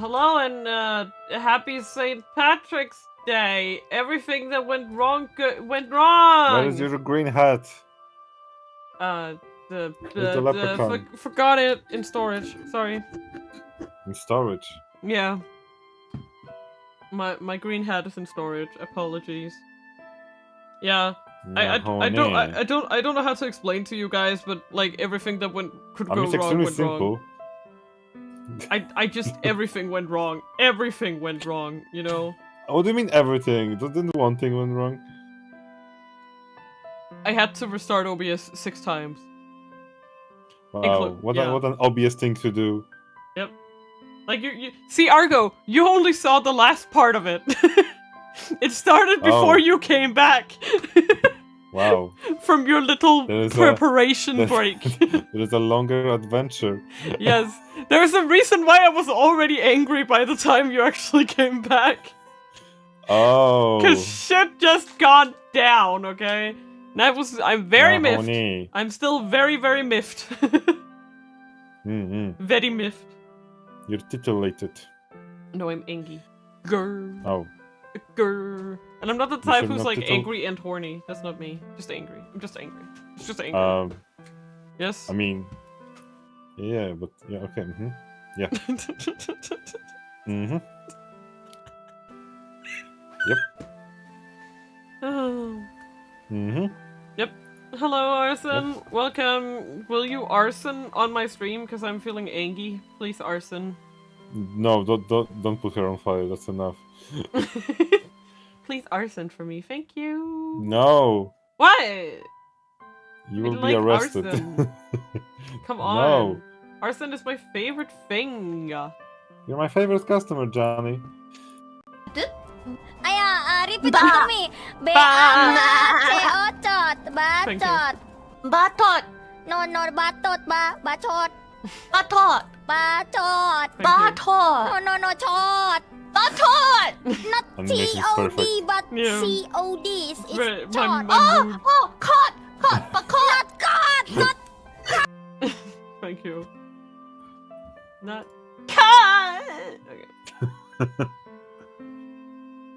Hello and happy St. Patrick's Day. Everything that went wrong went wrong. Where is your green hat? Forgot it in storage. Sorry. In storage. Yeah. My green hat is in storage. Apologies. Yeah. I don't know how to explain to you guys, but like everything that could go wrong went simple. wrong. I just everything went wrong. Everything went wrong, you know. What do you mean everything? Didn't one thing went wrong? I had to restart OBS 6 times. Wow, what an obvious thing to do. Yep. Like you see, Argo, you only saw the last part of it. It started before you came back. Wow. From your little preparation break. There is a longer adventure. Yes. There's a reason why I was already angry by the time you actually came back. Oh. Cause shit just got down, okay? And I'm very miffed. I'm still very, very miffed. Very miffed. You're titillated. No, I'm angry. Grr. Oh. Grr. And I'm not the type who's like angry and horny. That's not me. Just angry. I'm just angry. It's just angry. Yes? I mean... Yeah, but... Yeah, okay. Yeah. Yep. Oh. Yep. Hello, Arson. Yep. Welcome. Will you arson on my stream? Because I'm feeling angry. Please arson. No, don't put her on fire. That's enough. Please arson for me. Thank you. No. What? You will be arrested. Come on. No. Arson is my favorite thing. You're my favorite customer, Johnny. Repeat after me. B-A-C-O-T. Bacot. Batot. No, batot. Bacot. Batot. Bacot. Batot. No, chot. Batot. Not T-O-D, but C-O-D. It's chot. Oh, caught. Not caught. Not caught. Thank you. Not caught. Okay.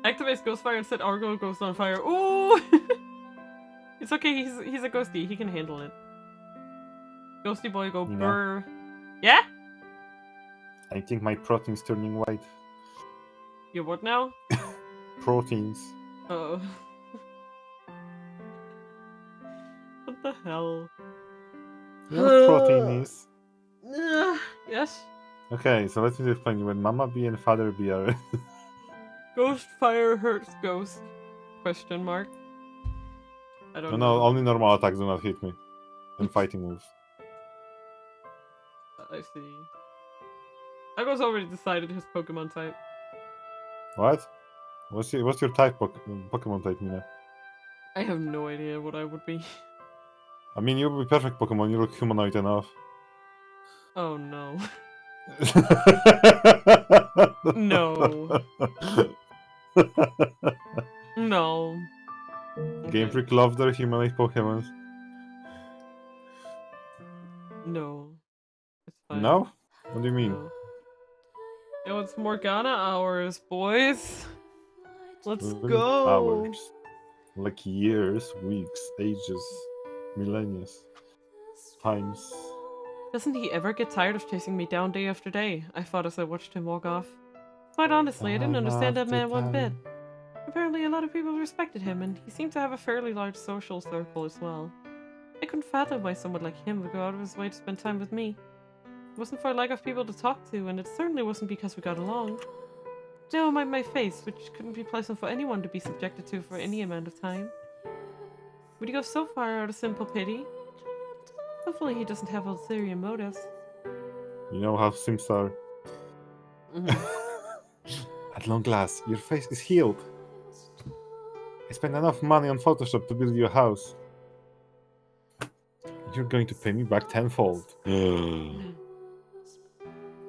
Activates Ghostfire and set Argo Ghost on fire. Ooh! It's okay, he's a ghosty. He can handle it. Ghosty boy go brr. Yeah? I think my protein's turning white. Your what now? Proteins. Oh. What the hell? You know what protein is? Yes? Okay, so let me explain. When Mama Bee and Father Bee are... Ghost fire hurts ghost? Question mark. I don't know. No, only normal attacks do not hit me. And fighting moves. I see. Argo's already decided his Pokemon type. What? What's your type Pokemon type, Mina? I have no idea what I would be. I mean, you would be perfect Pokemon. You look humanoid enough. Oh no. No. No. Game Freak love their humanoid Pokemons. No. It's fine. No? What do you mean? No. Yo, it's Morgana hours, boys. Let's go. Hours. Like years, weeks, ages, millennia. Times. Doesn't he ever get tired of chasing me down day after day? I thought as I watched him walk off. Quite honestly, I didn't understand that man one bit. Apparently a lot of people respected him, and he seemed to have a fairly large social circle as well. I couldn't fathom why someone like him would go out of his way to spend time with me. It wasn't for a lack of people to talk to, and it certainly wasn't because we got along. No, my face, which couldn't be pleasant for anyone to be subjected to for any amount of time. Would he go so far out of simple pity? Hopefully he doesn't have ulterior motives. You know how Sims are. At long last, your face is healed. I spent enough money on Photoshop to build you a house. You're going to pay me back tenfold.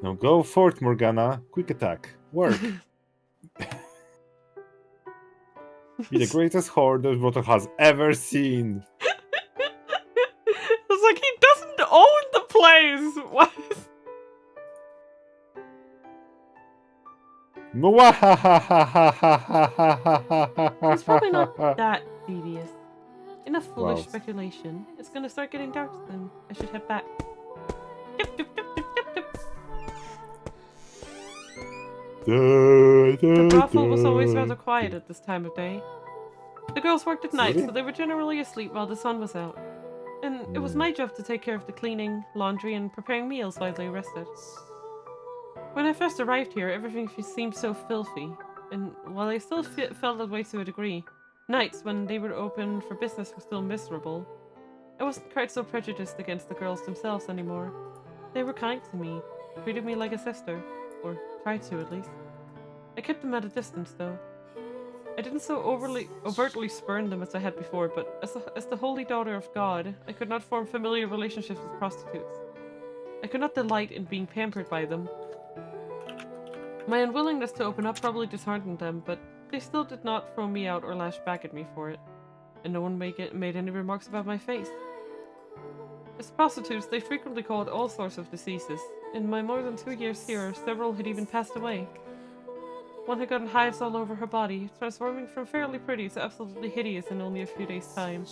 Now go forth, Morgana. Quick attack. Work. Be the greatest whore that Brothel has ever seen. It's like he doesn't own the place. What? It's probably not that devious. Enough foolish Wow. speculation. It's gonna start getting dark soon. I should head back. Dip, dip, dip, dip, dip, dip. The brothel was always rather quiet at this time of day. The girls worked at night, so they were generally asleep while the sun was out. And it was my job to take care of the cleaning, laundry, and preparing meals while they rested. When I first arrived here, everything seemed so filthy, and while I still felt that way to a degree, nights when they were open for business were still miserable. I wasn't quite so prejudiced against the girls themselves anymore. They were kind to me, treated me like a sister, or tried to at least. I kept them at a distance though. I didn't so overtly spurn them as I had before, but as the holy daughter of God, I could not form familiar relationships with prostitutes. I could not delight in being pampered by them. My unwillingness to open up probably disheartened them, but they still did not throw me out or lash back at me for it, and no one made any remarks about my face. As prostitutes, they frequently caught all sorts of diseases. In my more than 2 years here, several had even passed away. One had gotten hives all over her body, transforming from fairly pretty to absolutely hideous in only a few days' time.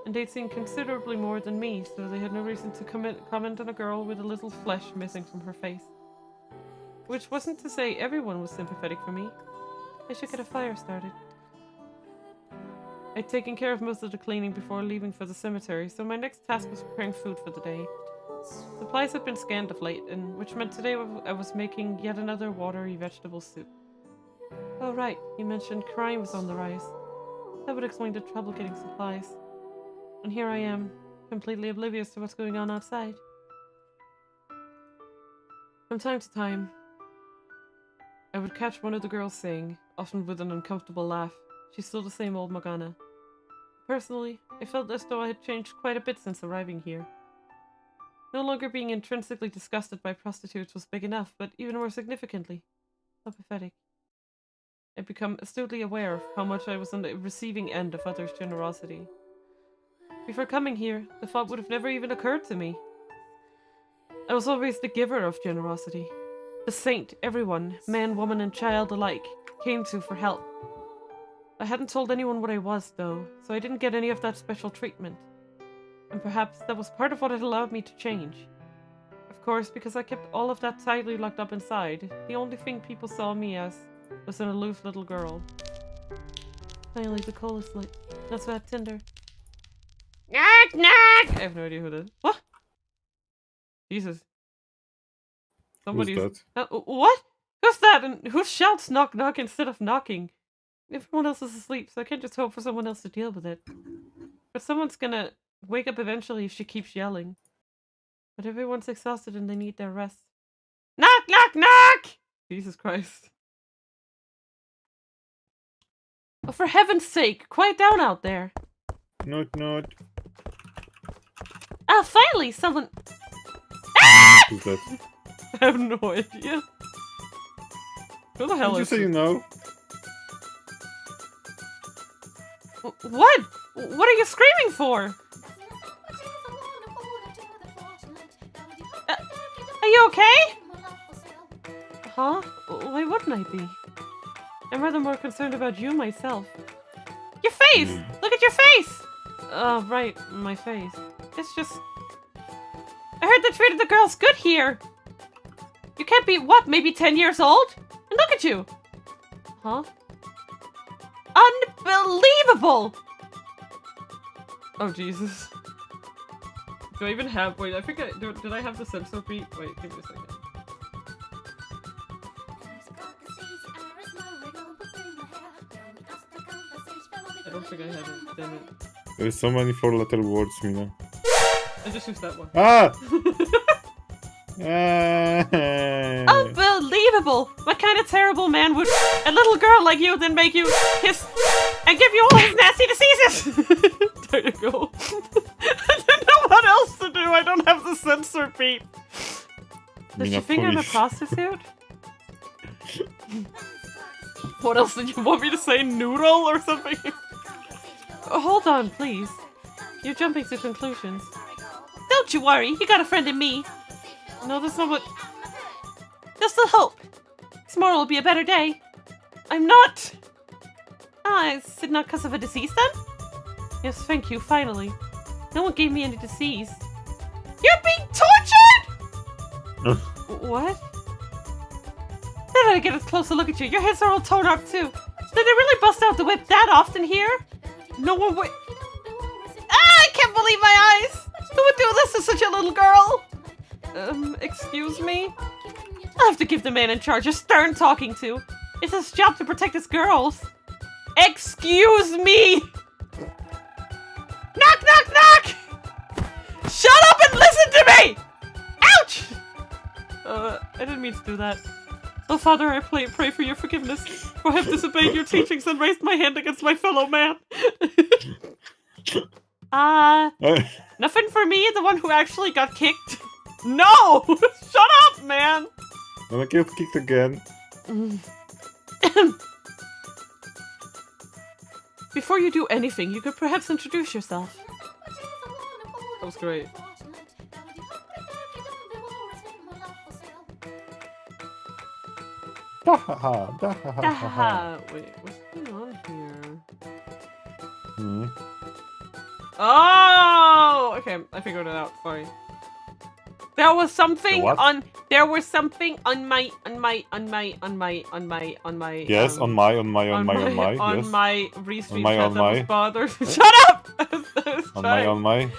And they'd seen considerably more than me, so they had no reason to comment on a girl with a little flesh missing from her face. Which wasn't to say everyone was sympathetic for me. I should get a fire started. I'd taken care of most of the cleaning before leaving for the cemetery, so my next task was preparing food for the day. Supplies had been scanned of late, and which meant today I was making yet another watery vegetable soup. Oh right, you mentioned crime was on the rise. That would explain the trouble getting supplies. And here I am, completely oblivious to what's going on outside. From time to time, I would catch one of the girls saying, often with an uncomfortable laugh, she's still the same old Morgana. Personally, I felt as though I had changed quite a bit since arriving here. No longer being intrinsically disgusted by prostitutes was big enough, but even more significantly, so pathetic. I'd become astutely aware of how much I was on the receiving end of others' generosity. Before coming here, the thought would have never even occurred to me. I was always the giver of generosity. The saint everyone, man, woman, and child alike, came to for help. I hadn't told anyone what I was, though, so I didn't get any of that special treatment. And perhaps that was part of what had allowed me to change. Of course, because I kept all of that tightly locked up inside, the only thing people saw me as was an aloof little girl. Finally, the coal is lit. That's that tinder. Knock, knock! I have no idea who that is. What? Jesus. Somebody's... Who's that? What? Who's that? And who shouts knock, knock instead of knocking? Everyone else is asleep, so I can't just hope for someone else to deal with it. But someone's gonna wake up eventually if she keeps yelling. But everyone's exhausted and they need their rest. Knock, knock, knock! Jesus Christ. Oh, for heaven's sake, quiet down out there. Not. Ah, finally, someone... Who's that? I have no idea. Who the hell Did you is say it? you know? What? What are you screaming for? Are you okay? Huh? Why wouldn't I be? I'm rather more concerned about you myself. Your face! Look at your face! Oh, right, my face. It's just... I heard they treated the girls good here! You can't be, what, maybe 10 years old? And look at you! Huh? Unbelievable! Oh, Jesus. Do I even have... Wait, I think did I have the censor beat? Wait, give me a second. I don't think I have it, damn it. There's so many 4-letter words, Mina. I just used that one. Ah! Unbelievable! What kind of terrible man would a little girl like you then make you kiss and give you all his nasty diseases? There you go. I didn't know what else to do. I don't have the censor beat. Does she think I'm a prostitute? What else did you want me to say? Noodle or something? Oh, hold on, please. You're jumping to conclusions. Don't you worry, you got a friend in me. No, that's not what... There's still hope. Tomorrow will be a better day. I'm not! Ah, is it not because of a disease then? Yes, thank you, finally. No one gave me any disease. You're being tortured! What? Now that I get a closer look at you, your heads are all torn up too. Did they really bust out the whip that often here? No one would... Ah, I can't believe my eyes! Who would do this to such a little girl? Excuse me? I'll have to give the man in charge a stern talking to. It's his job to protect his girls. Excuse me! Knock, knock, knock! Shut up and listen to me! Ouch! I didn't mean to do that. Oh, Father, I pray for your forgiveness, for I have disobeyed your teachings and raised my hand against my fellow man. Nothing for me, the one who actually got kicked? No! Shut up, man! Gonna get kicked again. Before you do anything, you could perhaps introduce yourself. That was great. Dahaha, dahaha. Dahaha. Wait, what's going on here? Hmm. Oh! Okay, I figured it out. Sorry. There was something on. There was something on my. Yes, On my restream chat that was bothered. Shut up! On my.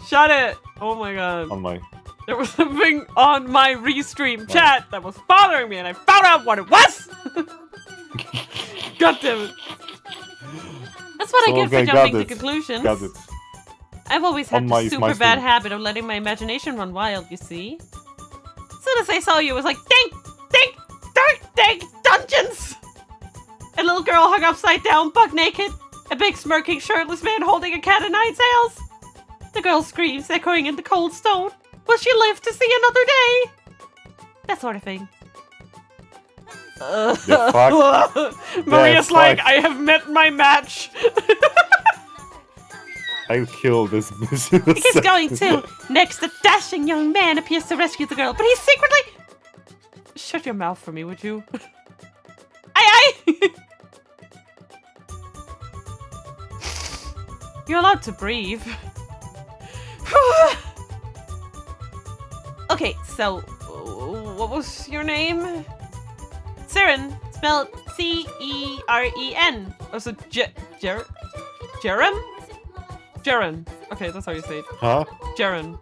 Shut it! Oh my god. On my. There was something on my restream chat that was bothering me, and I found out what it was. God damn it! That's what I get for jumping to conclusions. Got it. I've always had the super bad habit of letting my imagination run wild, you see? As soon as I saw you, it was like, dink, dink, dark, dink, dungeons! A little girl hung upside down, buck naked. A big smirking, shirtless man holding a cat of nine tails. The girl screams, echoing in the cold stone. Will she live to see another day? That sort of thing. Maria's like, I have met my match. I'll kill this bitch. He's going to. Next, a dashing young man appears to rescue the girl, but he's secretly... Shut your mouth for me, would you? Aye, aye! You're allowed to breathe. Okay, so... what was your name? Siren, spelled C-E-R-E-N. Oh, so Jaren? Jaren. Okay, that's how you say it. Huh? Jaren.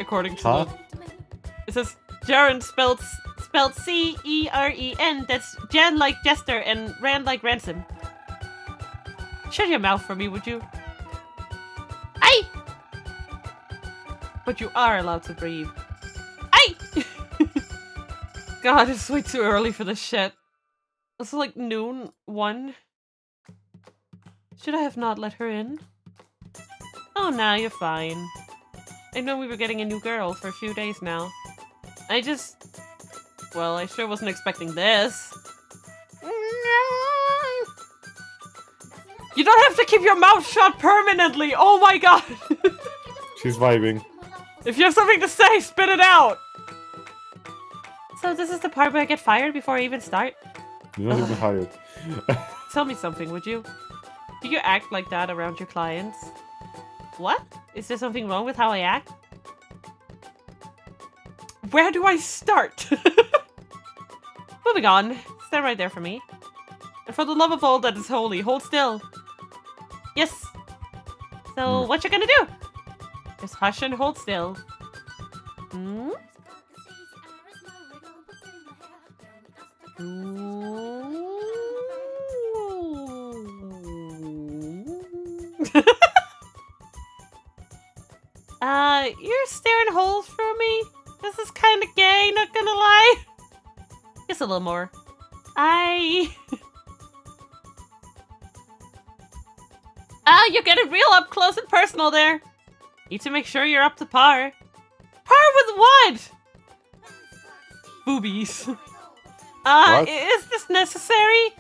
According to the... It says Jaren spelled C-E-R-E-N. That's Jan like Jester and Rand like Ransom. Shut your mouth for me, would you? Aye! But you are allowed to breathe. Aye! God, it's way too early for this shit. It's like noon, 1. Should I have not let her in? Oh, nah, you're fine. I know we were getting a new girl for a few days now. Well, I sure wasn't expecting this. You don't have to keep your mouth shut permanently! Oh my god! She's vibing. If you have something to say, spit it out! So this is the part where I get fired before I even start? You're not even hired. Tell me something, would you? Do you act like that around your clients? What? Is there something wrong with how I act? Where do I start? Moving on. Stand right there for me. And for the love of all that is holy, hold still. Yes. So, what you gonna do? Just hush and hold still. Hmm? You're staring holes through me? This is kinda gay, not gonna lie. Just a little more. You're getting real up close and personal there. Need to make sure you're up to par. Par with what? Boobies. What? Is this necessary?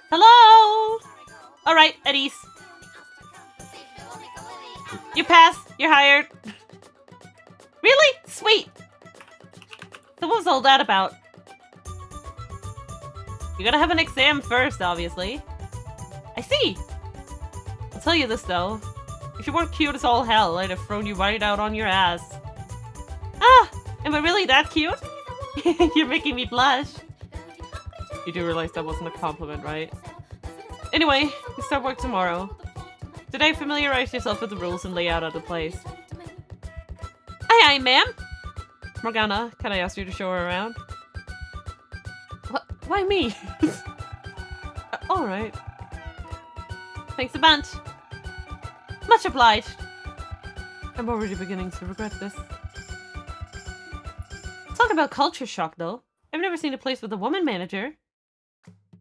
Hello? Alright, at ease. You pass. You're hired. Really? Sweet. was all that about? You gotta have an exam first, obviously. I see! I'll tell you this, though. If you weren't cute as all hell, I'd have thrown you right out on your ass. Ah! Am I really that cute? You're making me blush. You do realize that wasn't a compliment, right? Anyway, you start work tomorrow. Today, familiarize yourself with the rules and layout of the place. Aye, ma'am! Morgana, can I ask you to show her around? What? Why me? Alright. Thanks a bunch. Much obliged. I'm already beginning to regret this. Talk about culture shock, though. I've never seen a place with a woman manager.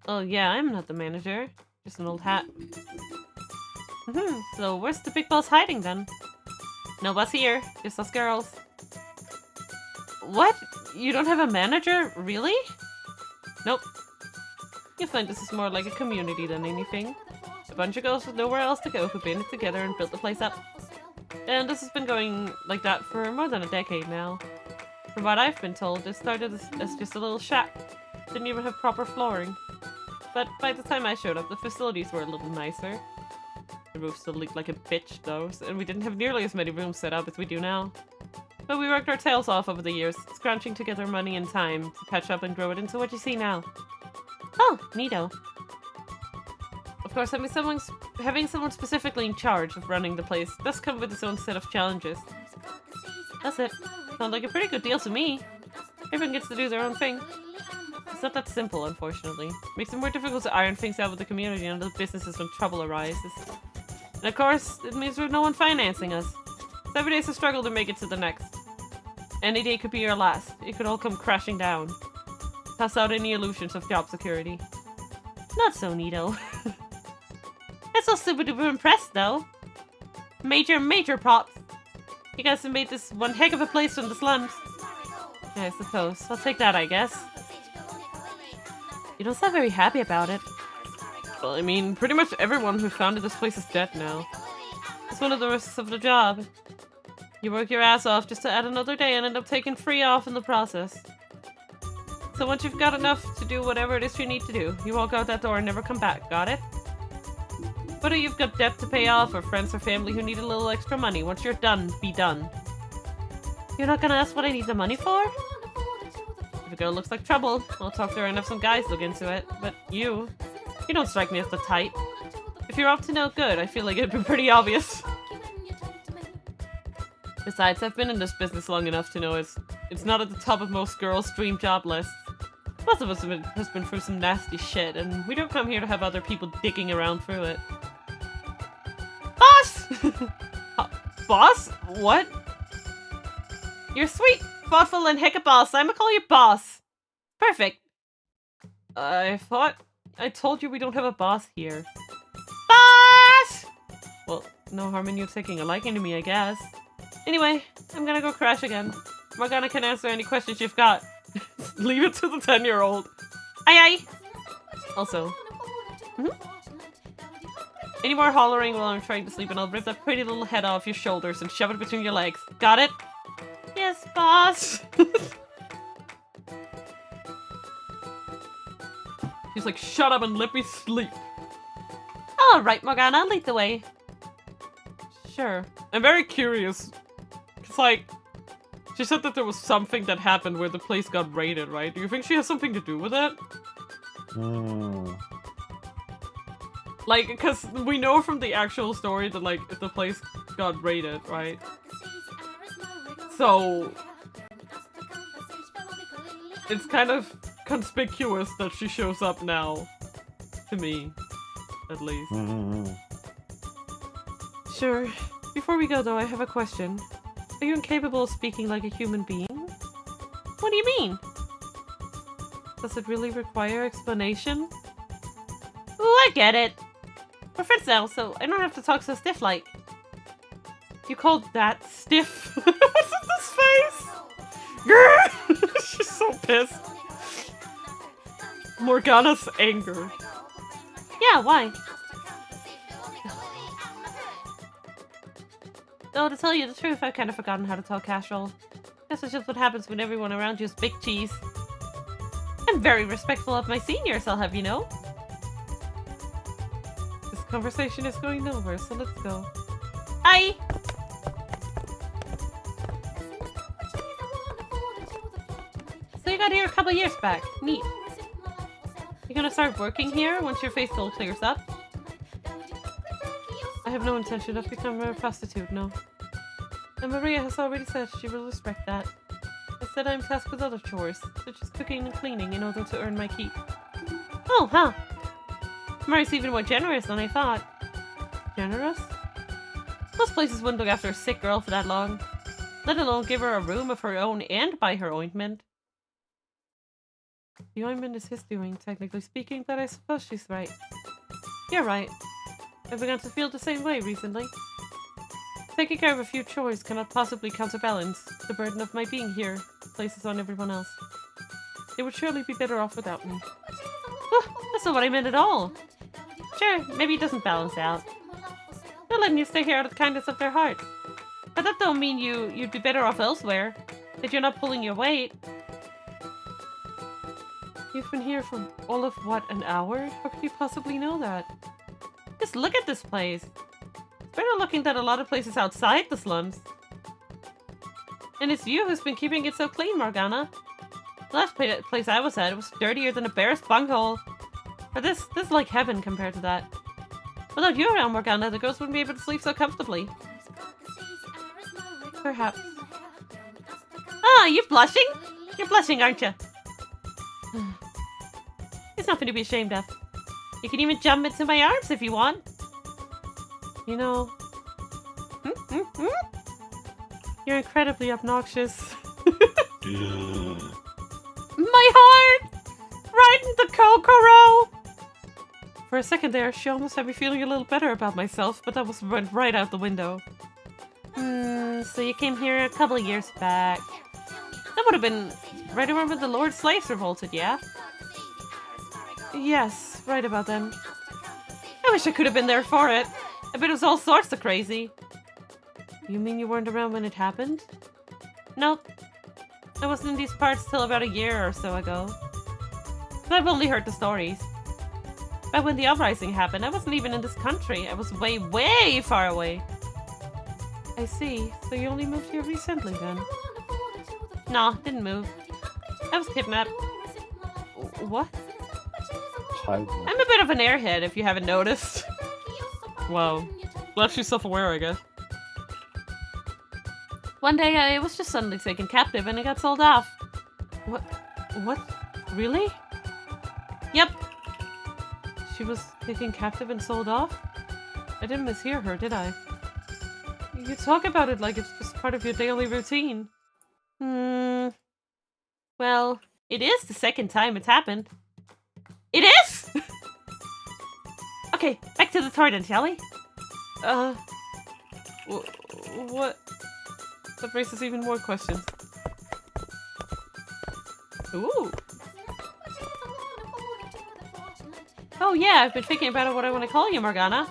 Oh yeah, I'm not the manager. Just an old hat. So where's the big boss hiding then? No boss here, just us girls. What? You don't have a manager? Really? Nope. You'll find this is more like a community than anything. A bunch of girls with nowhere else to go who banded together and built the place up. And this has been going like that for more than a decade now. From what I've been told, it started as just a little shack. Didn't even have proper flooring. But by the time I showed up, the facilities were a little nicer. The roof still leaked like a bitch though, and we didn't have nearly as many rooms set up as we do now. But we worked our tails off over the years, scrunching together money and time to patch up and grow it into what you see now. Oh, neato. Of course, having someone specifically in charge of running the place does come with its own set of challenges. That's it. Sounds like a pretty good deal to me. Everyone gets to do their own thing. It's not that simple, unfortunately. Makes it more difficult to iron things out with the community and other businesses when trouble arises. And of course, it means there's no one financing us. So every day's a struggle to make it to the next. Any day could be your last. It could all come crashing down. Pass out any illusions of job security. Not so neato. That's so super duper impressed, though. Major props. You guys have made this one heck of a place from the slums. Yeah, I suppose. I'll take that, I guess. You don't sound very happy about it. Well, I mean, pretty much everyone who founded this place is dead now. It's one of the risks of the job. You work your ass off just to add another day and end up taking free off in the process. So once you've got enough to do whatever it is you need to do, you walk out that door and never come back, got it? Whether you've got debt to pay off or friends or family who need a little extra money, once you're done, be done. You're not gonna ask what I need the money for? If a girl looks like trouble, I'll talk to her and have some guys look into it. But you don't strike me as the type. If you're up to no good, I feel like it'd be pretty obvious. Besides, I've been in this business long enough to know it's not at the top of most girls' dream job lists. Most of us have been through some nasty shit, and we don't come here to have other people digging around through it. Boss! Boss? What? You're sweet, thoughtful, and hecka boss. I'ma call you boss. Perfect. I thought I told you we don't have a boss here. Boss! Well, no harm in you taking a liking to me, I guess. Anyway, I'm gonna go crash again. Morgana can answer any questions you've got. Leave it to the 10-year-old. Aye aye! Also. Any more hollering while I'm trying to sleep and I'll rip that pretty little head off your shoulders and shove it between your legs. Got it? Yes, boss! She's like, shut up and let me sleep. Alright, Morgana, lead the way. Sure. I'm very curious. It's like, she said that there was something that happened where the place got raided, right? Do you think she has something to do with it? Like, because we know from the actual story that, like, the place got raided, right? So, it's kind of conspicuous that she shows up now. To me, at least. Sure. Before we go, though, I have a question. Are you incapable of speaking like a human being? What do you mean? Does it really require explanation? Oh, I get it. We're friends now, so I don't have to talk so stiff-like. You called that stiff? What's in this face? She's so pissed. Morgana's anger. Yeah, why? Though to tell you the truth, I've kind of forgotten how to talk casual. Guess it's just what happens when everyone around you is big cheese. I'm very respectful of my seniors, I'll have you know. This conversation is going nowhere, so let's go. Hi! So you got here a couple years back. Neat. You gonna start working here once your face all clears up? I have no intention of becoming a prostitute, no. And Maria has already said she will respect that. Instead, I'm tasked with other chores, such as cooking and cleaning in order to earn my keep. Oh, huh. Maria's even more generous than I thought. Generous? Most places wouldn't look after a sick girl for that long. Let alone give her a room of her own and buy her ointment. The ointment is his doing, technically speaking, but I suppose she's right. You're right. I've begun to feel the same way recently. Taking care of a few chores cannot possibly counterbalance the burden of my being here places on everyone else. They would surely be better off without me. That's not what I meant at all. Sure, maybe it doesn't balance out. They're letting you stay here out of the kindness of their heart. But that don't mean you'd be better off elsewhere. That you're not pulling your weight. You've been here for all of, what, an hour? How could you possibly know that? Just look at this place. It's better looking than a lot of places outside the slums. And it's you who's been keeping it so clean, Morgana. The last place I was at, it was dirtier than a bear's bunghole. But this is like heaven compared to that. Without you around, Morgana, the girls wouldn't be able to sleep so comfortably. Perhaps. Ah, you're blushing? You're blushing, aren't you? It's nothing to be ashamed of. You can even jump into my arms if you want. You know... You're incredibly obnoxious. My heart! Right in the Kokoro! For a second there, she almost had me feeling a little better about myself, but that went right out the window. So you came here a couple of years back. That would have been right around when the Lord Slaves revolted, yeah? Yes, right about then. I wish I could have been there for it. I bet it was all sorts of crazy. You mean you weren't around when it happened? Nope. I wasn't in these parts till about a year or so ago. But I've only heard the stories. Back when the uprising happened, I wasn't even in this country. I was way, way far away. I see. So you only moved here recently then? Nah, didn't move. I was kidnapped. What? I'm a bit of an airhead, if you haven't noticed. Wow. Glad she's self-aware, I guess. One day, I was just suddenly taken captive and I got sold off. What? Really? Yep. She was taken captive and sold off? I didn't mishear her, did I? You talk about it like it's just part of your daily routine. Well, it is the second time it's happened. It is?! Okay, back to the tour then, shall we? What? That raises even more questions. Ooh! Oh yeah, I've been thinking about what I want to call you, Morgana.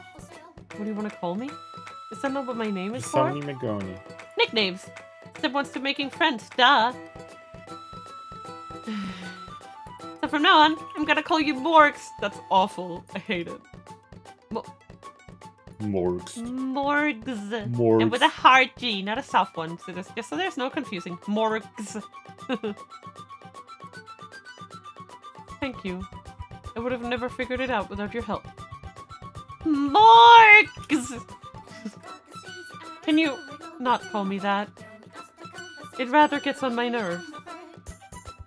What do you want to call me? Is that not what my name is for? Nicknames! Step one to making friends, duh! So from now on, I'm gonna call you Morgs. That's awful. I hate it. Morgs. Morgs. Morgs. And with a hard G, not a soft one. So there's no confusing. Morgs. Thank you. I would have never figured it out without your help. Morgs! Can you not call me that? It rather gets on my nerves.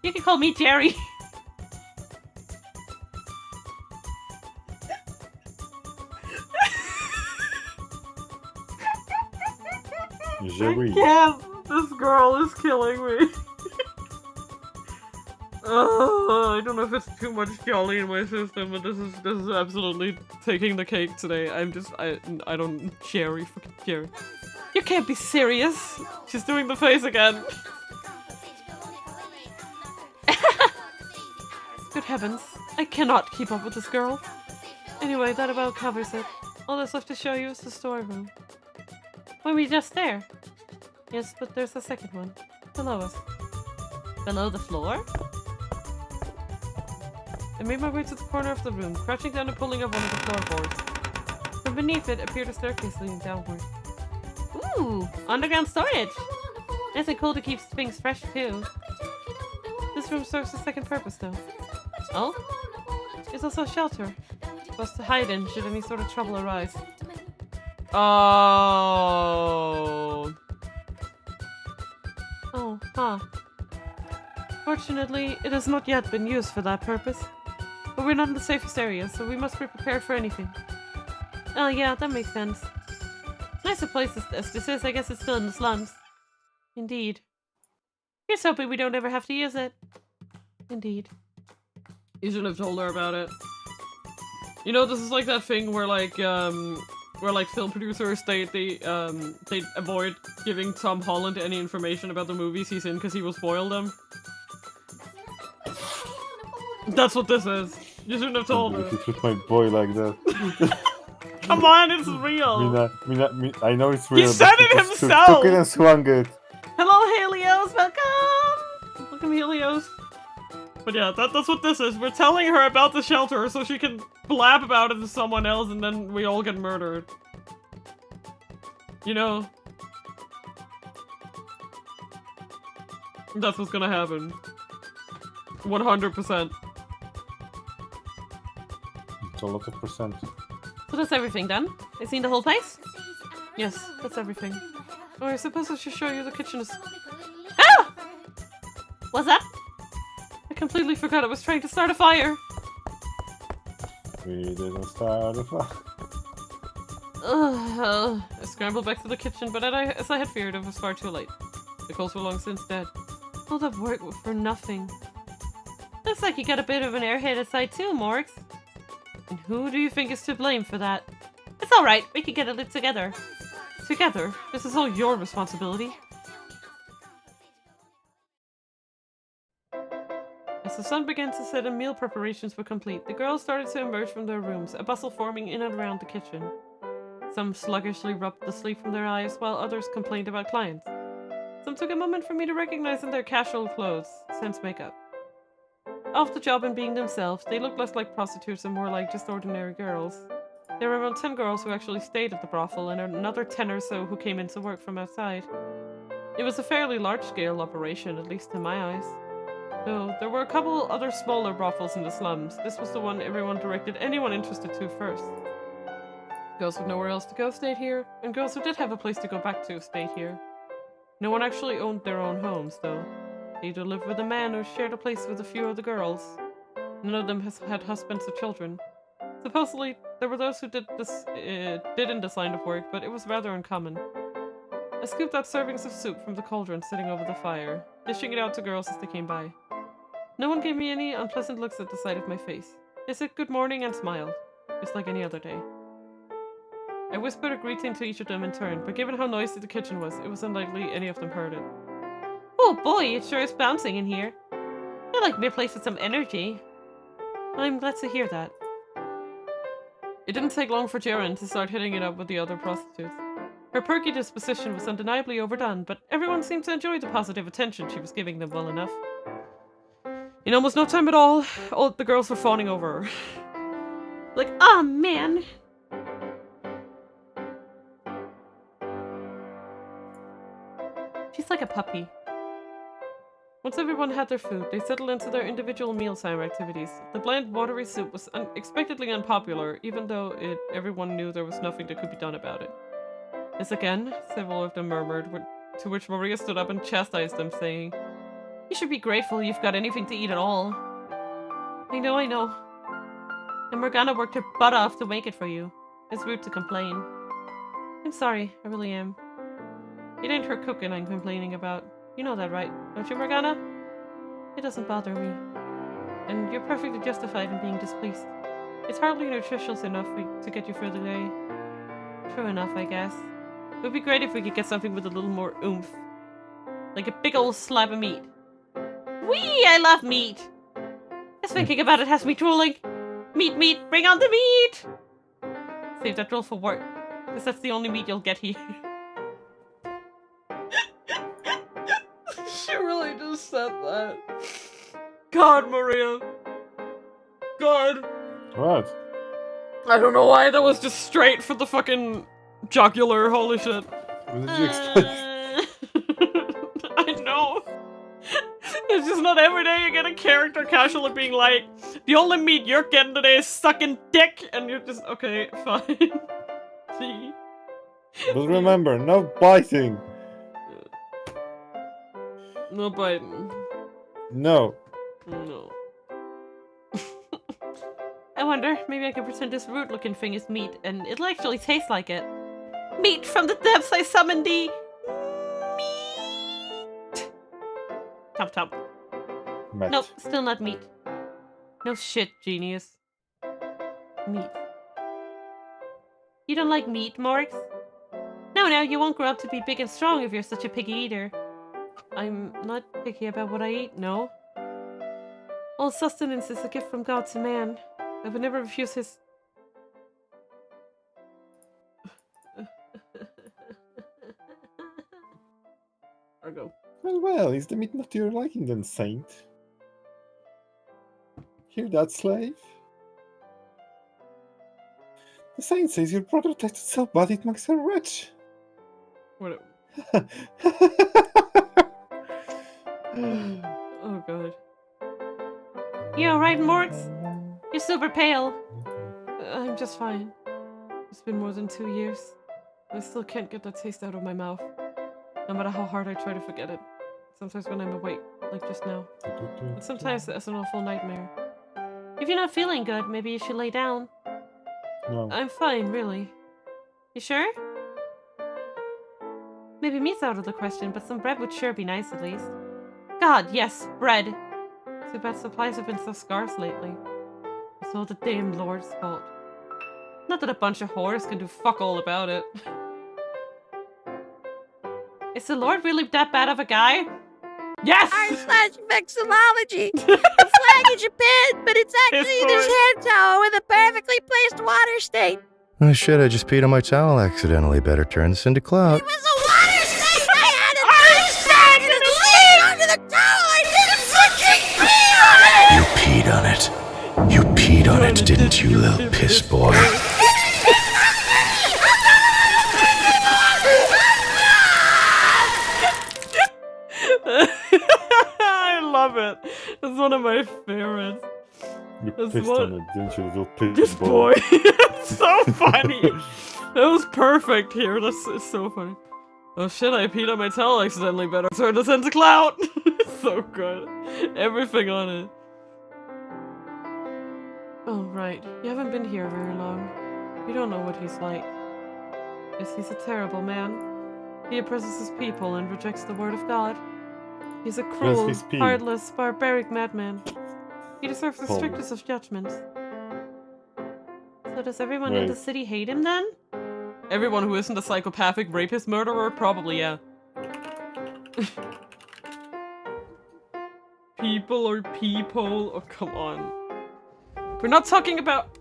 You can call me Jerry. Jerry. I can't. This girl is killing me. I don't know if it's too much jolly in my system, but this is absolutely taking the cake today. I don't Jerry, fucking Jerry. You can't be serious. She's doing the face again. Good heavens, I cannot keep up with this girl. Anyway, that about covers it. All that's left to show you is the storeroom. Were we just there? Yes, but there's a second one. Below us. Below the floor? I made my way to the corner of the room, crouching down and pulling up one of the floorboards. From beneath it appeared a staircase leading downward. Ooh! Underground storage! Nice and cool to keep things fresh, too. This room serves a second purpose, though. Oh? It's also a shelter. For us to hide in should any sort of trouble arise. Oh. Oh, huh. Fortunately, it has not yet been used for that purpose. But we're not in the safest area, so we must be prepared for anything. Oh yeah, that makes sense. Nice a place as this is, I guess it's still in the slums. Indeed. Here's hoping we don't ever have to use it. Indeed. You shouldn't have told her about it. You know, this is like that thing where film producers they avoid giving Tom Holland any information about the movies he's in because he will spoil them. That's what this is. You shouldn't have told her. You treat my boy like that. Come on, it's real. Mina, I know it's real. He said it himself. Took it and swung it. Hello, Helios. Welcome. Welcome, Helios. But yeah, that's what this is. We're telling her about the shelter so she can blab about it to someone else and then we all get murdered. You know? That's what's gonna happen. 100%. It's a lot of percent. So that's everything done? I seen the whole place? Yes, that's everything. Oh, I suppose I should show you the kitchen is... Ah! What's that? I completely forgot I was trying to start a fire. We didn't start a fire. I scrambled back to the kitchen, but as I had feared, it was far too late. The coals were long since dead. All that work for nothing. Looks like you got a bit of an airheaded side too, Morgs. And who do you think is to blame for that? It's alright, we can get it lit together. Together? This is all your responsibility. As the sun began to set and meal preparations were complete, the girls started to emerge from their rooms, a bustle forming in and around the kitchen. Some sluggishly rubbed the sleep from their eyes, while others complained about clients. Some took a moment for me to recognize in their casual clothes, sans makeup. Off the job and being themselves, they looked less like prostitutes and more like just ordinary girls. There were around 10 girls who actually stayed at the brothel and another 10 or so who came in to work from outside. It was a fairly large-scale operation, at least in my eyes. Though there were a couple other smaller brothels in the slums, this was the one everyone directed anyone interested to first. Girls with nowhere else to go stayed here, and girls who did have a place to go back to stayed here. No one actually owned their own homes, though. They either lived with a man or shared a place with a few of the girls. None of them had husbands or children. Supposedly, there were those who did in this line of work, but it was rather uncommon. I scooped out servings of soup from the cauldron sitting over the fire, dishing it out to girls as they came by. No one gave me any unpleasant looks at the sight of my face. They said good morning and smiled, just like any other day. I whispered a greeting to each of them in turn, but given how noisy the kitchen was, it was unlikely any of them heard it. Oh boy, it sure is bouncing in here. I like my place with some energy. I'm glad to hear that. It didn't take long for Jaren to start hitting it up with the other prostitutes. Her perky disposition was undeniably overdone, but everyone seemed to enjoy the positive attention she was giving them well enough. In almost no time at all the girls were fawning over her. Like, oh man! She's like a puppy. Once everyone had their food, they settled into their individual mealtime activities. The bland, watery soup was unexpectedly unpopular, even though everyone knew there was nothing that could be done about it. This again, several of them murmured, to which Maria stood up and chastised them, saying, "You should be grateful you've got anything to eat at all." I know. And Morgana worked her butt off to make it for you. It's rude to complain. I'm sorry, I really am. It ain't her cooking I'm complaining about. You know that, right? Don't you, Morgana? It doesn't bother me. And you're perfectly justified in being displeased. It's hardly nutritious enough to get you through the day. True enough, I guess. It would be great if we could get something with a little more oomph. Like a big old slab of meat. Whee! I love meat! Just thinking about it has me drooling. Meat, bring on the meat! Save that drool for work, because that's the only meat you'll get here. She really just said that. God, Maria. God. What? I don't know why that was just straight for the fucking jugular. Holy shit. What did you expect? I know. It's just not every day you get a character casually being like, the only meat you're getting today is sucking dick, and you're just, okay, fine. See? But remember, no biting. No biting. No. No. I wonder, maybe I can pretend this root-looking thing is meat, and it'll actually taste like it. Meat from the depths I summoned thee! Meat! Chomp chomp. Met. Nope, still not meat. No shit, genius. Meat. You don't like meat, Morix? No, you won't grow up to be big and strong if you're such a picky eater. I'm not picky about what I eat, no. All sustenance is a gift from God to man. I would never refuse his... Argo. Well, is the meat not to your liking then, Saint? Hear that, slave? The Saint says your brother tasted so bad it makes her rich. What? Oh god. You alright, Morix? You're super pale. I'm just fine. It's been more than 2 years. I still can't get that taste out of my mouth. No matter how hard I try to forget it. Sometimes when I'm awake, like just now. But sometimes it's an awful nightmare. If you're not feeling good, maybe you should lay down. No. I'm fine, really. You sure? Maybe meat's out of the question, but some bread would sure be nice at least. God, yes, bread! Too bad supplies have been so scarce lately. It's all the damn Lord's fault. Not that a bunch of whores can do fuck all about it. Is the Lord really that bad of a guy? Yes! r/vexillology. The flag in Japan, but it's actually this hand towel with a perfectly placed water stain. Oh shit, I just peed on my towel accidentally. Better turn this into clout. It was a water stain! I had a water stain and it laid under the towel! I didn't fucking pee on it! You peed on it. You peed on it, didn't you, little piss boy? I love it. It's one of my favorites. You That's pissed what- on it, didn't you, little piss This boy. It's so funny. That was perfect here. It's so funny. Oh shit, I peed on my towel accidentally. Better turn this into clout. It's so good. Everything on it. Oh, right. You haven't been here very long. You don't know what he's like. Yes, he's a terrible man. He oppresses his people and rejects the word of God. He's a cruel, his pee. heartless, barbaric madman. He deserves the Paul. strictest of judgments. So does everyone in Right. the city hate him then? Everyone who isn't a psychopathic rapist murderer? Probably, yeah. People or people? Oh, come on. We're not talking about...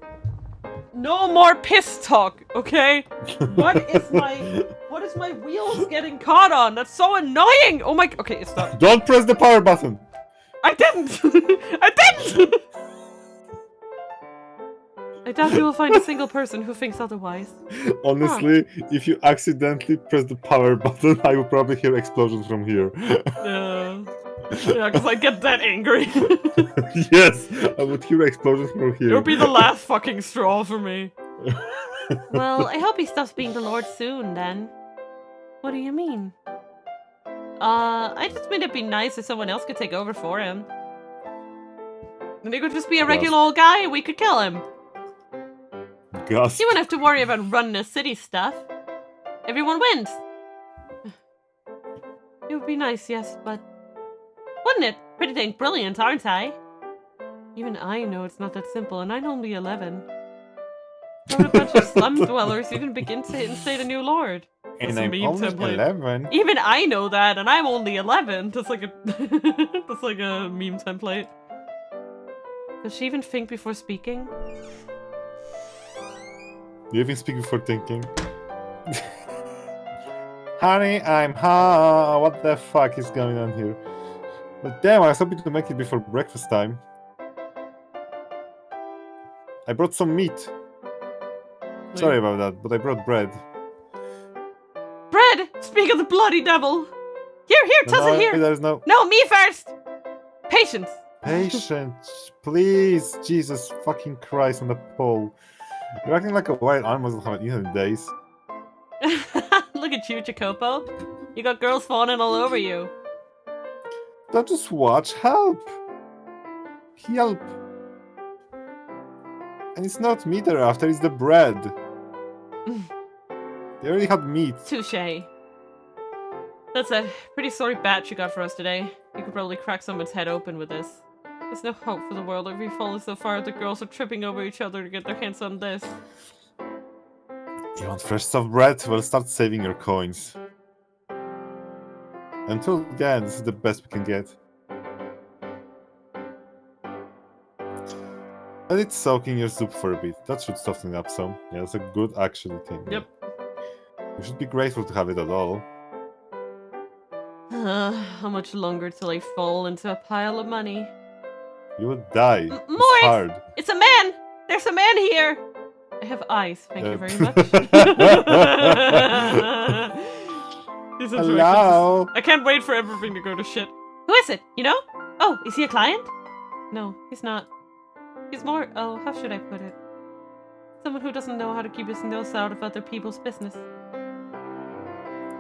No more piss talk, okay? What is my wheels getting caught on? That's so annoying! Oh my... Okay, it's not... Don't press the power button! I didn't! I didn't! I doubt you will find a single person who thinks otherwise. Honestly, if you accidentally press the power button, I will probably hear explosions from here. Yeah, because I get that angry. Yes, I would hear explosions from here. It would be the last fucking straw for me. Well, I hope he stops being the Lord soon, then. What do you mean? I just mean it'd be nice if someone else could take over for him. And he could just be a regular old guy and we could kill him. Gasp. You wouldn't have to worry about running a city stuff. Everyone wins. It would be nice, yes, but... Wouldn't it? Pretty dang brilliant, aren't I? Even I know it's not that simple, and I'm only 11. How would a bunch of slum dwellers even begin to instate a new lord? And That's a I'm meme only template. 11. Even I know that, and I'm only 11. That's like a that's like a meme template. Does she even think before speaking? You even speak before thinking. Honey, I'm hot. What the fuck is going on here? But damn, I was hoping to make it before breakfast time. I brought some meat. Sorry about that, but I brought bread. Bread! Speak of the bloody devil! Here, toss it here! There's no... No, me first! Patience! Patience, please! Jesus fucking Christ on the pole. You're acting like a wild animal that haven't eaten in days. Look at you, Jacopo. You got girls fawning all over you. Don't just watch, help! Help! And it's not meat they're after, it's the bread. They already had meat. Touché. That's a pretty sorry batch you got for us today. You could probably crack someone's head open with this. There's no hope for the world if we've fallen so far the girls are tripping over each other to get their hands on this. You want fresh soft bread? Well, start saving your coins. Until then, this is the best we can get. Let it soak in your soup for a bit. That should soften it up some. Yeah, that's a good actually thing. Yep. You should be grateful to have it at all. How much longer till I fall into a pile of money? You would die. Maurice! It's hard. It's a man! There's a man here! I have eyes, thank you very much. This is Hello? I can't wait for everything to go to shit. Who is it? You know? Oh, is he a client? No, he's not. He's more, oh, how should I put it? Someone who doesn't know how to keep his nose out of other people's business.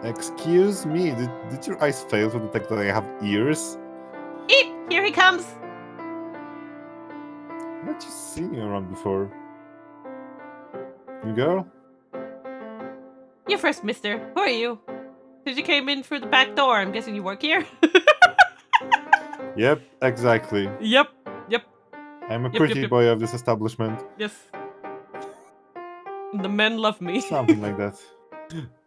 Excuse me, did your eyes fail to detect that I have ears? Eep! Here he comes! I've just seen you around before. New girl? You first, mister. Who are you? Since you came in through the back door, I'm guessing you work here? Yep, exactly. Yep. I'm a Yep, pretty yep. boy of this establishment. Yes. The men love me. Something like that.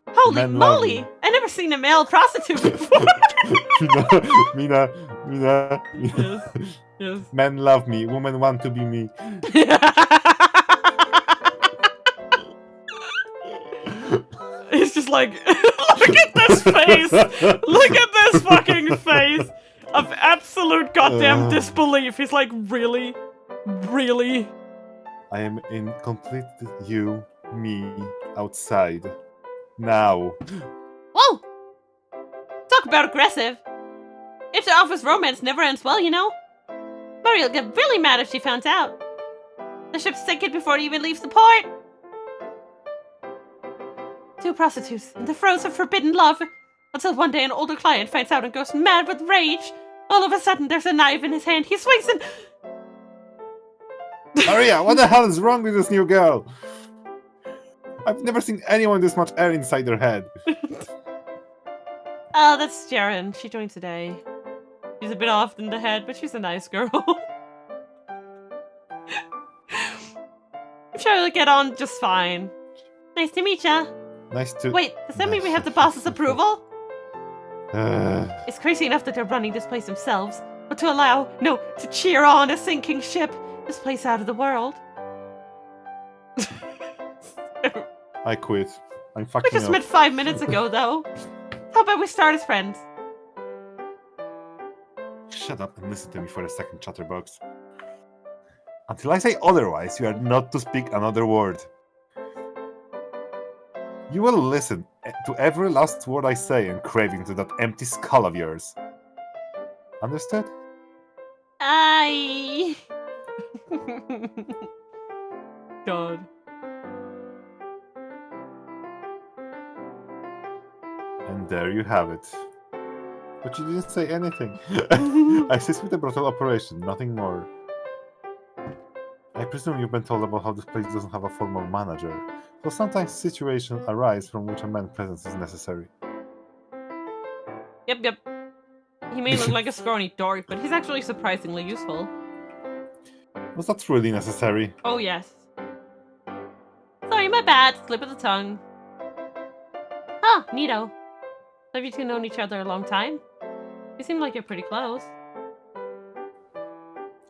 Holy Men love moly! me. I never seen a male prostitute before. Mina. Yes. Yes. Men love me. Women want to be me. It's just like, look at this face! Look at this fucking face of absolute goddamn disbelief. He's like, really? Really? I am in complete me outside. Now. Whoa! Talk about aggressive. Inter-office romance never ends well, you know? Maria'll get really mad if she finds out. The ship's sinking before it even leaves the port. Two prostitutes in the throes of forbidden love, until one day an older client finds out and goes mad with rage. All of a sudden, there's a knife in his hand. He swings and... Maria, what the hell is wrong with this new girl? I've never seen anyone this much air inside their head. Oh, that's Jaren. She joined today. She's a bit off in the head, but she's a nice girl. I'm sure they'll get on just fine. Nice to meet ya. Nice to... Wait, does that mean we have the boss's approval? Uh, It's crazy enough that they're running this place themselves, but to cheer on a sinking ship, this place out of the world. I quit. I'm We fucking just up. met 5 minutes ago, though. How about we start as friends? Shut up and listen to me for a second, Chatterbox. Until I say otherwise, you are not to speak another word. You will listen to every last word I say and crave into that empty skull of yours. Understood? I. God. And there you have it. But you didn't say anything. I assist with the Brothel operation, nothing more. I presume you've been told about how this place doesn't have a formal manager, so sometimes situations arise from which a man's presence is necessary. Yep. He may look like a scrawny dork, but he's actually surprisingly useful. Was that really necessary? Oh, yes. Sorry, my bad. Slip of the tongue. Ah, neato. Have you two known each other a long time? You seem like you're pretty close.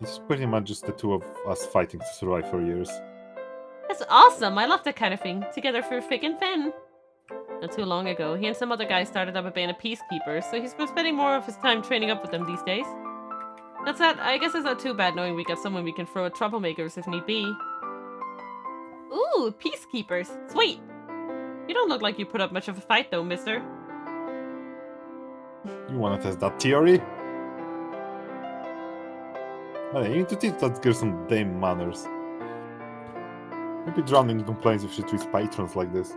It's pretty much just the two of us fighting to survive for years. That's awesome. I love that kind of thing. Together through thick and thin. Not too long ago, he and some other guy started up being a peacekeeper, so he's been spending more of his time training up with them these days. That's that. I guess it's not too bad knowing we got someone we can throw at troublemakers if need be. Ooh, peacekeepers. Sweet. You don't look like you put up much of a fight though, mister. You wanna test that theory? Hey, you need to teach that girl some damn manners. Maybe drowning in complaints if she treats patrons like this.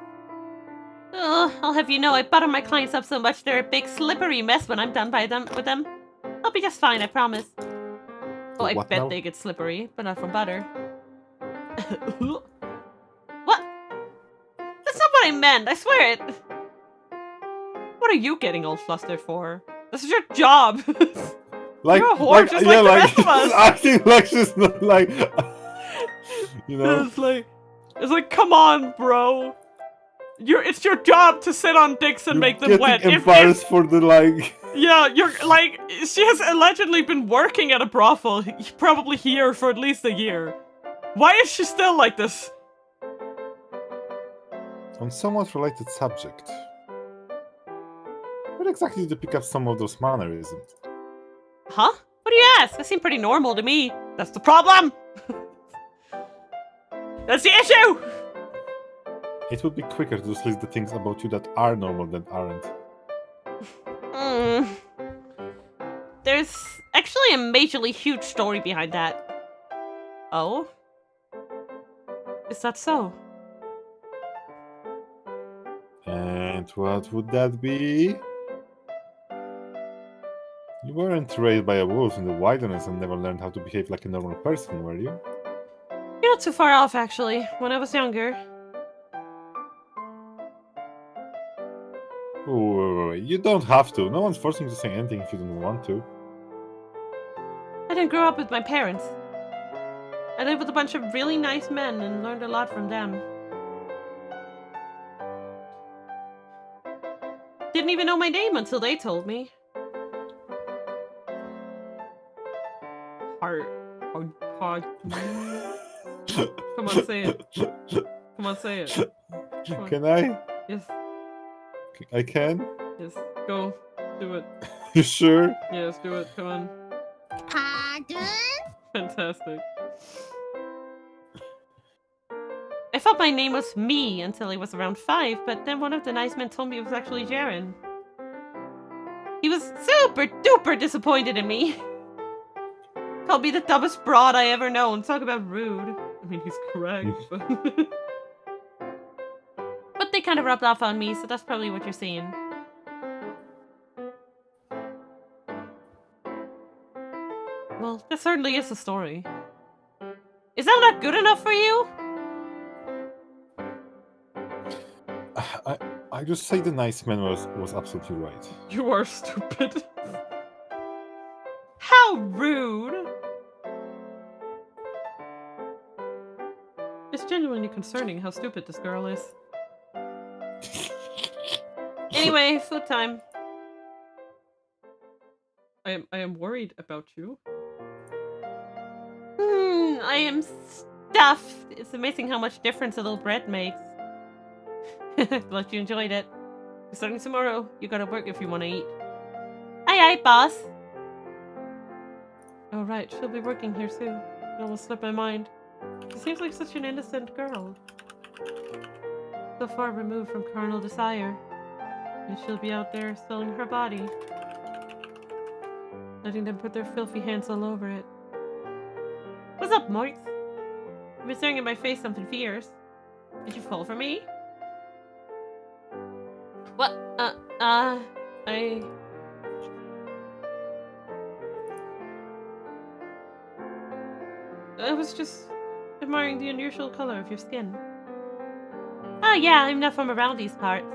Ugh, I'll have you know I butter my clients up so much they're a big slippery mess when I'm done with them. I'll be just fine, I promise. Oh, I What bet now? they get slippery, but not from butter. What? That's not what I meant, I swear it. What are you getting all flustered for? This is your job. Like, You're a whore just like the rest of us. acting like she's not like, you know. It's like, come on, bro. It's your job to sit on dicks and You're make them getting wet. embarrassed for the like. Yeah, you're like, she has allegedly been working at a brothel, probably here for at least a year. Why is she still like this? On somewhat related subject. Where exactly did you pick up some of those mannerisms? Huh? What do you ask? They seem pretty normal to me. That's the problem! That's the issue! It would be quicker to just list the things about you that are normal than aren't. There's actually a majorly huge story behind that. Oh? Is that so? And what would that be? You weren't raised by a wolf in the wilderness and never learned how to behave like a normal person, were you? You're not too far off, actually. When I was younger. Oh, you don't have to. No one's forcing you to say anything if you don't want to. I didn't grow up with my parents. I lived with a bunch of really nice men and learned a lot from them. Didn't even know my name until they told me. Heart. Come on, say it. Come on, say it. Come on. Can I? Yes, I can? yes. Go. Do it. You sure? Yes, do it. Come on. Pardon? Fantastic. I thought my name was Me until I was around 5, but then one of the nice men told me it was actually Jaren. He was super duper disappointed in me. Called me the dumbest broad I ever known. Talk about rude. I mean, he's correct, but... But they kind of rubbed off on me, so that's probably what you're seeing. Well, that certainly is a story. Is that not good enough for you? I just say the nice man was absolutely right. You are stupid. How rude! It's genuinely concerning how stupid this girl is. Anyway, food time. I am worried about you. I am stuffed. It's amazing how much difference a little bread makes. Glad you enjoyed it. Starting tomorrow, you gotta work if you want to eat. Aye aye, boss. Oh right, she'll be working here soon. It almost slipped my mind. She seems like such an innocent girl. So far removed from carnal desire. And she'll be out there selling her body. Letting them put their filthy hands all over it. What's up, Moix? You've been staring at my face something fierce. Did you fall for me? What? I was just admiring the unusual color of your skin. Oh yeah, I'm not from around these parts.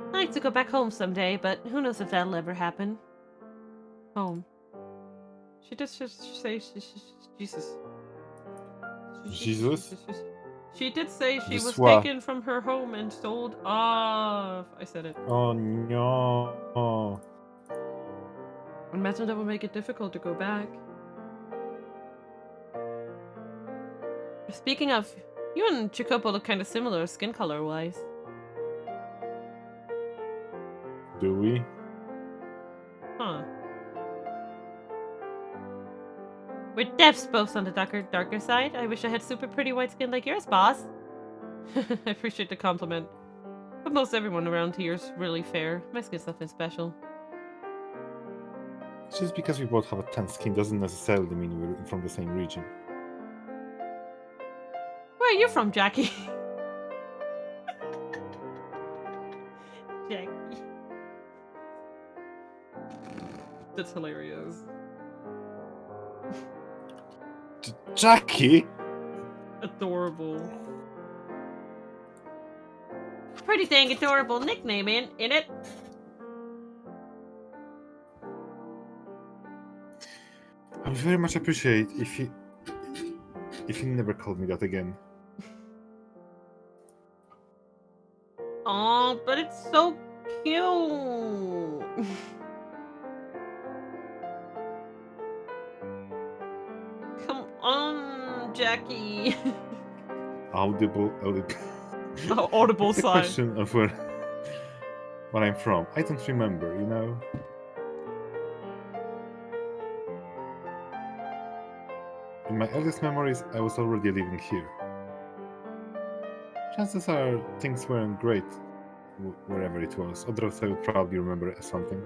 I'd like to go back home someday, but who knows if that'll ever happen. Home. She did just say Jesus. Jesus? She did say she was What? taken from her home and sold off. I said it. Oh no. Imagine that would make it difficult to go back. Speaking of, you and Jacopo look kind of similar skin color-wise. Do we? Huh. We're devs both on the darker side. I wish I had super pretty white skin like yours, boss. I appreciate the compliment. But most everyone around here's really fair. My skin's nothing special. Just because we both have a tan skin doesn't necessarily mean we're from the same region. Where are you from, Jackie? Jackie. That's hilarious. Jackie! Adorable. Pretty dang adorable nickname, in it? I would very much appreciate if you never called me that again. Oh, but it's so cute. Come on, Jackie. Audible. Oh, audible The sign. question of where I'm from. I don't remember, you know. In my earliest memories, I was already living here. Chances are things weren't great wherever it was. Otherwise, I would probably remember something.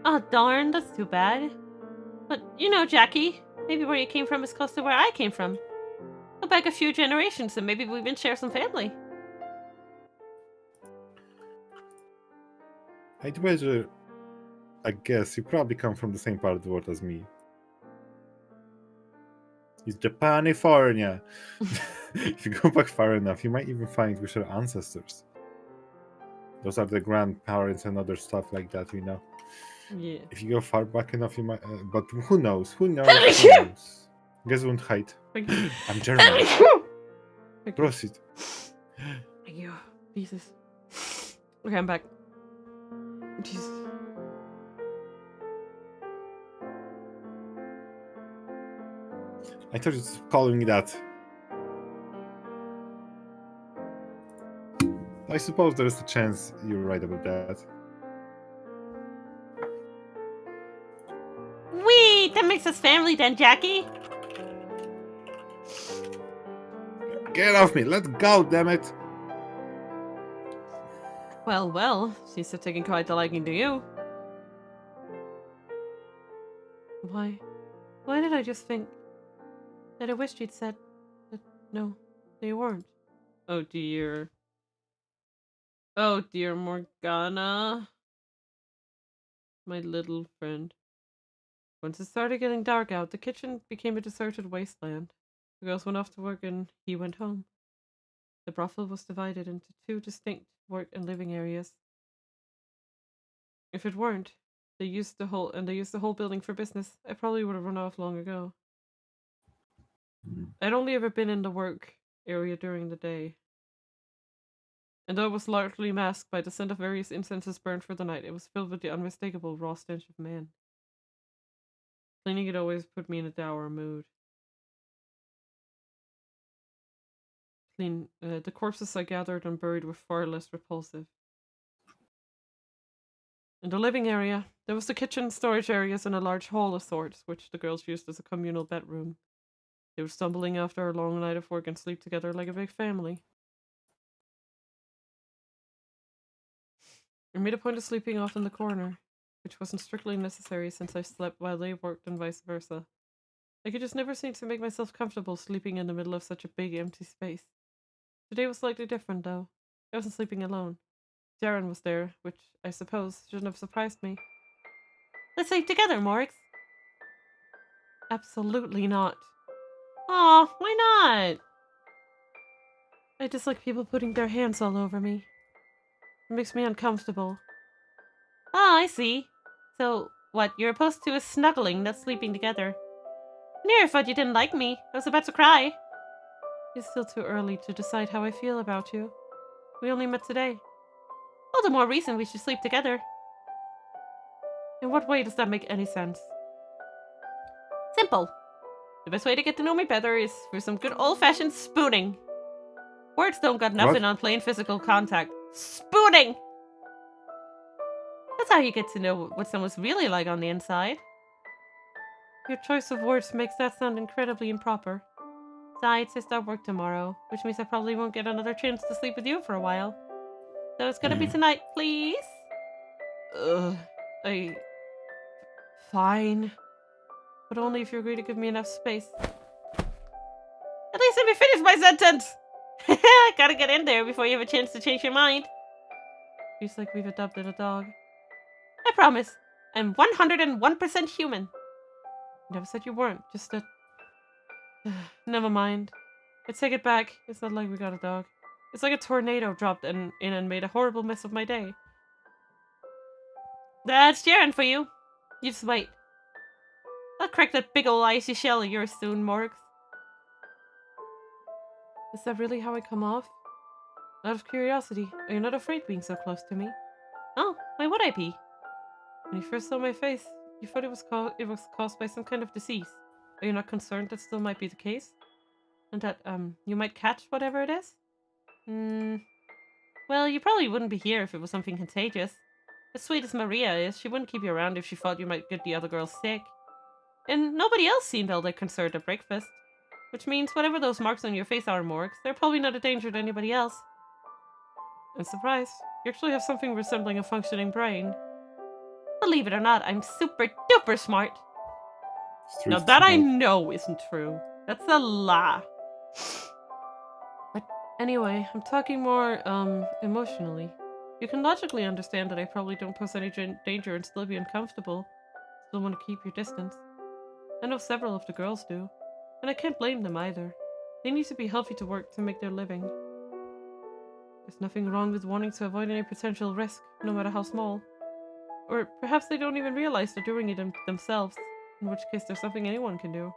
Oh, darn, that's too bad. But, you know, Jackie, maybe where you came from is close to where I came from. Go back a few generations and maybe we even share some family. I'd wager, I guess, you probably come from the same part of the world as me. It's Japanifornia. If you go back far enough, you might even find we share ancestors. Those are the grandparents and other stuff like that, you know. Yeah. If you go far back enough, you might. But who knows? Who knows? Who knows? Guess won't hide. I'm German. Proceed. Thank you. Jesus. Okay, I'm back. Jesus. I thought you were calling me that. I suppose there is a chance you're right about that. Wee! That makes us family then, Jackie. Get off me! Let's go, damn it! Well, well, she's taking quite a liking to you. Why did I just think that I wished you'd said that no, they weren't? Oh dear. Oh dear, Morgana. My little friend. Once it started getting dark out, the kitchen became a deserted wasteland. The girls went off to work and he went home. The brothel was divided into two distinct work and living areas. If it weren't, they used the whole building for business, I probably would have run off long ago. I'd only ever been in the work area during the day. And though it was largely masked by the scent of various incenses burned for the night, it was filled with the unmistakable raw stench of men. Cleaning it always put me in a dour mood. The corpses I gathered and buried were far less repulsive. In the living area, there was the kitchen, storage areas, and a large hall of sorts, which the girls used as a communal bedroom. They would stumble in after a long night of work and sleep together like a big family. I made a point of sleeping off in the corner, which wasn't strictly necessary since I slept while they worked and vice versa. I could just never seem to make myself comfortable sleeping in the middle of such a big empty space. Today was slightly different, though. I wasn't sleeping alone. Darren was there, which, I suppose, shouldn't have surprised me. Let's sleep together, Morgs. Absolutely not. Aw, why not? I dislike people putting their hands all over me. It makes me uncomfortable. Ah, I see. So, what, you're opposed to us snuggling, not sleeping together? I never thought you didn't like me. I was about to cry. It's still too early to decide how I feel about you. We only met today. All the more reason we should sleep together. In what way does that make any sense? Simple. The best way to get to know me better is through some good old-fashioned spooning. Words don't got nothing on plain physical contact. Spooning! That's how you get to know what someone's really like on the inside. Your choice of words makes that sound incredibly improper. Besides, I start work tomorrow, which means I probably won't get another chance to sleep with you for a while. So it's gonna be tonight, please? Ugh. Fine. But only if you agree to give me enough space. At least let me finish my sentence! Gotta get in there before you have a chance to change your mind. Feels like we've adopted a dog. I promise. I'm 101% human. Never said you weren't, just that... Never mind. I take it back. It's not like we got a dog. It's like a tornado dropped in and made a horrible mess of my day. That's Jaren for you. You just wait. I'll crack that big ol' icy shell of yours soon, Morgs. Is that really how I come off? Out of curiosity, are you not afraid being so close to me? Oh, why would I be? When you first saw my face, you thought it was caused by some kind of disease. Are you not concerned that still might be the case? And that, you might catch whatever it is? Well, you probably wouldn't be here if it was something contagious. As sweet as Maria is, she wouldn't keep you around if she thought you might get the other girls sick. And nobody else seemed all that concerned at breakfast. Which means whatever those marks on your face are, Morgs, they're probably not a danger to anybody else. I'm surprised. You actually have something resembling a functioning brain. Believe it or not, I'm super duper smart. Now that I know isn't true. That's a lie. But anyway, I'm talking more, emotionally. You can logically understand that I probably don't pose any danger and still be uncomfortable. Still want to keep your distance. I know several of the girls do. And I can't blame them either. They need to be healthy to work to make their living. There's nothing wrong with wanting to avoid any potential risk, no matter how small. Or perhaps they don't even realize they're doing it themselves, in which case there's something anyone can do.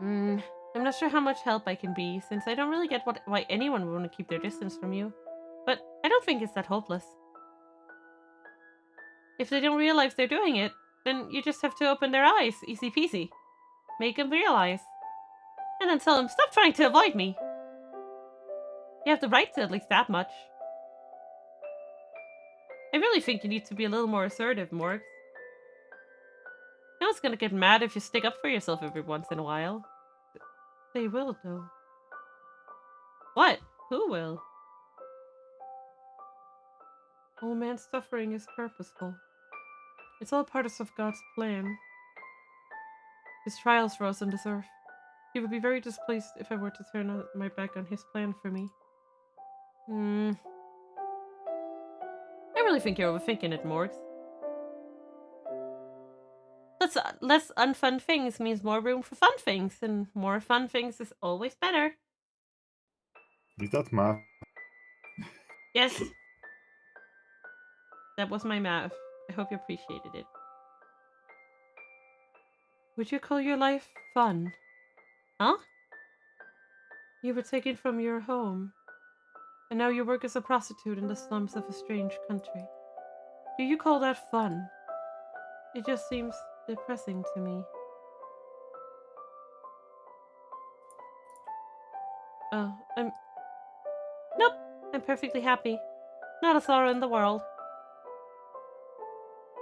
I'm not sure how much help I can be, since I don't really get why anyone would want to keep their distance from you. But I don't think it's that hopeless. If they don't realize they're doing it, then you just have to open their eyes, easy peasy. Make them realize. And then tell them, stop trying to avoid me. You have the right to at least that much. I really think you need to be a little more assertive, Morgs. No one's gonna get mad if you stick up for yourself every once in a while. They will, though. What? Who will? All man's suffering is purposeful. It's all part of God's plan. His trials for us on this earth. He would be very displeased if I were to turn my back on his plan for me. I really think you're overthinking it, Morgs. Less unfun things means more room for fun things, and more fun things is always better. Is that math? Yes. That was my math. I hope you appreciated it. Would you call your life fun? Huh? You were taken from your home, and now you work as a prostitute in the slums of a strange country. Do you call that fun? It just seems depressing to me. Oh, Nope, I'm perfectly happy. Not a sorrow in the world.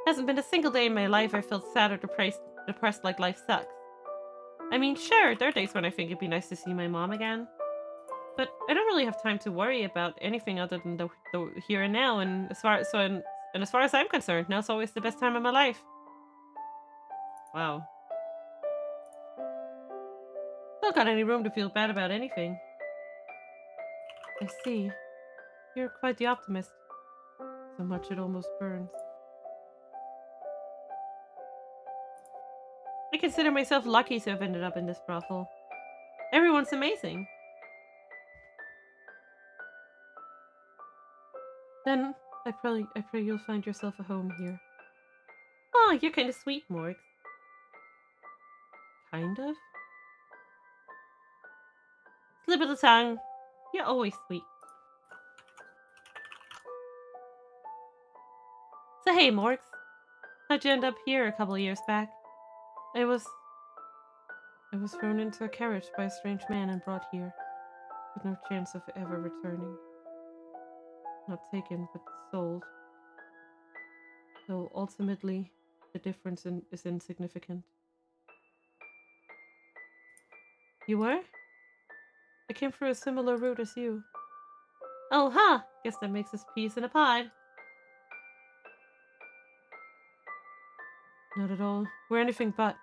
Hasn't been a single day in my life I felt sad or depressed like life sucks. I mean, sure, there are days when I think it'd be nice to see my mom again. But I don't really have time to worry about anything other than the here and now, and as far as I'm concerned, now's always the best time of my life. Wow. Don't got any room to feel bad about anything. I see. You're quite the optimist. So much it almost burns. I consider myself lucky to have ended up in this brothel. Everyone's amazing. Then, I pray you'll find yourself a home here. Oh, you're kind of sweet, Morgs. Kind of? Slip of the tongue. You're always sweet. So hey, Morgs. How'd you end up here a couple of years back? I was thrown into a carriage by a strange man and brought here, with no chance of ever returning. Not taken, but sold. though ultimately the difference is insignificant. You were? I came through a similar route as you. Oh, huh! Guess that makes us peas in a pod. Not at all. We're anything but.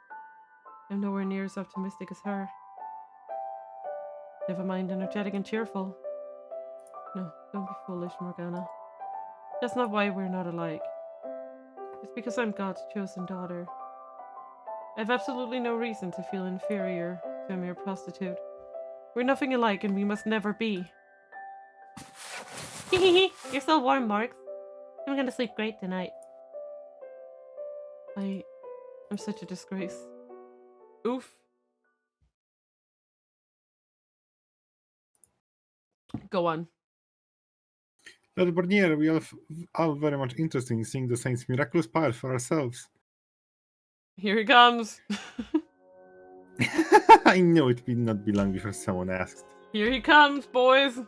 I'm nowhere near as optimistic as her. Never mind energetic and cheerful. No, don't be foolish, Morgana. That's not why we're not alike. It's because I'm God's chosen daughter. I have absolutely no reason to feel inferior to a mere prostitute. We're nothing alike and we must never be. Hehehe, you're so warm, Marks. I'm gonna sleep great tonight. I'm such a disgrace. Oof. Go on. Lord Barnier, we are all very much interested in seeing the Saint's miraculous power for ourselves. Here he comes. I knew it would not be long before someone asked. Here he comes, boys.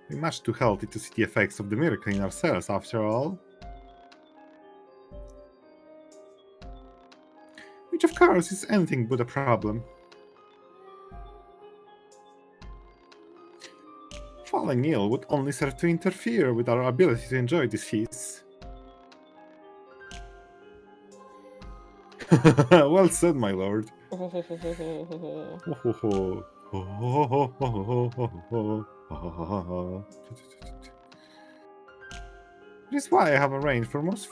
We're much too healthy to see the effects of the miracle in ourselves, after all. Which, of course, is anything but a problem. Falling ill would only serve to interfere with our ability to enjoy these feasts. Well said, my lord. This is why I have arranged for most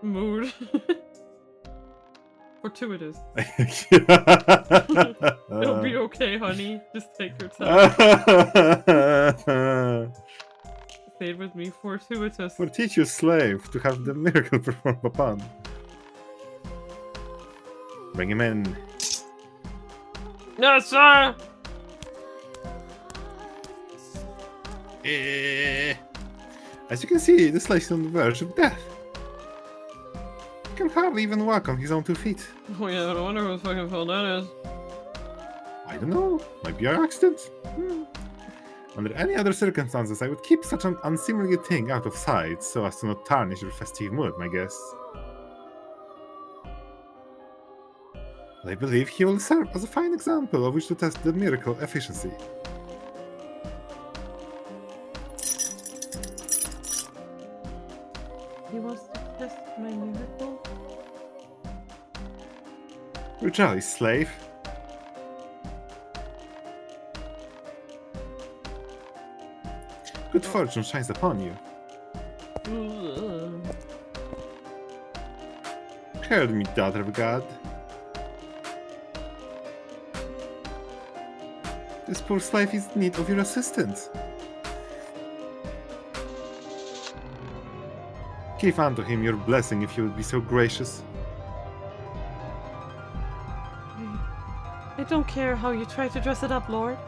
Mood. Fortuitous. It'll be okay, honey. Just take your time. Say it with me. Fortuitous. For teach your slave to have the miracle performed upon. Bring him in. Yes, sir! As you can see, the slave is on the verge of death. He can hardly even walk on his own 2 feet. Oh yeah, I wonder whose fucking fault that is. I don't know. Might be an accident. Under any other circumstances, I would keep such an unseemly thing out of sight so as to not tarnish your festive mood, my guess. But I believe he will serve as a fine example of which to test the miracle efficiency. He wants to test my miracle? Your jolly slave. Good fortune shines upon you. Heard me, daughter of God. This poor slave is in need of your assistance. Give unto him your blessing if you would be so gracious. I don't care how you try to dress it up, Lord.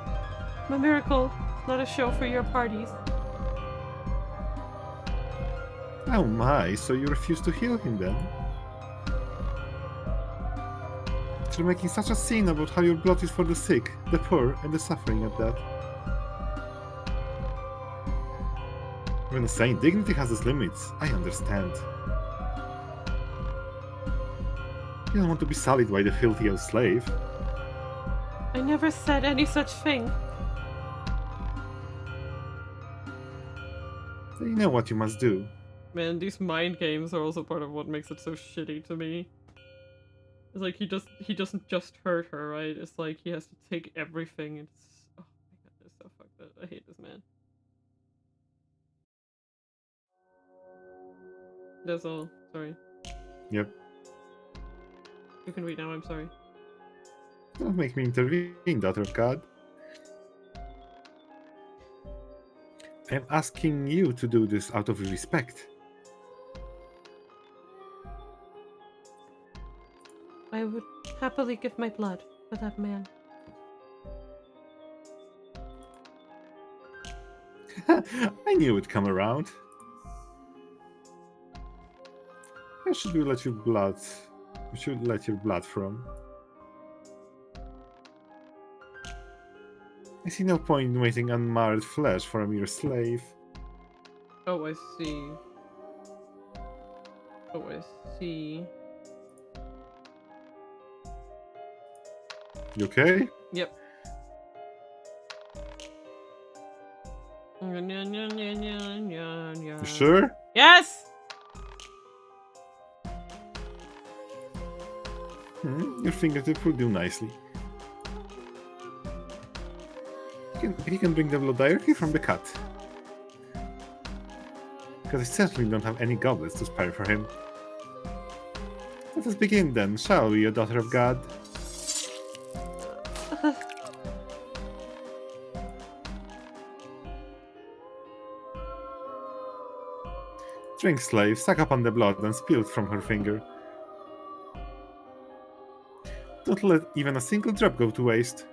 My miracle, not a show for your parties. Oh my, so you refuse to heal him then? After making such a scene about how your blood is for the sick, the poor, and the suffering at that. When a saint dignity has its limits, I understand. You don't want to be sullied by the filthy old slave. I never said any such thing. You know what you must do. Man, these mind games are also part of what makes it so shitty to me. It's like he doesn't just hurt her, right? It's like he has to take everything. It's oh my god, this is so fucked up. I hate this man. That's all. Sorry. Yep. You can read now, I'm sorry. Don't make me intervene, daughter of God. I am asking you to do this out of respect. I would happily give my blood for that man. I knew it'd come around. Where should we let your blood? We should let your blood from. I see no point in waiting unmarred flesh for a mere slave. Oh, I see. Oh, I see. You okay? Yep. You sure? Yes! Your fingertip will do nicely. You can bring the blood directly from the cut. Because I certainly don't have any goblets to spare for him. Let us begin then, shall we, a daughter of God? Drink, slave, suck up on the blood and spill it from her finger. Don't let even a single drop go to waste.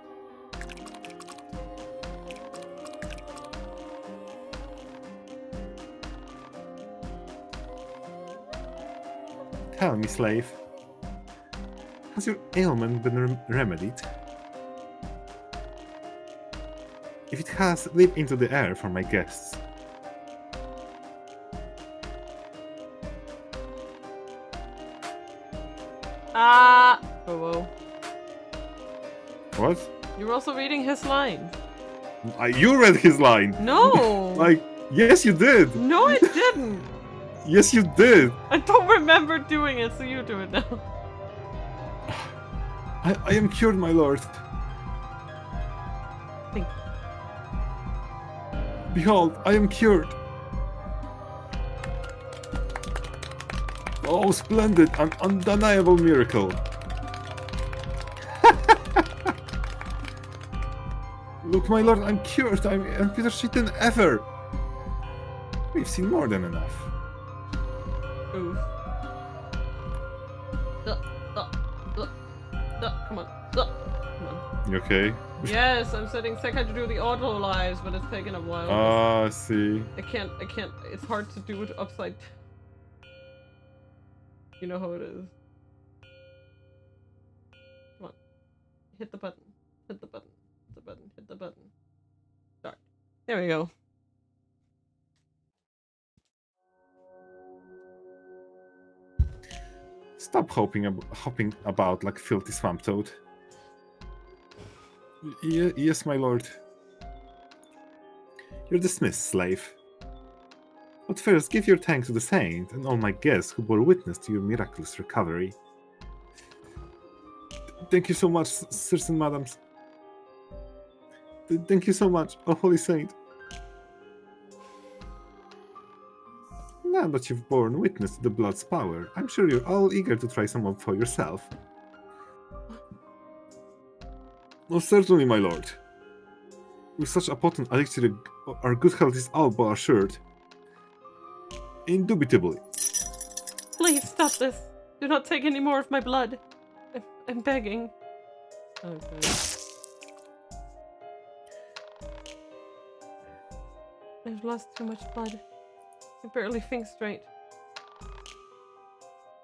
Tell me, slave, has your ailment been remedied? If it has, leap into the air for my guests. Whoa. What? You're also reading his line. You read his line! No! Like, yes you did! No, I didn't! Yes you did! I don't remember doing it, so you do it now. I am cured, my lord. Think. Behold, I am cured. Oh, splendid, an undeniable miracle. Look, my lord, I'm cured. I'm better shit than ever. We've seen more than enough. Oof. Come on. Come on. You okay? Yes, I'm setting second to do the auto lives, but it's taking a while. Ah, I see. I can't, it's hard to do it upside. You know how it is. Come on. Hit the button. Hit the button. Hit the button. Hit the button. Start. There we go. Stop hopping about like filthy swamp toad. Yes, my lord. You're dismissed, slave. But first, give your thanks to the saint and all my guests who bore witness to your miraculous recovery. Thank you so much, sirs and madams. Thank you so much, oh holy saint. Now that you've borne witness to the blood's power, I'm sure you're all eager to try some of for yourself. Oh, certainly, my lord. With such a potent elixir, our good health is all but assured. Indubitably. Please stop this. Do not take any more of my blood. I'm begging. Okay. I've lost too much blood. I barely think straight.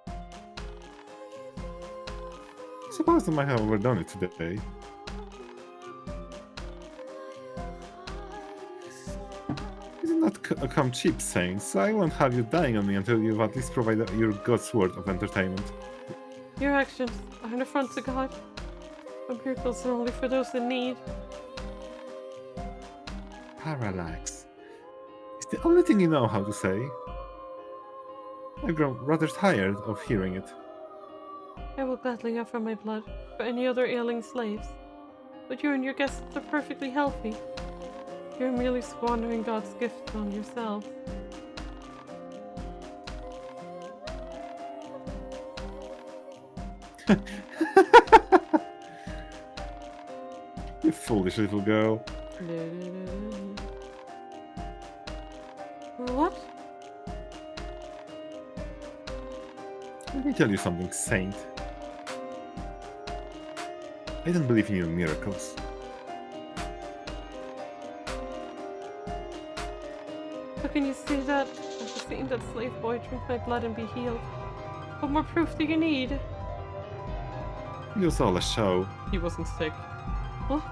I suppose I might have overdone it today. You did not come cheap, Saint, so I won't have you dying on me until you've at least provided your God's word of entertainment. Your actions are an affront to God. But miracles are only for those in need. Parallax. It's the only thing you know how to say. I've grown rather tired of hearing it. I will gladly offer my blood for any other ailing slaves. But you and your guests are perfectly healthy. You're merely squandering God's gift on yourself. You foolish little girl. What? Let me tell you something, Saint. I don't believe in your miracles. How can you say that after seeing that slave boy drink my blood and be healed? What more proof do you need? It was all a show. He wasn't sick. What?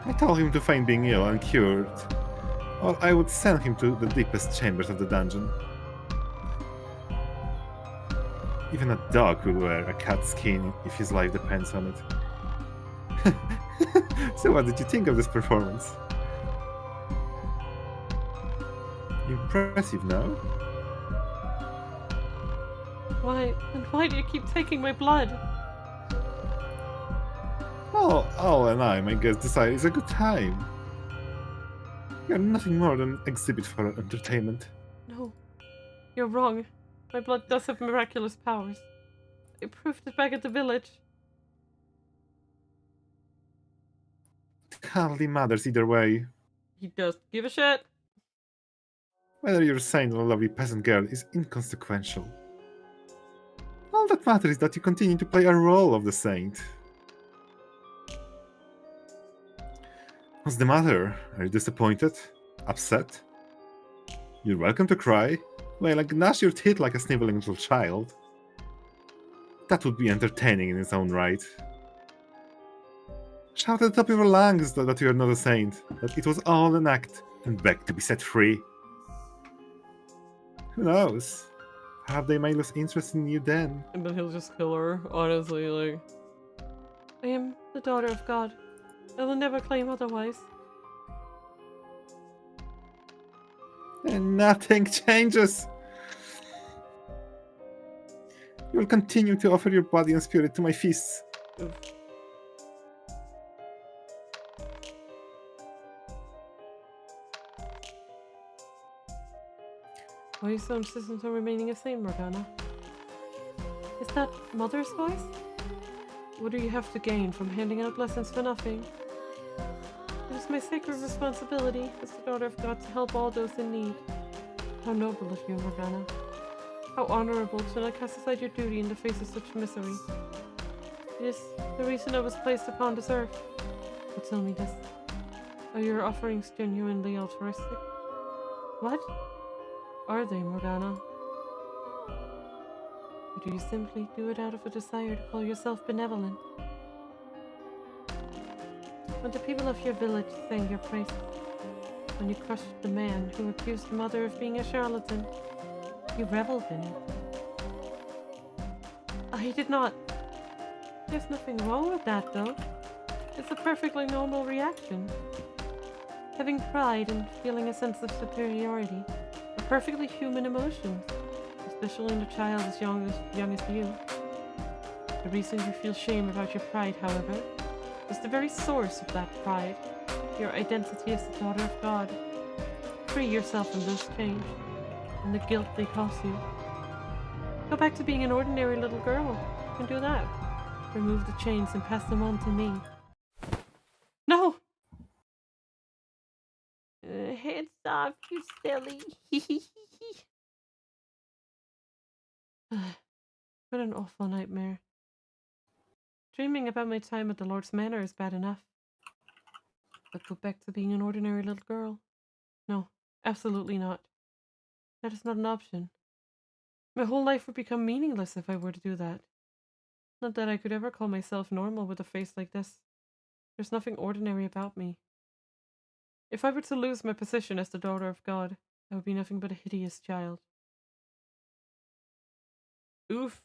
I told him to feign being ill and cured, or I would send him to the deepest chambers of the dungeon. Even a dog could wear a cat's skin if his life depends on it. So what did you think of this performance? Impressive, no? Why? And why do you keep taking my blood? Well, Al and I, my guest, decided it's a good time. You're nothing more than an exhibit for our entertainment. No. You're wrong. My blood does have miraculous powers. I proved it back at the village. It hardly matters either way. He does give a shit. Whether you're a saint or a lovely peasant girl is inconsequential. All that matters is that you continue to play a role of the saint. What's the matter? Are you disappointed? Upset? You're welcome to cry. Well, like gnash your teeth like a sniveling little child. That would be entertaining in its own right. Shout at the top of your lungs that you are not a saint, that it was all an act, and beg to be set free. Who knows? Perhaps they may lose interest in you then. And then he'll just kill her, honestly, like... I am the daughter of God. I will never claim otherwise. And nothing changes! You will continue to offer your body and spirit to my feasts. Oof. Why are you so insistent on remaining a saint, Morgana? Is that Mother's voice? What do you have to gain from handing out lessons for nothing? It is my sacred responsibility as the daughter of God to help all those in need. How noble of you, Morgana. How honorable to not cast aside your duty in the face of such misery. It is the reason I was placed upon this earth. But tell me this. Are your offerings genuinely altruistic? What? Are they, Morgana? Or do you simply do it out of a desire to call yourself benevolent? When the people of your village sang your praises, when you crushed the man who accused the mother of being a charlatan, you reveled in it. I did not. There's nothing wrong with that, though. It's a perfectly normal reaction. Having pride and feeling a sense of superiority are perfectly human emotions, especially in a child as young as you. The reason you feel shame about your pride, however, is the very source of that pride, your identity as the daughter of God. Free yourself from this change, and the guilt they cause you. Go back to being an ordinary little girl. You can do that. Remove the chains and pass them on to me. No! Hands off, you silly. What an awful nightmare. Dreaming about my time at the Lord's Manor is bad enough. But go back to being an ordinary little girl? No, absolutely not. That is not an option. My whole life would become meaningless if I were to do that. Not that I could ever call myself normal with a face like this. There's nothing ordinary about me. If I were to lose my position as the daughter of God, I would be nothing but a hideous child. Oof.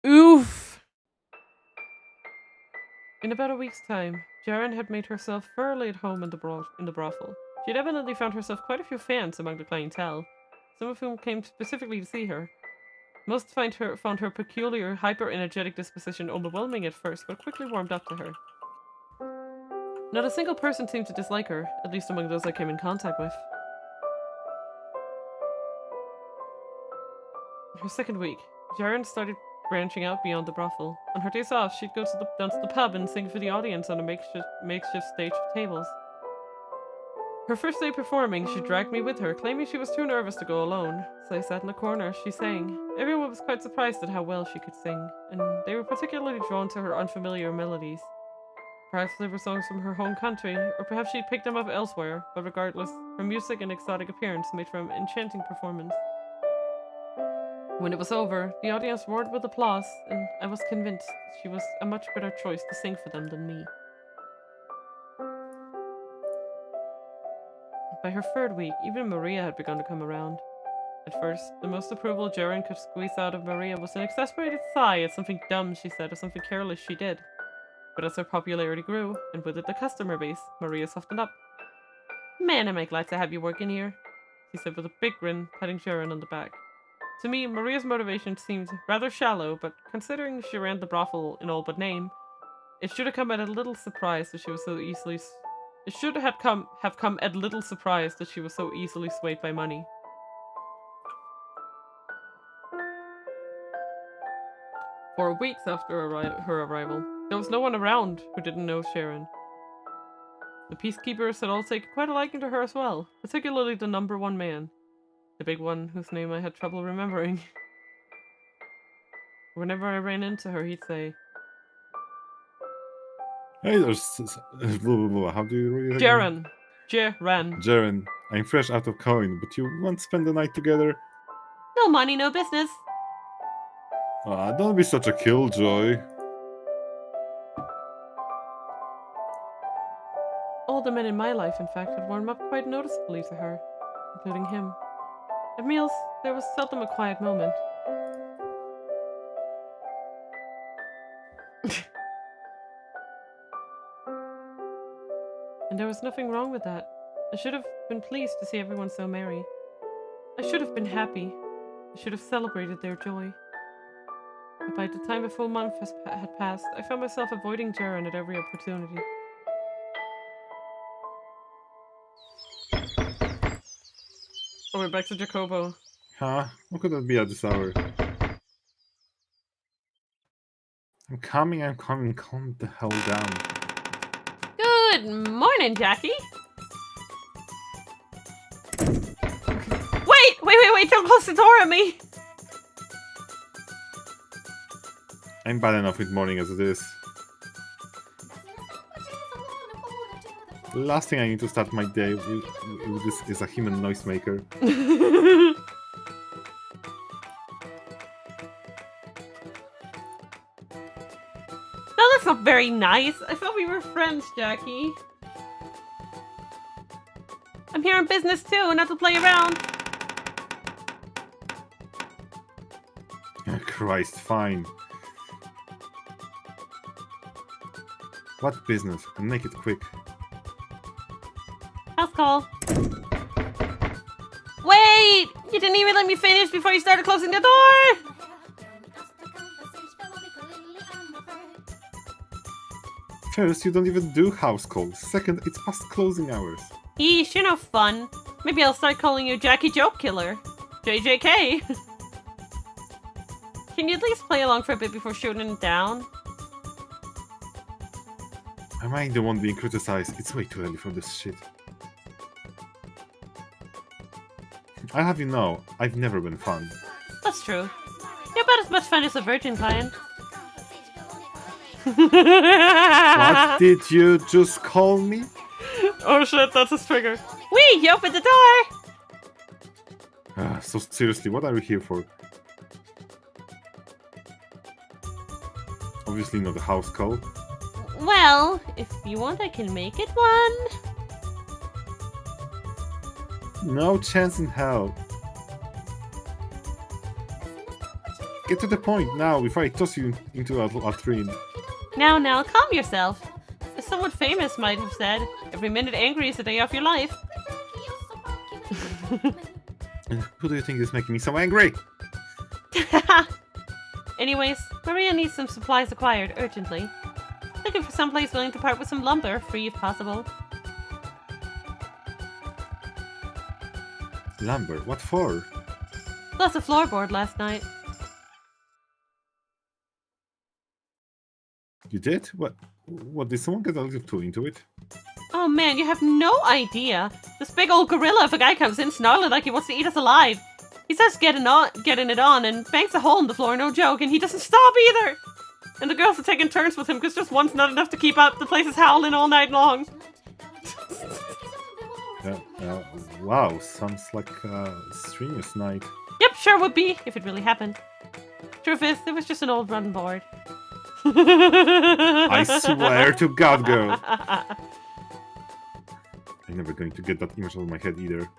Oof! In about a week's time, Jaren had made herself thoroughly at home in the brothel. She had evidently found herself quite a few fans among the clientele, some of whom came specifically to see her. Most found her peculiar, hyper-energetic disposition overwhelming at first, but quickly warmed up to her. Not a single person seemed to dislike her, at least among those I came in contact with. Her second week, Jaren started branching out beyond the brothel. On her days off, she'd go down to the pub and sing for the audience on a makeshift stage with tables. Her first day performing, she dragged me with her, claiming she was too nervous to go alone. So I sat in the corner, she sang. Everyone was quite surprised at how well she could sing, and they were particularly drawn to her unfamiliar melodies. Perhaps they were songs from her home country, or perhaps she'd picked them up elsewhere, but regardless, her music and exotic appearance made for an enchanting performance. When it was over, the audience roared with applause, and I was convinced she was a much better choice to sing for them than me. By her third week, even Maria had begun to come around. At first, the most approval Jaren could squeeze out of Maria was an exasperated sigh at something dumb she said or something careless she did. But as her popularity grew, and with it the customer base, Maria softened up. "Man, am I glad to have you working here," she said with a big grin, patting Jaren on the back. To me, Maria's motivation seemed rather shallow, but considering she ran the brothel in all but name, it should have come at a little surprise that she was so easily... It should have come at little surprise that she was so easily swayed by money. For weeks after her arrival, there was no one around who didn't know Sharon. The peacekeepers had all taken quite a liking to her as well, particularly the number one man. The big one whose name I had trouble remembering. Whenever I ran into her, he'd say, Hey, there's... How do you read it? Jaren. Jaren. Jaren, I'm fresh out of coin, but you want to spend the night together? No money, no business. Ah, don't be such a killjoy. All the men in my life, in fact, had warmed up quite noticeably to her, including him. At meals, there was seldom a quiet moment. And there was nothing wrong with that. I should have been pleased to see everyone so merry. I should have been happy. I should have celebrated their joy. But by the time a full month had passed, I found myself avoiding Jaren at every opportunity. Oh, we're back to Jacobo. Huh? What could that be at this hour? I'm coming, calm the hell down. Good morning, Jackie! Wait, don't close the door on me! I'm bad enough with morning as it is. The last thing I need to start my day with this is a human noisemaker. No, that's not very nice. I thought we were friends, Jackie. I'm here on business too, not to play around. Oh, Christ, fine. What business? And make it quick. House call. Wait! You didn't even let me finish before you started closing the door! First, you don't even do house calls. Second, it's past closing hours. Yeesh, you're no fun. Maybe I'll start calling you Jackie Joke Killer. JJK. Can you at least play along for a bit before shooting it down? Am I the one being criticized? It's way too early for this shit. I'll have you know, I've never been fun. That's true. You're about as much fun as a virgin client. What did you just call me? Oh shit, that's his trigger. Wee, you opened the door! So seriously, what are you here for? Obviously not a house call. Well, if you want, I can make it one. No chance in hell. Get to the point now before I toss you into a latrine. Now, calm yourself. As someone famous might have said, every minute angry is a day off your life. And who do you think is making me so angry? Anyways, Maria needs some supplies acquired urgently. Looking for someplace willing to part with some lumber, free if possible. Lumber? What for? Lost a floorboard last night. You did? What did someone get a little too into it? Oh man, you have no idea. This big old gorilla of a guy comes in snarling like he wants to eat us alive. He starts getting it on and banks a hole in the floor, no joke, and he doesn't stop either. And the girls are taking turns with him because just one's not enough to keep up. The place is howling all night long. Wow, sounds like a strenuous night. Yep, sure would be, if it really happened. Truth is, it was just an old running board. I swear to God, girl. I I'm never going to get that image out of my head either.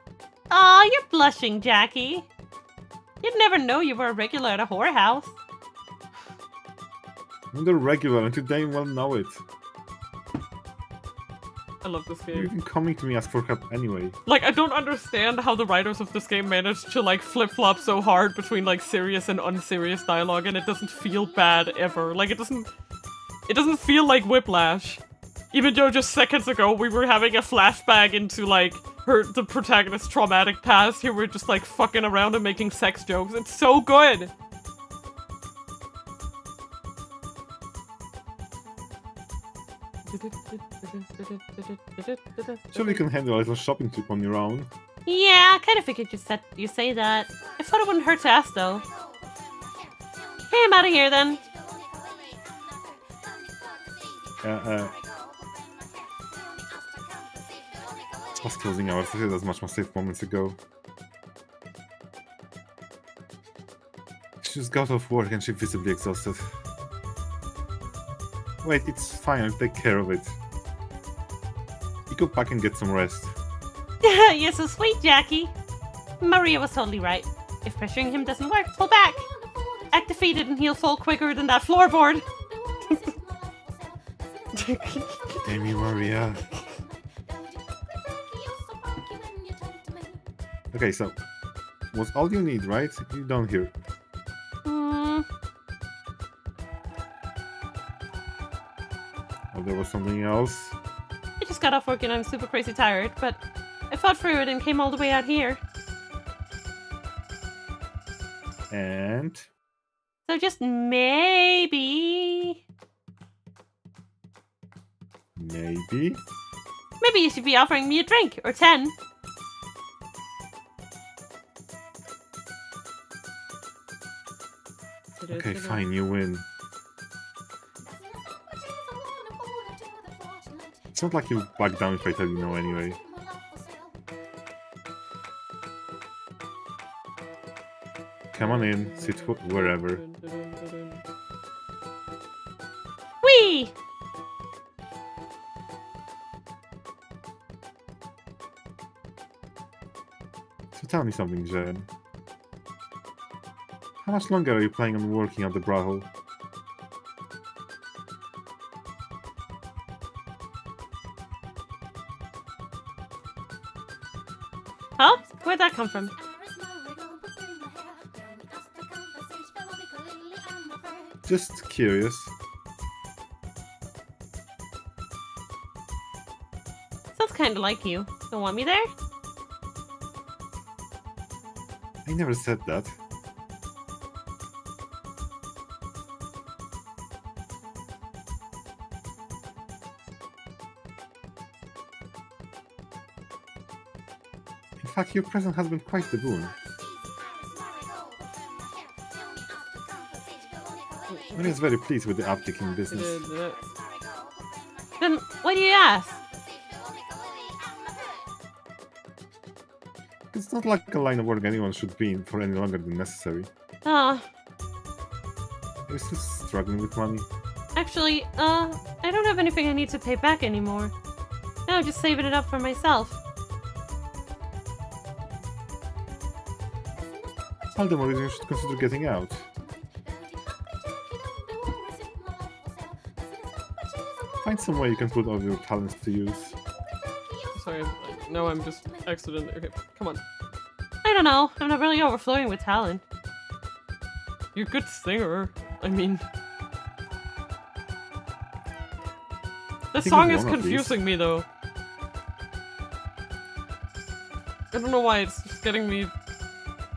Aw, you're blushing, Jackie. You'd never know you were a regular at a whorehouse. I'm the regular, and you damn well know it. I love this You're game. even coming to me ask for help anyway. Like, I don't understand how the writers of this game managed to, like, flip-flop so hard between, like, serious and unserious dialogue, and it doesn't feel bad ever. Like, it doesn't feel like Whiplash. Even though just seconds ago we were having a flashback into, like, the protagonist's traumatic past, here we're just, like, fucking around and making sex jokes. It's so good! Surely you can handle a little shopping trip on your own. Yeah, I kind of figured you say that. I thought it wouldn't hurt to ask, though. Hey, I'm out of here, then. Past closing hours, I said as much more safe moments ago. She just got off work and she's visibly exhausted. Wait, it's fine, I'll take care of it. You go back and get some rest. You're so sweet, Jackie. Maria was totally right. If pressuring him doesn't work, pull back. Act defeated and he'll fall quicker than that floorboard. Damn you, Maria. Okay, so was all you need, right? You don't hear. Mm, Oh, there was something else. I just got off work and I'm super crazy tired, but I fought through it and came all the way out here. And So just maybe maybe you should be offering me a drink, or 10. okay, fine, you win. It's not like you back down if I tell you no anyway. Come on in, sit wherever. Whee! So tell me something, Jen. How much longer are you planning on working at the Brothel? Huh? Where'd that come from? Just curious. Sounds kinda like you. Don't want me there? I never said that. In fact, your presence has been quite the boon. Maria is very pleased with the uptick in business. Then why do you ask? It's not like a line of work anyone should be in for any longer than necessary. Oh, You're still struggling with money. actually, I don't have anything I need to pay back anymore. No, just saving it up for myself. All the more reason you should consider getting out. Find some way you can put all your talents to use. Sorry, no, I'm just accidentally. Okay, come on. I don't know. I'm not really overflowing with talent. You're a good singer. I mean, this think song of is one, at least. confusing me though. I don't know why it's just getting me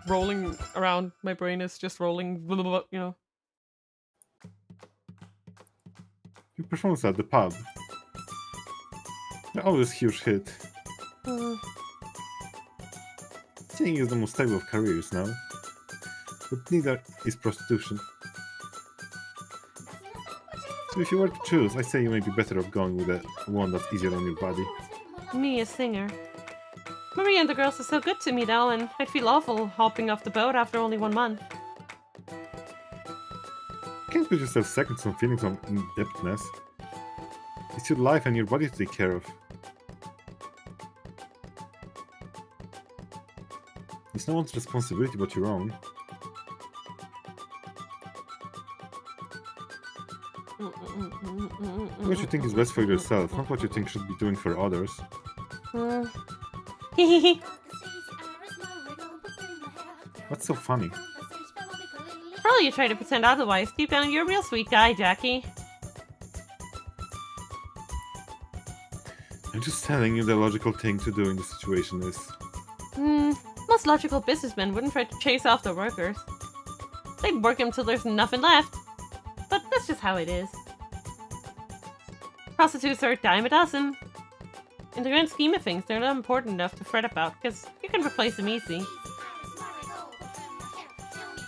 rolling around. My brain is just rolling, blah, blah, blah, you know. Your performance at the pub. They're always huge hit. Singing is the most stable of careers now. But neither is prostitution. So if you were to choose, I say you may be better off going with the one that's easier on your body. Me, a singer. Maria and the girls are so good to me though, and I'd feel awful hopping off the boat after only 1 month. You can't put yourself second on feelings of indebtedness. It's your life and your body to take care of. It's no one's responsibility but your own. What you think is best for yourself, not what you think should be doing for others. What's so funny? For all you try to pretend otherwise, deep down you're a real sweet guy, Jackie. I'm just telling you the logical thing to do in this situation is... Most logical businessmen wouldn't try to chase off their workers. They'd work them till there's nothing left. But that's just how it is. Prostitutes are a dime a dozen. In the grand scheme of things, they're not important enough to fret about, because you can replace them easy.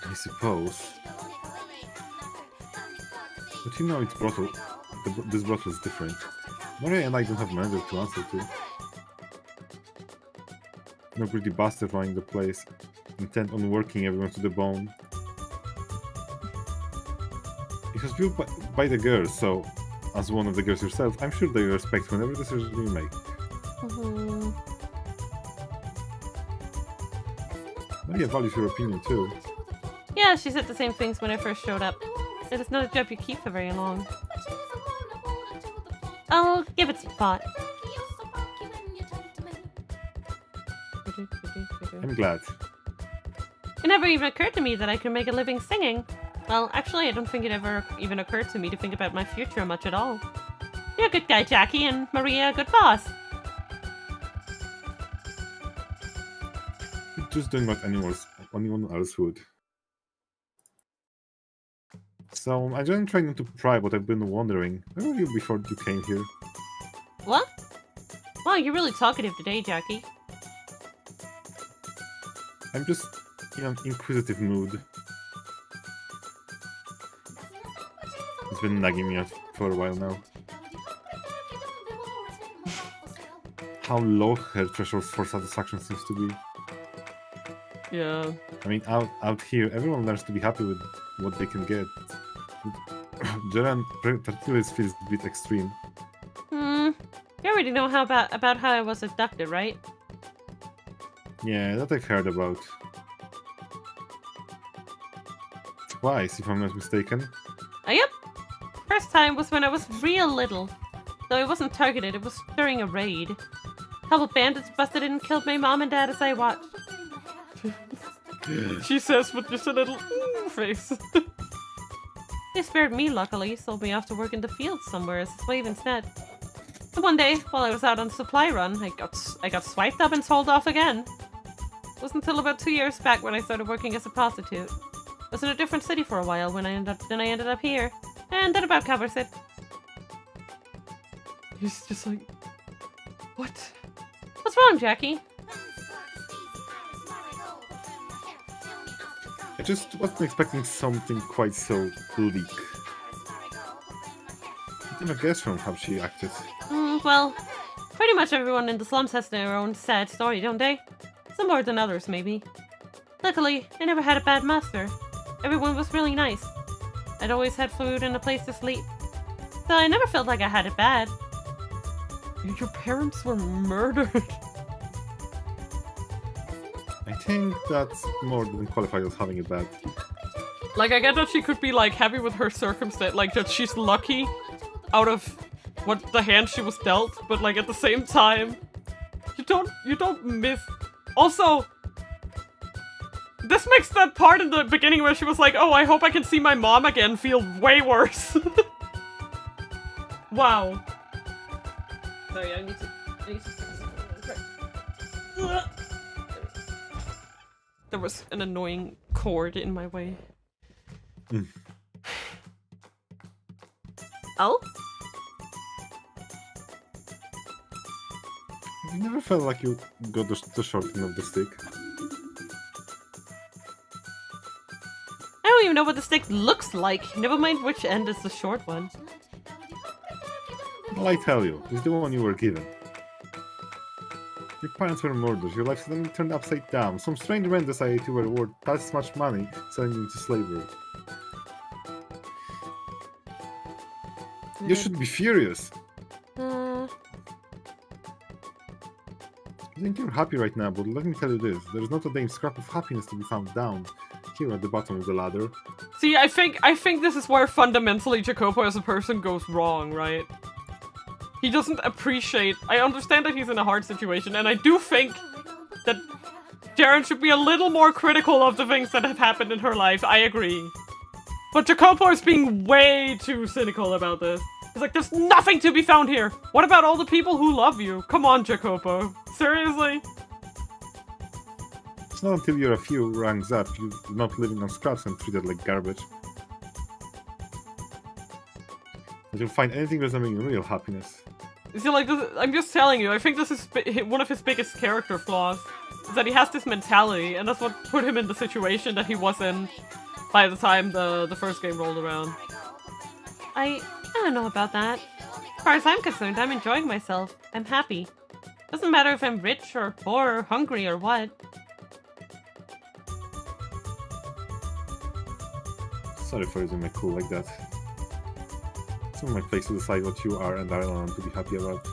I suppose. But you know it's Brothel. This Brothel is different. Maria and I don't have manager to answer to. No greedy bastard running the place, intent on working everyone to the bone. It was built by the girls, so as one of the girls yourself, I'm sure they respect whatever decision you make. Maria values your opinion too. Yeah, she said the same things when I first showed up. It is not a job you keep for very long. I'll give it some thought. I'm glad. It never even occurred to me that I could make a living singing. Well, actually, I don't think it ever even occurred to me to think about my future much at all. You're a good guy, Jackie, and Maria a good boss. You're just doing what anyone else would. So, I didn't try not to pry, but I've been wondering, where were you before you came here? What? Wow, you're really talkative today, Jackie. I'm just in an inquisitive mood. It's been nagging me for a while now. How low her threshold for satisfaction seems to be. Yeah. I mean, out here, everyone learns to be happy with what they can get. Jeran Tartilis feels a bit extreme. You already know about how I was abducted, right? Yeah, that I've heard about. Twice, if I'm not mistaken. Yep. First time was when I was real little. Though it wasn't targeted, it was during a raid. A couple bandits busted in and killed my mom and dad as I watched. She says with just a little face. They spared me, luckily, sold me off to work in the fields somewhere as a slave instead. And one day, while I was out on a supply run, I got swiped up and sold off again. It wasn't until about 2 years back when I started working as a prostitute. I was in a different city for a while when I ended up here. And that about covers it. He's just like, what? What's wrong, Jackie? I just wasn't expecting something quite so bleak. I didn't guess from how she acted. Well, pretty much everyone in the slums has their own sad story, don't they? Some more than others, maybe. Luckily, I never had a bad master. Everyone was really nice. I'd always had food and a place to sleep. So I never felt like I had it bad. Your parents were murdered. I think that's more than qualified as having it bad. Like, I get that she could be, like, happy with her circumstance, like, that she's lucky out of what the hand she was dealt, but, like, at the same time, you don't miss... Also, this makes that part in the beginning where she was like, oh, I hope I can see my mom again feel way worse. Wow. Sorry, I need to There was an annoying cord in my way. Oh? You never felt like you got the short end of the stick. I don't even know what the stick looks like. Never mind which end is the short one. Well, I tell you, it's the one you were given. Your parents were murdered, your life suddenly turned upside down. Some strange man decided you were worth that much money, selling you into slavery. You should be furious. I think you're happy right now, but let me tell you this. There's not a damn scrap of happiness to be found down here at the bottom of the ladder. See, I think this is where fundamentally Jacopo as a person goes wrong, right? He doesn't appreciate... I understand that he's in a hard situation, and I do think that Jaren should be a little more critical of the things that have happened in her life. I agree. But Jacopo is being way too cynical about this. He's like, there's nothing to be found here! What about all the people who love you? Come on, Jacopo. Seriously? It's not until you're a few ranks up, you're not living on scraps and treated like garbage, that you'll find anything resembling real happiness. See, like, I'm just telling you, I think this is one of his biggest character flaws. Is that he has this mentality, and that's what put him in the situation that he was in by the time the first game rolled around. I don't know about that. As far as I'm concerned, I'm enjoying myself. I'm happy. Doesn't matter if I'm rich or poor or hungry or what. Sorry for using my cool like that. It's not my place to decide what you are and I don't want to be happy about.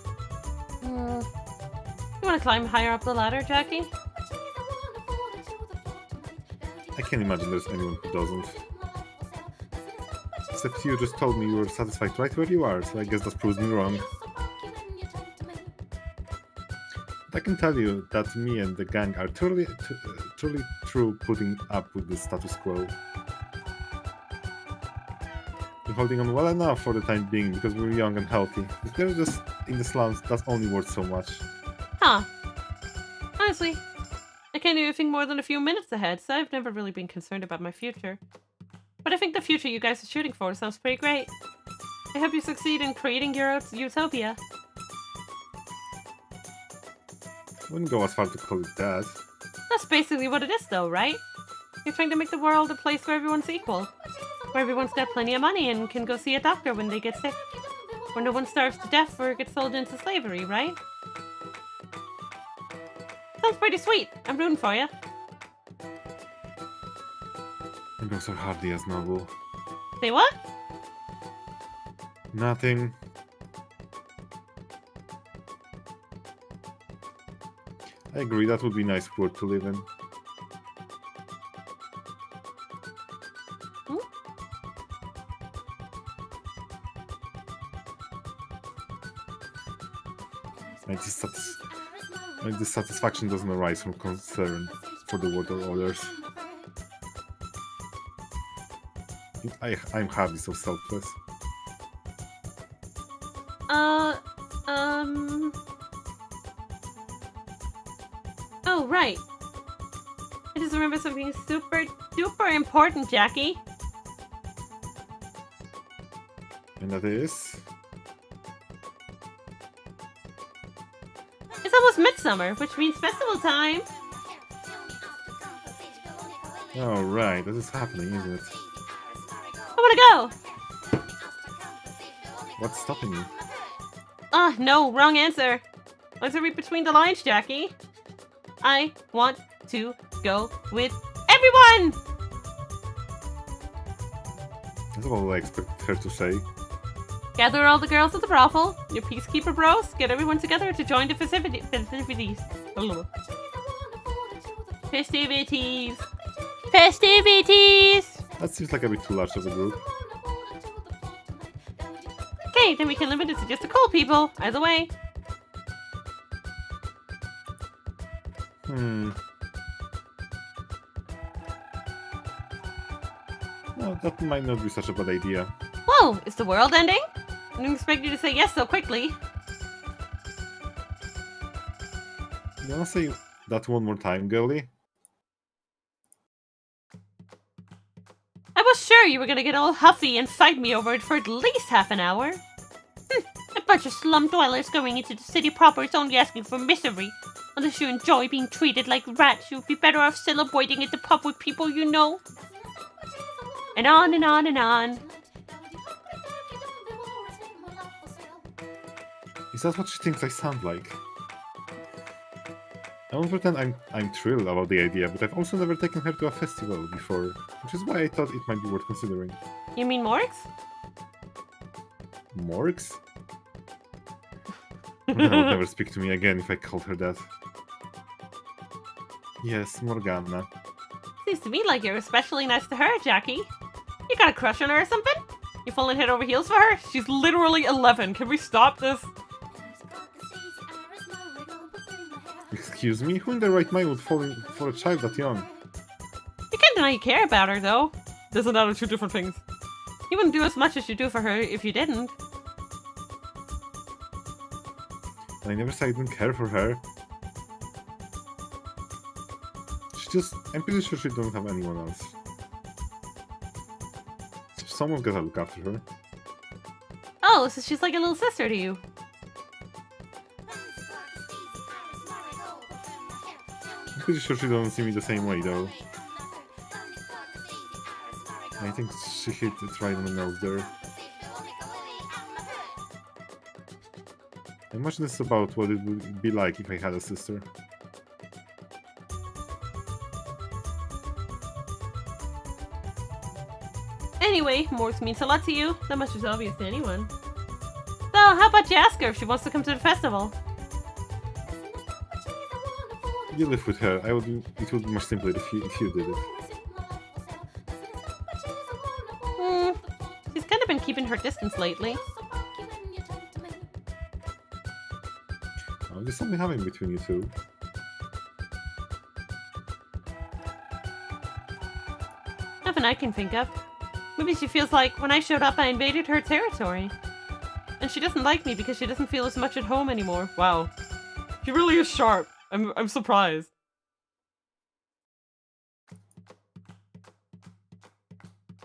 You want to climb higher up the ladder, Jackie? I can't imagine there's anyone who doesn't. Except you just told me you were satisfied right where you are, so I guess that proves me wrong. But I can tell you that me and the gang are truly through putting up with the status quo. We're holding on well enough for the time being because we're young and healthy. If they're just in the slums, that's only worth so much. Huh. Honestly, I can't even think more than a few minutes ahead, so I've never really been concerned about my future. But I think the future you guys are shooting for sounds pretty great. I hope you succeed in creating your utopia. I wouldn't go as far to call it that. That's basically what it is though, right? You're trying to make the world a place where everyone's equal. Where everyone's got plenty of money and can go see a doctor when they get sick. Where no one starves to death or gets sold into slavery, right? Sounds pretty sweet. I'm rooting for you. And those are hardly as noble. Say what? Nothing. I agree, that would be a nice world to live in. My dissatisfaction doesn't arise from concern for the world or others. I'm hardly so selfless. Oh, right. I just remember something super duper important, Jackie. And that is... It's almost midsummer, which means festival time. Oh, right, this is happening, isn't it? I wanna go! What's stopping you? No, wrong answer. Let's read between the lines, Jackie. I want to go with everyone! That's all I expect her to say. Gather all the girls at the brothel, your peacekeeper bros, get everyone together to join the festivities. Festivities! Festivities! That seems like a bit too large as a group. Okay, then we can limit it to just the cool people. Either way. Well, that might not be such a bad idea. Whoa, is the world ending? I didn't expect you to say yes so quickly. You wanna say that one more time, girlie? I was sure you were gonna get all huffy and fight me over it for at least half an hour. A bunch of slum dwellers going into the city proper is only asking for misery. Unless you enjoy being treated like rats, you'd be better off celebrating at the pub with people you know. And on and on and on. Is that what she thinks I sound like? I won't pretend I'm thrilled about the idea, but I've also never taken her to a festival before, which is why I thought it might be worth considering. You mean Morgs? Morgs? Mina would never speak to me again if I called her that. Yes, Morgana. Seems to me like you're especially nice to her, Jackie. You got a crush on her or something? You falling head over heels for her? She's literally 11. Can we stop this? Excuse me? Who in their right mind would fall for a child that young? You can't deny you care about her, though. Isn't that two different things? You wouldn't do as much as you do for her if you didn't. I never said I didn't care for her. I'm pretty sure she doesn't have anyone else. Someone's gotta look after her. Oh, so she's like a little sister to you. I'm pretty sure she doesn't see me the same way, though. I think she hit it right on the nose there. I imagine this is about what it would be like if I had a sister. Anyway, Morgs means a lot to you. That much is obvious to anyone. So, how about you ask her if she wants to come to the festival? You live with her. It would be much simpler if you did it. She's kind of been keeping her distance lately. Oh, there's something happening between you two. Nothing I can think of. Maybe she feels like when I showed up I invaded her territory. And she doesn't like me because she doesn't feel as much at home anymore. Wow. She really is sharp. I'm surprised.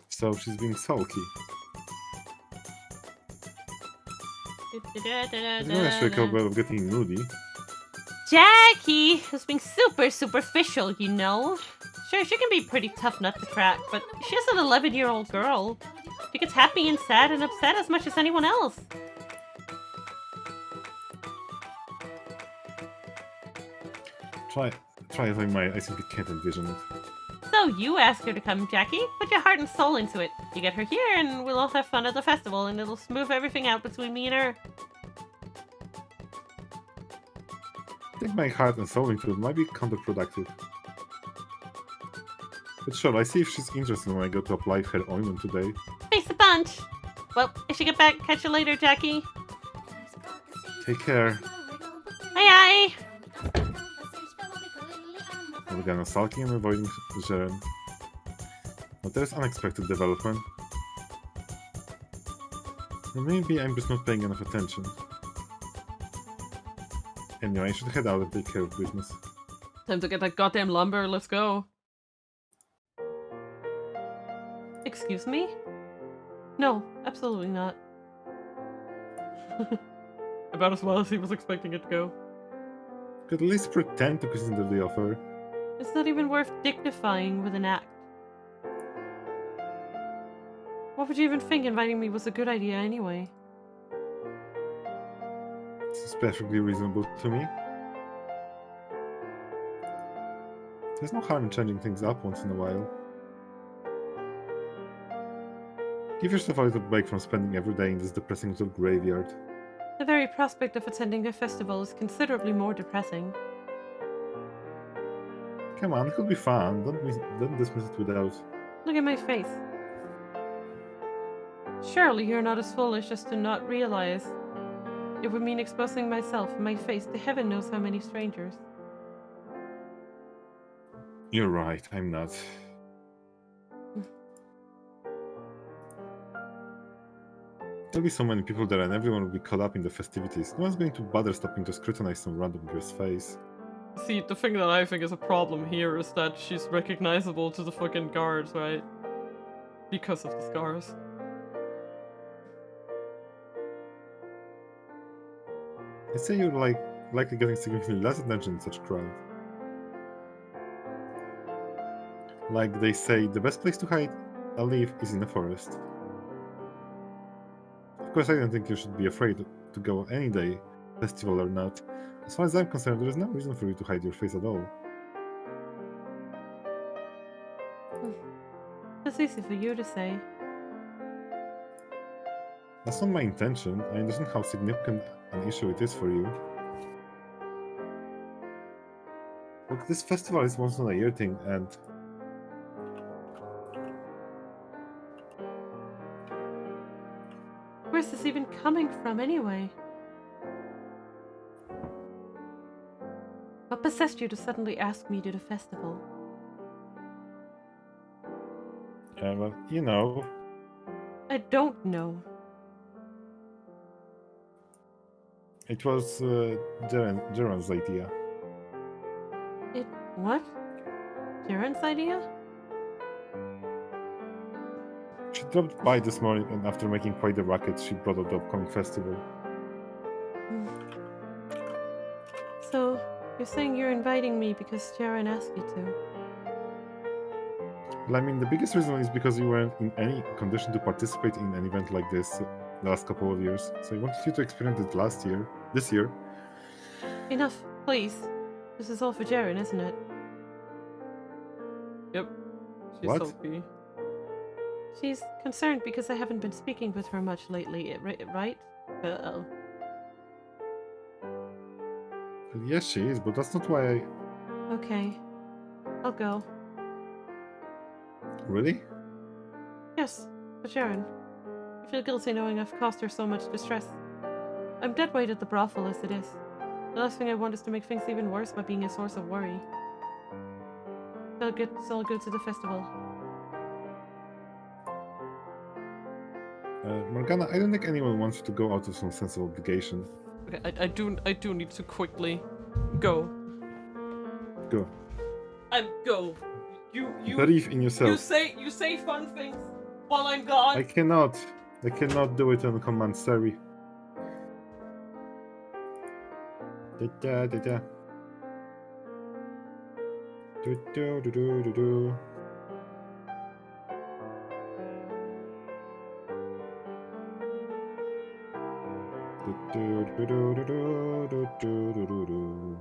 So she's being sulky. It's not actually capable of getting moody. Jackie was being super superficial, you know. Sure, she can be a pretty tough nut to crack, but she's an 11-year-old girl. She gets happy and sad and upset as much as anyone else. Try as I might, I simply can't envision it. So you ask her to come, Jackie. Put your heart and soul into it. You get her here and we'll all have fun at the festival and it'll smooth everything out between me and her. I think my heart and soul into it might be counterproductive. But sure, I see if she's interested when I go to apply her ointment today. Face a bunch. Well, if you get back, catch you later, Jackie. Take care. Aye aye. We're gonna sulking and avoiding Jaren. But there's unexpected development. Or maybe I'm just not paying enough attention. Anyway, I should head out and take care of business. Time to get that goddamn lumber, let's go. Excuse me? No, absolutely not. About as well as he was expecting it to go. Could at least pretend to consider the offer. It's not even worth dignifying with an act. What would you even think inviting me was a good idea anyway? It's perfectly reasonable to me. There's no harm in changing things up once in a while. Give yourself a little break from spending every day in this depressing little graveyard. The very prospect of attending a festival is considerably more depressing. Come on, it could be fun. Don't dismiss it without. Look at my face. Surely you're not as foolish as to not realize it would mean exposing myself and my face to heaven knows how many strangers. You're right, I'm not. There'll be so many people there and everyone will be caught up in the festivities. No one's going to bother stopping to scrutinize some random girl's face. See, the thing that I think is a problem here is that she's recognizable to the fucking guards, right? Because of the scars. I'd say you're likely getting significantly less attention in such a crowd. Like they say, the best place to hide a leaf is in the forest. Of course, I don't think you should be afraid to go any day, festival or not. As far as I'm concerned, there is no reason for you to hide your face at all. That's easy for you to say. That's not my intention. I understand how significant an issue it is for you. Look, this festival is once in a year thing, and Where's this even coming from, anyway? What possessed you to suddenly ask me to the festival? well, you know, I don't know. it was Jaren's idea. It... what? Jaren's idea? She dropped by this morning, and after making quite a racket, she brought up the upcoming festival. So, you're saying you're inviting me because Jaren asked you to? Well, I mean, the biggest reason is because you weren't in any condition to participate in an event like this the last couple of years. So I wanted you to experience it this year. Enough, please. This is all for Jaren, isn't it? Yep. She's What? sulky. She's concerned because I haven't been speaking with her much lately, right? Uh-oh. Well, yes, she is, but that's not why I... Okay. I'll go. Really? Yes, for Jaren. I feel guilty knowing I've caused her so much distress. I'm dead weight at the brothel as it is. The last thing I want is to make things even worse by being a source of worry. So I'll go to the festival. Morgana, I don't think anyone wants you to go out of some sense of obligation. Okay, I do need to quickly go. Go. Go. You Believe in yourself. you say fun things while I'm gone. I cannot do it on command, sorry. Da da da da. Do do do do do do. Do do do do do do do do do do.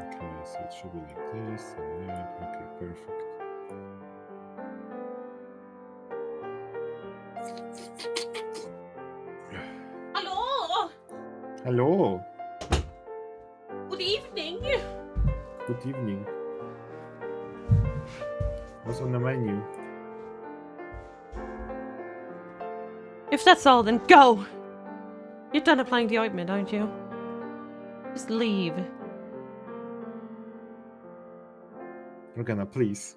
Okay, so it should be like this and that. Okay, perfect. Hello. Hello. Good evening. Good evening. What's on the menu? If that's all, then go. You're done applying the ointment, aren't you? Just leave. Morgana, please.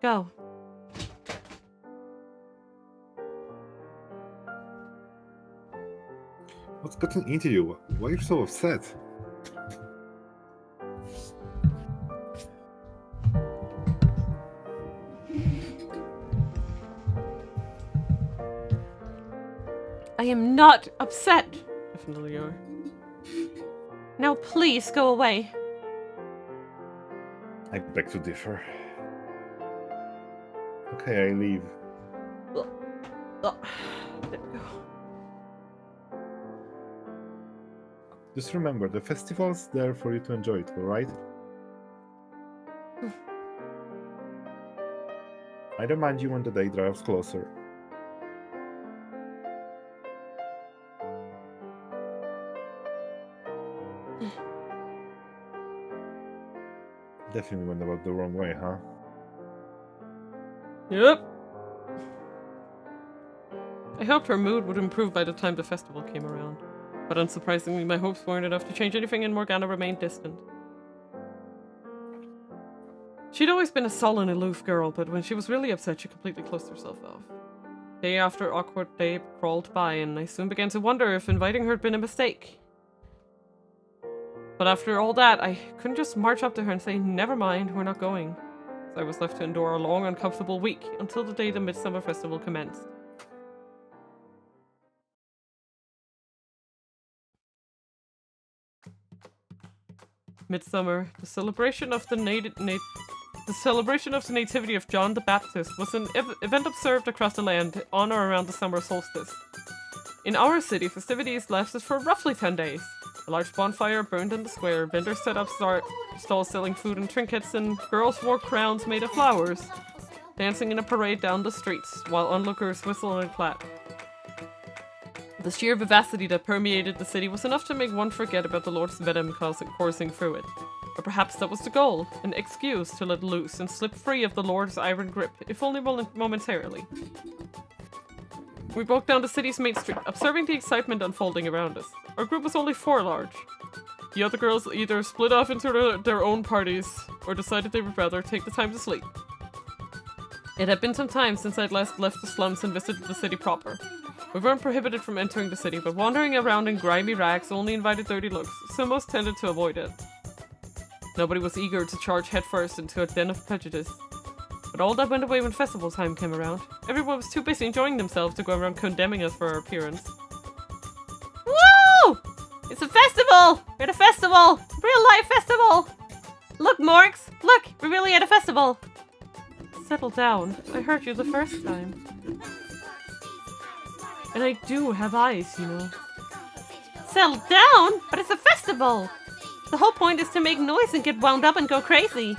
Go. What's gotten into you? Why are you so upset? I am not upset. Definitely you are. Now please go away. I beg to differ. Okay, I leave. There we go. Just remember, the festival's there for you to enjoy it, alright? I remind you when the day drives closer. Definitely went about the wrong way, huh? Yep. I hoped her mood would improve by the time the festival came around. But unsurprisingly, my hopes weren't enough to change anything and Morgana remained distant. She'd always been a sullen, aloof girl, but when she was really upset, she completely closed herself off. Day after awkward day crawled by, and I soon began to wonder if inviting her had been a mistake. But after all that, I couldn't just march up to her and say, never mind, we're not going. I was left to endure a long, uncomfortable week until the day the Midsummer Festival commenced. Midsummer, the celebration of the nativity of John the Baptist, was an event observed across the land on or around the summer solstice. In our city, festivities lasted for roughly 10 days. A large bonfire burned in the square, vendors set up stalls selling food and trinkets, and girls wore crowns made of flowers, dancing in a parade down the streets, while onlookers whistled and clapped. The sheer vivacity that permeated the city was enough to make one forget about the Lord's venom coursing through it. Or perhaps that was the goal, an excuse to let loose and slip free of the Lord's iron grip, if only momentarily. We walked down the city's main street, observing the excitement unfolding around us. Our group was only 4 large. The other girls either split off into their own parties, or decided they would rather take the time to sleep. It had been some time since I'd last left the slums and visited the city proper. We weren't prohibited from entering the city, but wandering around in grimy rags only invited dirty looks, so most tended to avoid it. Nobody was eager to charge headfirst into a den of prejudice. But all that went away when festival time came around. Everyone was too busy enjoying themselves to go around condemning us for our appearance. Woo! It's a festival! We're at a festival! Real life festival! Look, Morgs! Look! We're really at a festival! Settle down. I heard you the first time. And I do have eyes, you know. Settle down? But it's a festival! The whole point is to make noise and get wound up and go crazy.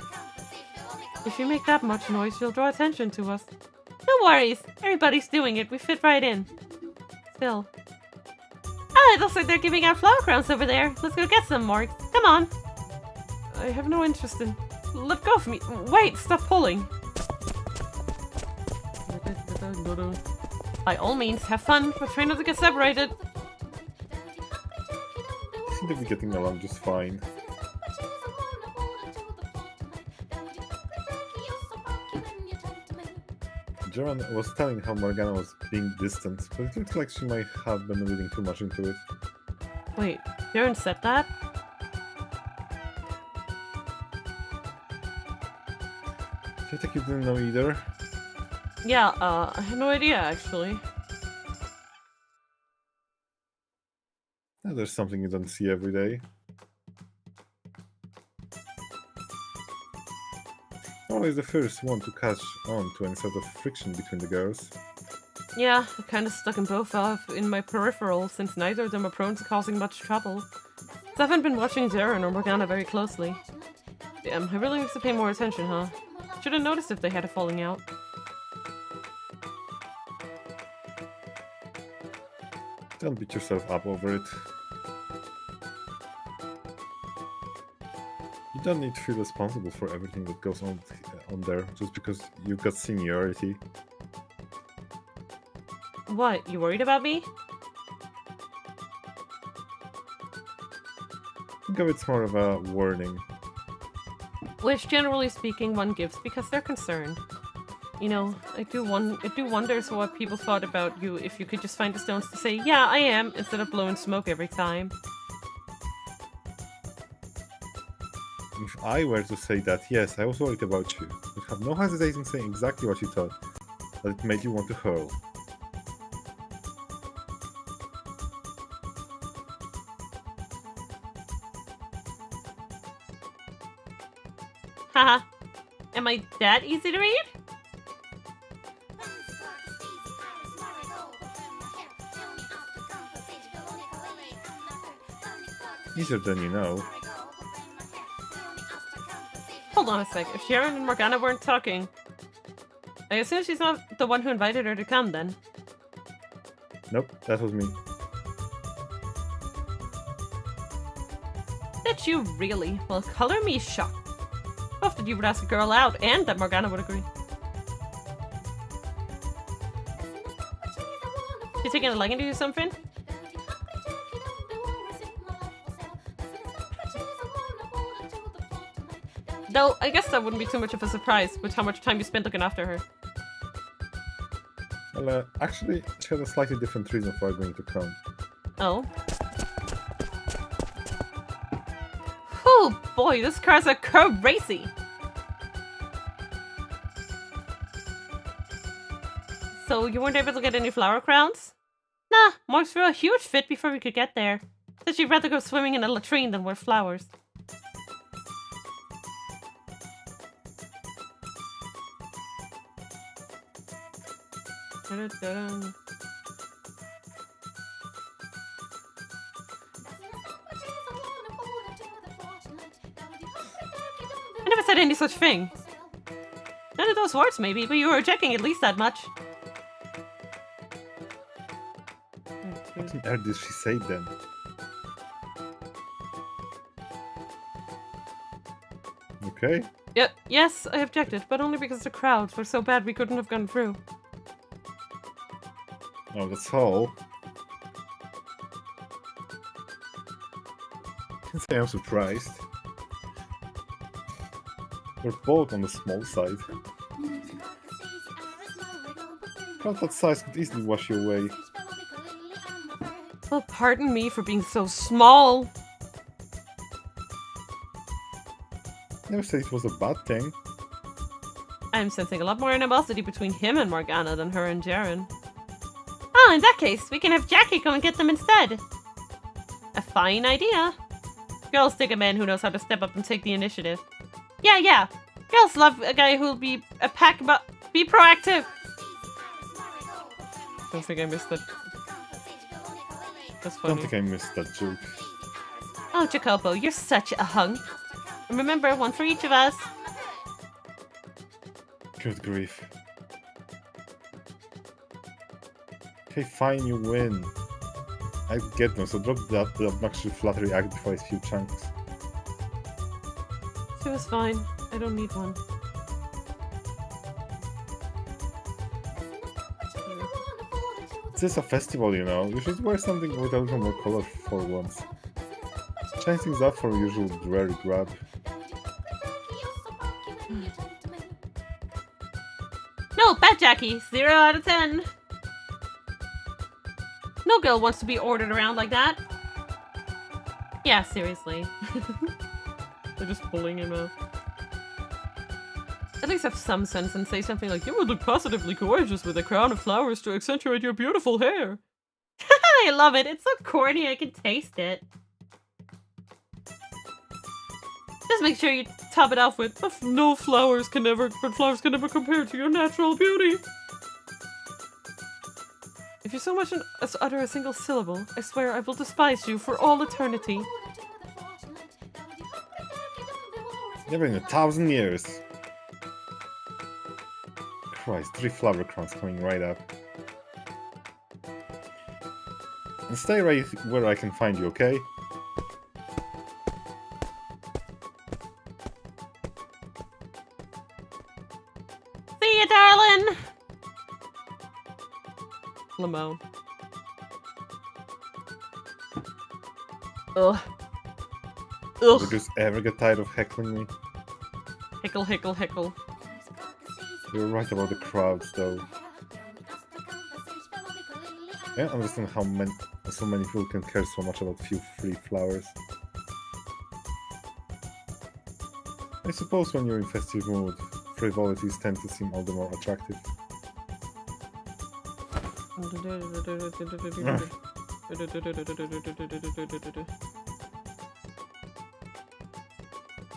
If you make that much noise, you'll draw attention to us. No worries. Everybody's doing it. We fit right in. Still. Ah, it looks like they're giving out flower crowns over there. Let's go get some, Morgs. Come on. I have no interest in... Let go of me. Wait, stop pulling. By all means, have fun, but try not to get separated. I seem to be getting along just fine. Joran was telling how Morgana was being distant, but it looks like she might have been reading too much into it. Wait, Jaren said that? I think you didn't know either. Yeah, I had no idea, actually. Now there's something you don't see every day. Always the first one to catch on to any sort of friction between the girls. Yeah, I kinda stuck them both off in my peripheral since neither of them are prone to causing much trouble. I haven't been watching Jaren or Morgana very closely. Damn, I really need to pay more attention, huh? Should've noticed if they had a falling out. Don't beat yourself up over it. You don't need to feel responsible for everything that goes on there just because you've got seniority. What, you worried about me? Think of it's more of a warning. Which, generally speaking, one gives because they're concerned. You know, I do wonder what people thought about you if you could just find the stones to say, yeah, I am, instead of blowing smoke every time. If I were to say that, yes, I was worried about you. You'd have no hesitation saying exactly what you thought, that it made you want to hurl. Haha. Am I that easy to read? Easier than you know. Hold on a sec, if Sharon and Morgana weren't talking... I assume she's not the one who invited her to come, then. Nope, that was me. That you really? Well, color me shocked. Both that you would ask a girl out, and that Morgana would agree. You taking a liking to do something? Though, I guess that wouldn't be too much of a surprise with how much time you spent looking after her. Well, actually, she had a slightly different reason for agreeing to come. Oh. Oh boy, this car's a crazy! So you weren't able to get any flower crowns? Nah, Morgs threw a huge fit before we could get there. Said she'd rather go swimming in a latrine than wear flowers. Dun-dun-dun. I never said any such thing. None of those words, maybe, but you were rejecting at least that much. What on earth did she say then? Okay. Yes, I objected, but only because the crowds were so bad we couldn't have gone through. Oh, that's all. Can't say I'm surprised. We're both on the small side. Crowd that size could easily wash you away. Well, pardon me for being so small. Never said it was a bad thing. I'm sensing a lot more animosity between him and Morgana than her and Jaren. Oh, in that case, we can have Jackie come and get them instead. A fine idea. Girls dig a man who knows how to step up and take the initiative. Yeah. Girls love a guy who'll be a pack, but be proactive. Don't think I missed that. That's I don't funny. think I missed that joke. Oh, Jacopo, you're such a hunk. And remember, one for each of us. Good grief. Okay, fine, you win. I get them, so drop that the obnoxious flattery act before it's few chunks. She was fine. I don't need one. This is a festival, you know. You should wear something with a little more color for once. Change things up for usual dreary grab. No, bad Jackie. 0 out of 10. No girl wants to be ordered around like that. Yeah, seriously. They're just pulling him out. At least have some sense and say something like, "You would look positively gorgeous with a crown of flowers to accentuate your beautiful hair." I love it. It's so corny, I can taste it. Just make sure you top it off with, but flowers can never compare to your natural beauty. If you so much as utter a single syllable, I swear I will despise you for all eternity. Never in 1,000 years. Christ, 3 flower crowns coming right up. And stay right where I can find you, okay? See you, darling. Lamo. Ugh. Would you just ever get tired of heckling me? Hickle, hickle, hickle. You're right about the crowds, though. I don't understand how so many people can care so much about few free flowers. I suppose when you're in festive mood, frivolities tend to seem all the more attractive.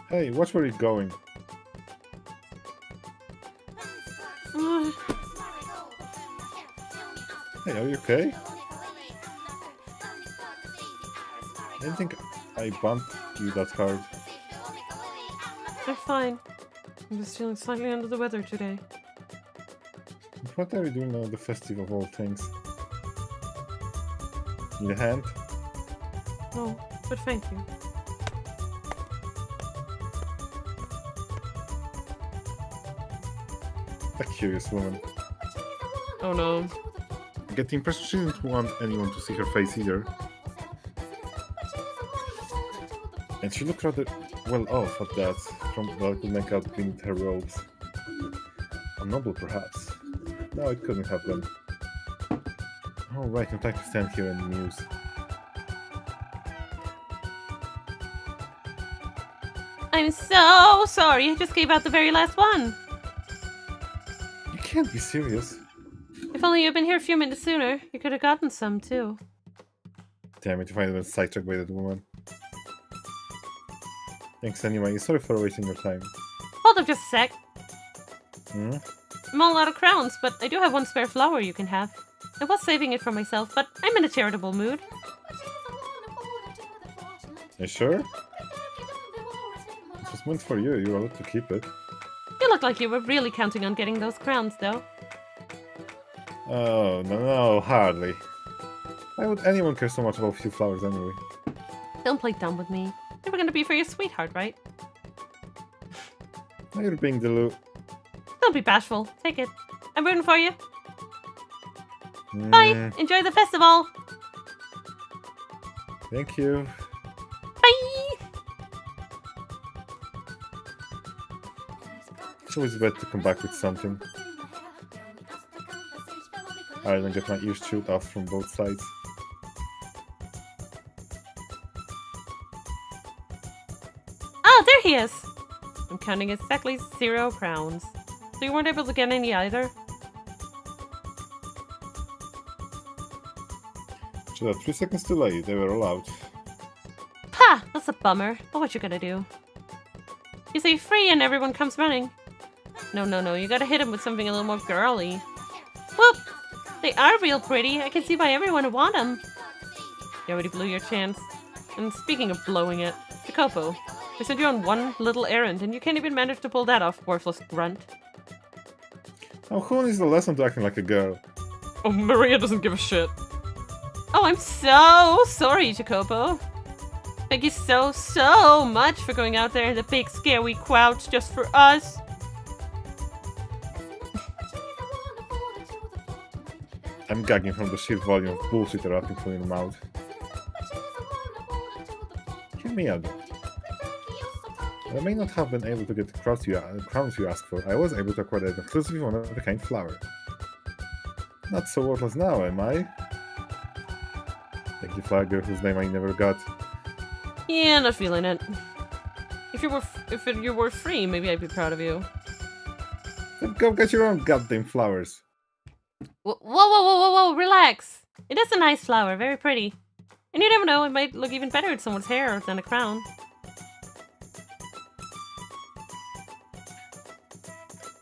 Hey, watch where you're going. Hey, are you okay? I didn't think I bumped you that hard. I'm fine. I'm just feeling slightly under the weather today. What are you doing on the festival of all things? Need a hand? No, but thank you. A curious woman. Oh no. I get the impression she didn't want anyone to see her face either. And she looked rather well off at that, from what I could make out beneath her robes. A noble, perhaps. No, it couldn't have been. Oh, right, no time to stand here and muse. I'm so sorry. I just gave out the very last one. You can't be serious. If If only you'd been here a few minutes sooner, you could have gotten some too. Damn it, if I was sidetracked by that woman. Thanks anyway, sorry for wasting your time. Hold up just a sec. Hmm? I'm all out of crowns, but I do have one spare flower you can have. I was saving it for myself, but I'm in a charitable mood. You sure? This was meant for you, you were allowed to keep it. You look like you were really counting on getting those crowns, though. Oh, no, hardly. Why would anyone care so much about a few flowers anyway? Don't play dumb with me. They were gonna be for your sweetheart, right? Now you're being deluded. Don't be bashful. Take it. I'm rooting for you. Bye! Enjoy the festival! Thank you. Bye! It's always better to come back with something. I don't get my ears chewed off from both sides. Oh, there he is! I'm counting exactly 0 crowns. So you weren't able to get any either? Should have 3 seconds too late, they were allowed. Ha! That's a bummer. But what you gonna do? You say free and everyone comes running. No, you gotta hit him with something a little more girly. Whoop! They are real pretty. I can see why everyone would want them. You already blew your chance. And speaking of blowing it, Jacopo, I sent you on one little errand and you can't even manage to pull that off, worthless grunt. Now who needs the lesson to acting like a girl? Oh, Maria doesn't give a shit. Oh, I'm so sorry, Jacopo. Thank you so much for going out there in the big scary crowds just for us. I'm gagging from the sheer volume of bullshit erupting from your mouth. Hear me out. I may not have been able to get the crowns you asked for. I was able to acquire an exclusive one-of-a-kind flower. Not so worthless now, am I? Thank you, flagger, whose name I never got. Yeah, not feeling it. If you were free, maybe I'd be proud of you. Then go get your own goddamn flowers. Whoa, relax. It is a nice flower, very pretty. And you never know, it might look even better with someone's hair than a crown.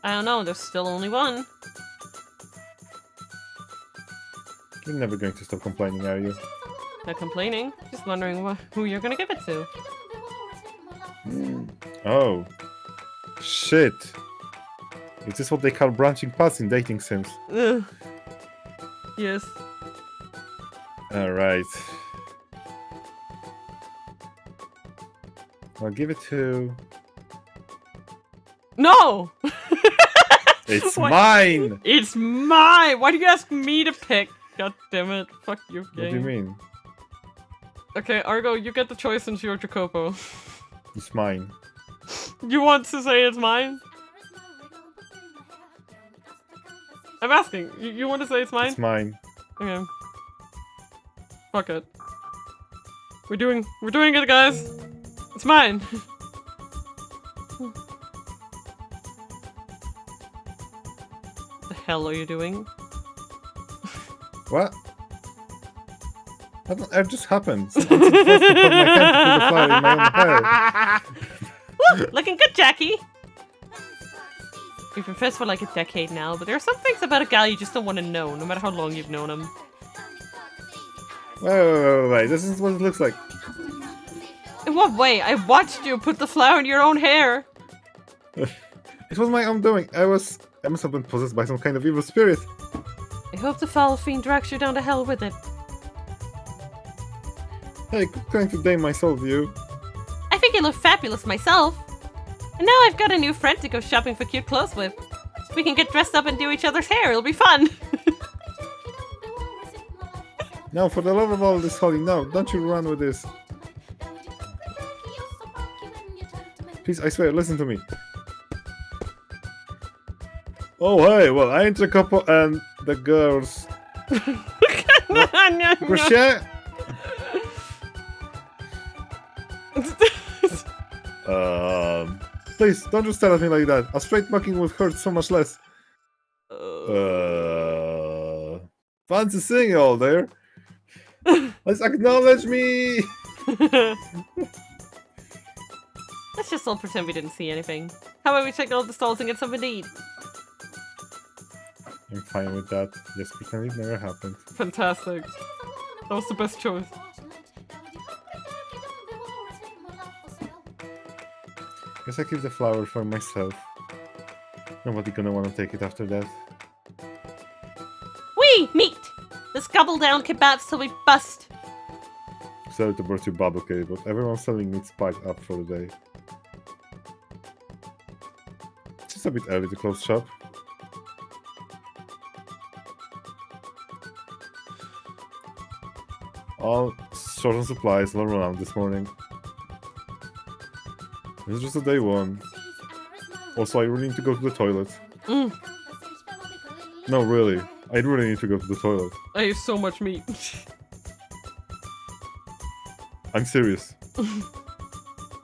I don't know, there's still only one. You're never going to stop complaining, are you? Not complaining, just wondering who you're gonna give it to. Oh. Shit. Is this what they call branching paths in dating sims? Ugh. Yes. Alright. I'll give it to... No! It's What? mine! It's mine! Why do you ask me to pick? God damn it. Fuck you, game. What do you mean? Okay, Argo, you get the choice since you're Jacopo. It's mine. You want to say it's mine? I'm asking. You want to say it's mine? It's mine. Okay. Fuck it. We're doing it, guys. It's mine. The hell are you doing? What? That just happened. Someone forced to put my hand through the flower in my own hair. Woo, looking good, Jackie. We've been friends for like a decade now, but there are some things about a gal you just don't want to know, no matter how long you've known him. Wait. This is what it looks like. In what way? I watched you put the flower in your own hair. It was my own doing. I must have been possessed by some kind of evil spirit. I hope the foul fiend drags you down to hell with it. Hey, quit trying to dame my soul, you. I think you look fabulous myself. And now I've got a new friend to go shopping for cute clothes with. We can get dressed up and do each other's hair. It'll be fun. No, for the love of all this holy, no, don't you run with this. Please, I swear, listen to me. Oh, hey, well, I ain't a couple and the girls. Crochet? Please, don't just stare at me like that. A straight mucking would hurt so much less. Fancy seeing you all there. Let's acknowledge me. Let's just all pretend we didn't see anything. How about we check all the stalls and get something to eat? I'm fine with that. Just pretend it never happened. Fantastic. That was the best choice. Guess I keep the flower for myself. Nobody gonna wanna take it after that. Wee! Meat! Let's gobble down kebabs till we bust! Sorry to burst your bubble, okay, but everyone's selling meat spiked up for the day. It's just a bit early to close shop. All short on supplies, all around this morning. It's just a day one. Also, I really need to go to the toilet. No, really. I really need to go to the toilet. I ate so much meat. I'm serious.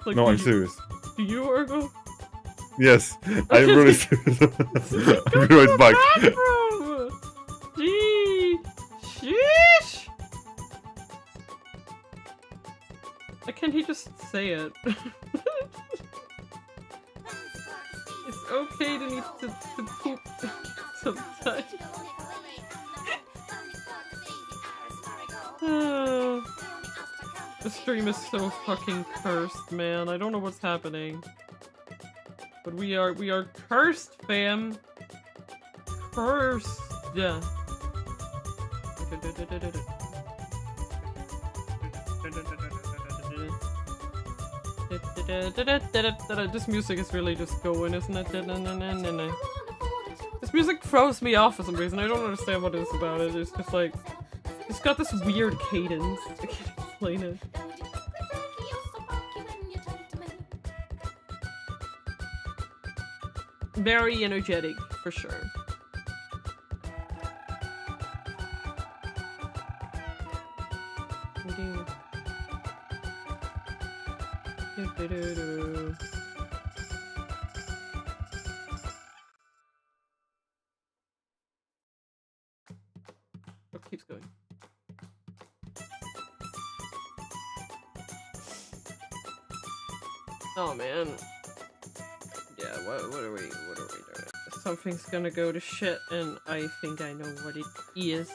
Like, No, I'm serious. Do you, Ergo? Yes, I'm really serious. I'll be right back. Gee, sheesh. Why can't he just say it? It's okay to need to poop sometimes. The stream is so fucking cursed, man. I don't know what's happening. But we are cursed, fam. Cursed. Yeah. This music is really just going, isn't it? This music throws me off for some reason. I don't understand what it is about it. It's just like, it's got this weird cadence. I can't explain it. Very energetic, for sure. What keeps going? Oh man. Yeah, what are we doing? Something's gonna go to shit and I think I know what it is.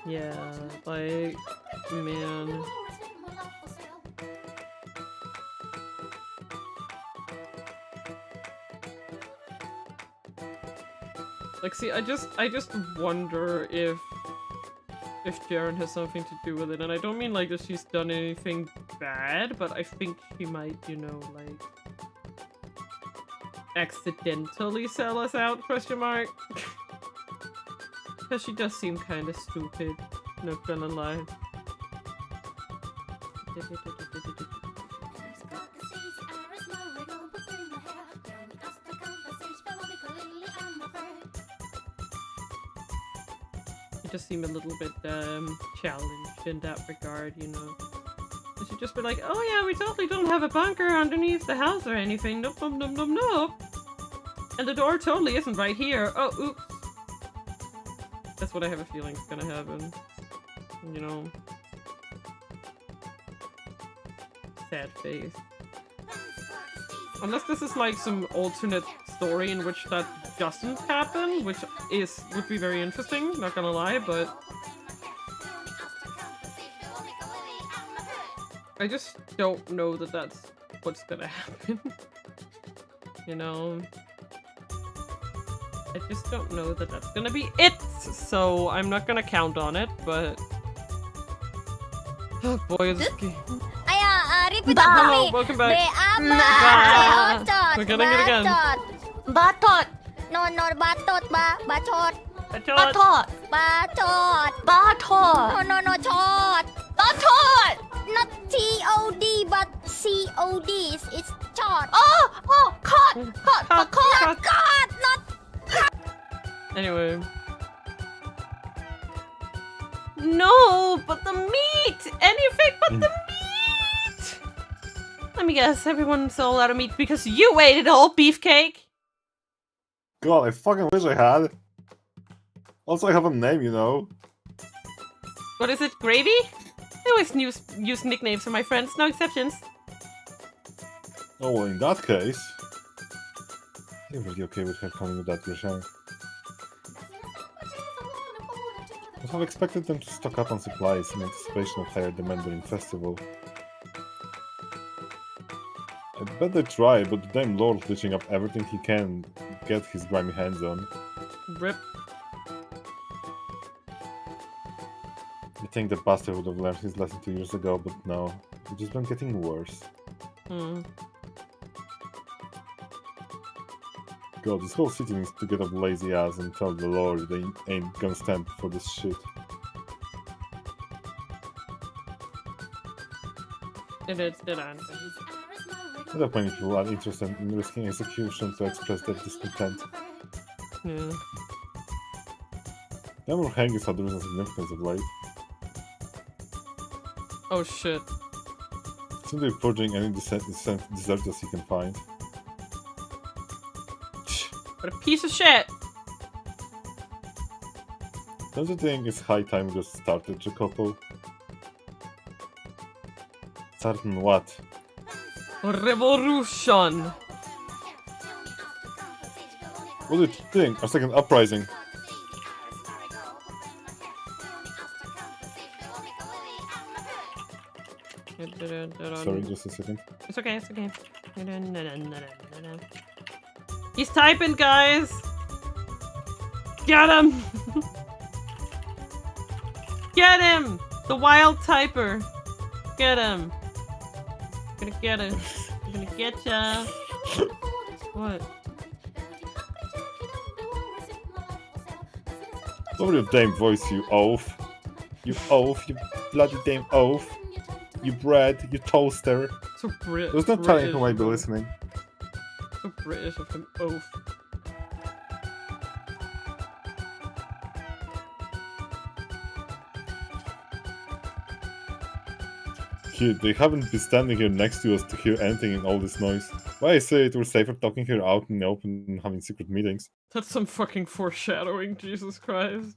Yeah, like, man. Like, see, I just wonder if Jaren has something to do with it, and I don't mean like that she's done anything bad, but I think she might, you know, like, accidentally sell us out, question mark? Because she does seem kind of stupid, not gonna lie. Just seem a little bit challenged in that regard, you know. They should just be like, oh yeah, we totally don't have a bunker underneath the house or anything. Nope, nope, nope, nope, nope. And the door totally isn't right here. Oh, oops. That's what I have a feeling is gonna happen. You know. Sad face. Unless this is like some alternate story in which that doesn't happen, which would be very interesting, not gonna lie, but I just don't know that that's what's gonna happen. You know? I just don't know that that's gonna be it, so I'm not gonna count on it, but oh boy, is this game. Repeat Hello, welcome back. We're getting it again. Batot. No, batot, bachot. Batot! Batot. Batot! No, chot. Batot! Not T-O-D, but C-O-D. It's chot. Oh! Caught! Not. Anyway. No, but the meat! Anything but the meat! Let me guess, everyone's all out of meat because you ate it all, beefcake! God, I fucking wish I had. Also, I have a name, you know. What is it, Gravy? I always use nicknames for my friends, no exceptions. Oh, well, in that case... I'm really okay with her calling you that, Grisham. I would have expected them to stock up on supplies in anticipation of higher demand during festival. I bet they try, but the damn Lord's ditching up everything he can get his grimy hands on. Rip. I think the pastor would have learned his lesson 2 years ago, but no. It's just been getting worse. God, this whole city needs to get up lazy ass and tell the Lord they ain't gonna stand for this shit. It didn't. There are many people are interested in risking execution to express their discontent. Yeah. The number of hangings have risen significance of late. Oh shit. Simply purging any deserters you can find. What a piece of shit! Don't you think it's high time we just started, Jacopo? Certain what? Revolution! What do you think? Our second uprising. Sorry, just a second. It's okay, it's okay. He's typing, guys! Get him! Get him! The wild typer! Get him! I'm gonna get him. I'm gonna get ya. What? Lower your damn voice, you oaf. You oaf, you bloody damn oaf. You bread, you toaster. So British. There's no telling who might be listening. So British of him. Oaf. Here, they haven't been standing here next to us to hear anything in all this noise. Why I say it was safer talking here out in the open and having secret meetings. That's some fucking foreshadowing, Jesus Christ.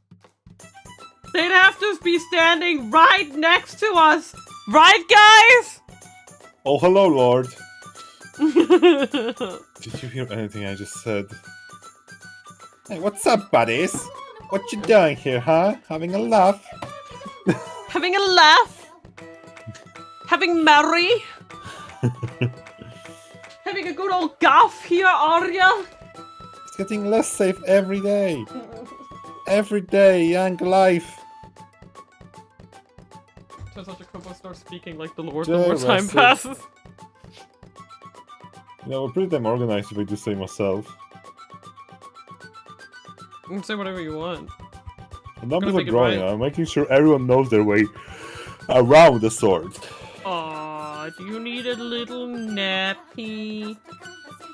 They'd have to be standing right next to us! Right, guys? Oh, hello, Lord. Did you hear anything I just said? Hey, what's up, buddies? What you doing here, huh? Having a laugh? Having a laugh? Having merry? Having a good old gaff here, are ya? It's getting less safe every day. Every day, young life. Turns out Jacopo starts speaking like the Lord the more time Russell. passes. You know, we're pretty damn organized if I do say myself. You can say whatever you want. The numbers Gonna are make it growing. right. I'm making sure everyone knows their way around the sword. Aw, do you need a little nappy?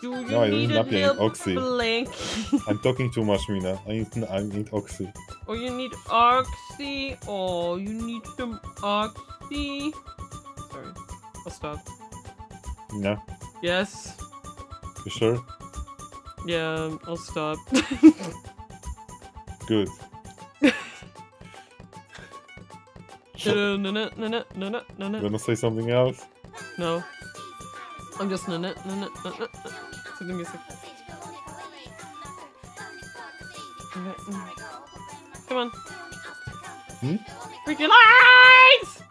Do you No, I need need a nappy, I need little oxy. blankie? I'm talking too much, Mina. I need oxy. Oh, you need oxy? Oh, you need some oxy? Sorry, I'll stop. No? Yes. You sure? Yeah, I'll stop. Good. No. Gonna say something else? No. I'm just no. To the music. Come on. Hmm? Read your lines!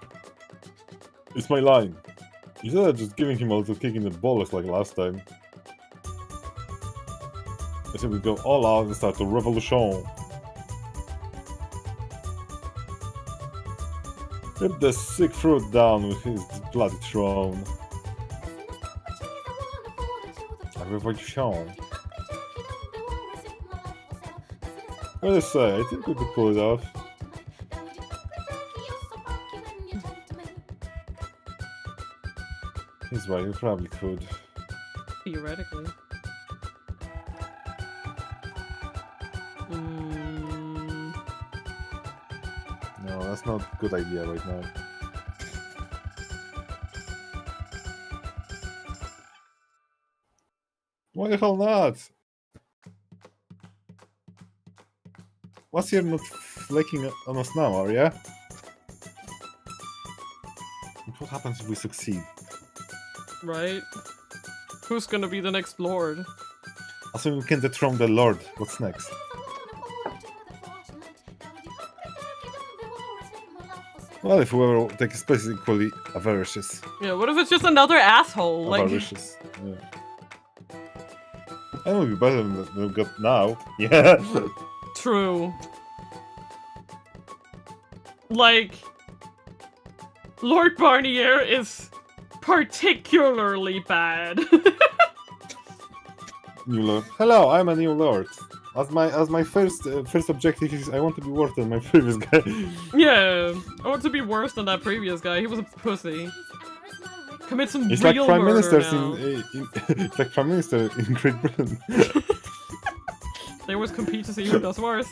It's my line. Instead of just giving him a little kick in the balls like last time. I said we go all out and start the revolution. Rip the sick fruit down with his bloody throne. A revolution. What do I say? I think we could pull it off. He's right, we probably could. Theoretically. No, that's not a good idea right now. Why the hell not? What's you're not flaking on us now, are ya? What happens if we succeed? Right? Who's gonna be the next lord? Also, we can dethrone the Lord. What's next? Well, if whoever takes his place is equally avaricious. Yeah, what if it's just another asshole? Like, Avaricious. Yeah. That would be better than we've got now. Yeah. true. Like, Lord Barnier is particularly bad. New Lord. Hello, I'm a new Lord. As my first objective is I want to be worse than my previous guy. Yeah, I want to be worse than that previous guy. He was a pussy. Commit some It's real like prime murder ministers now. it's like prime minister in Great Britain. They always compete to see who does worse.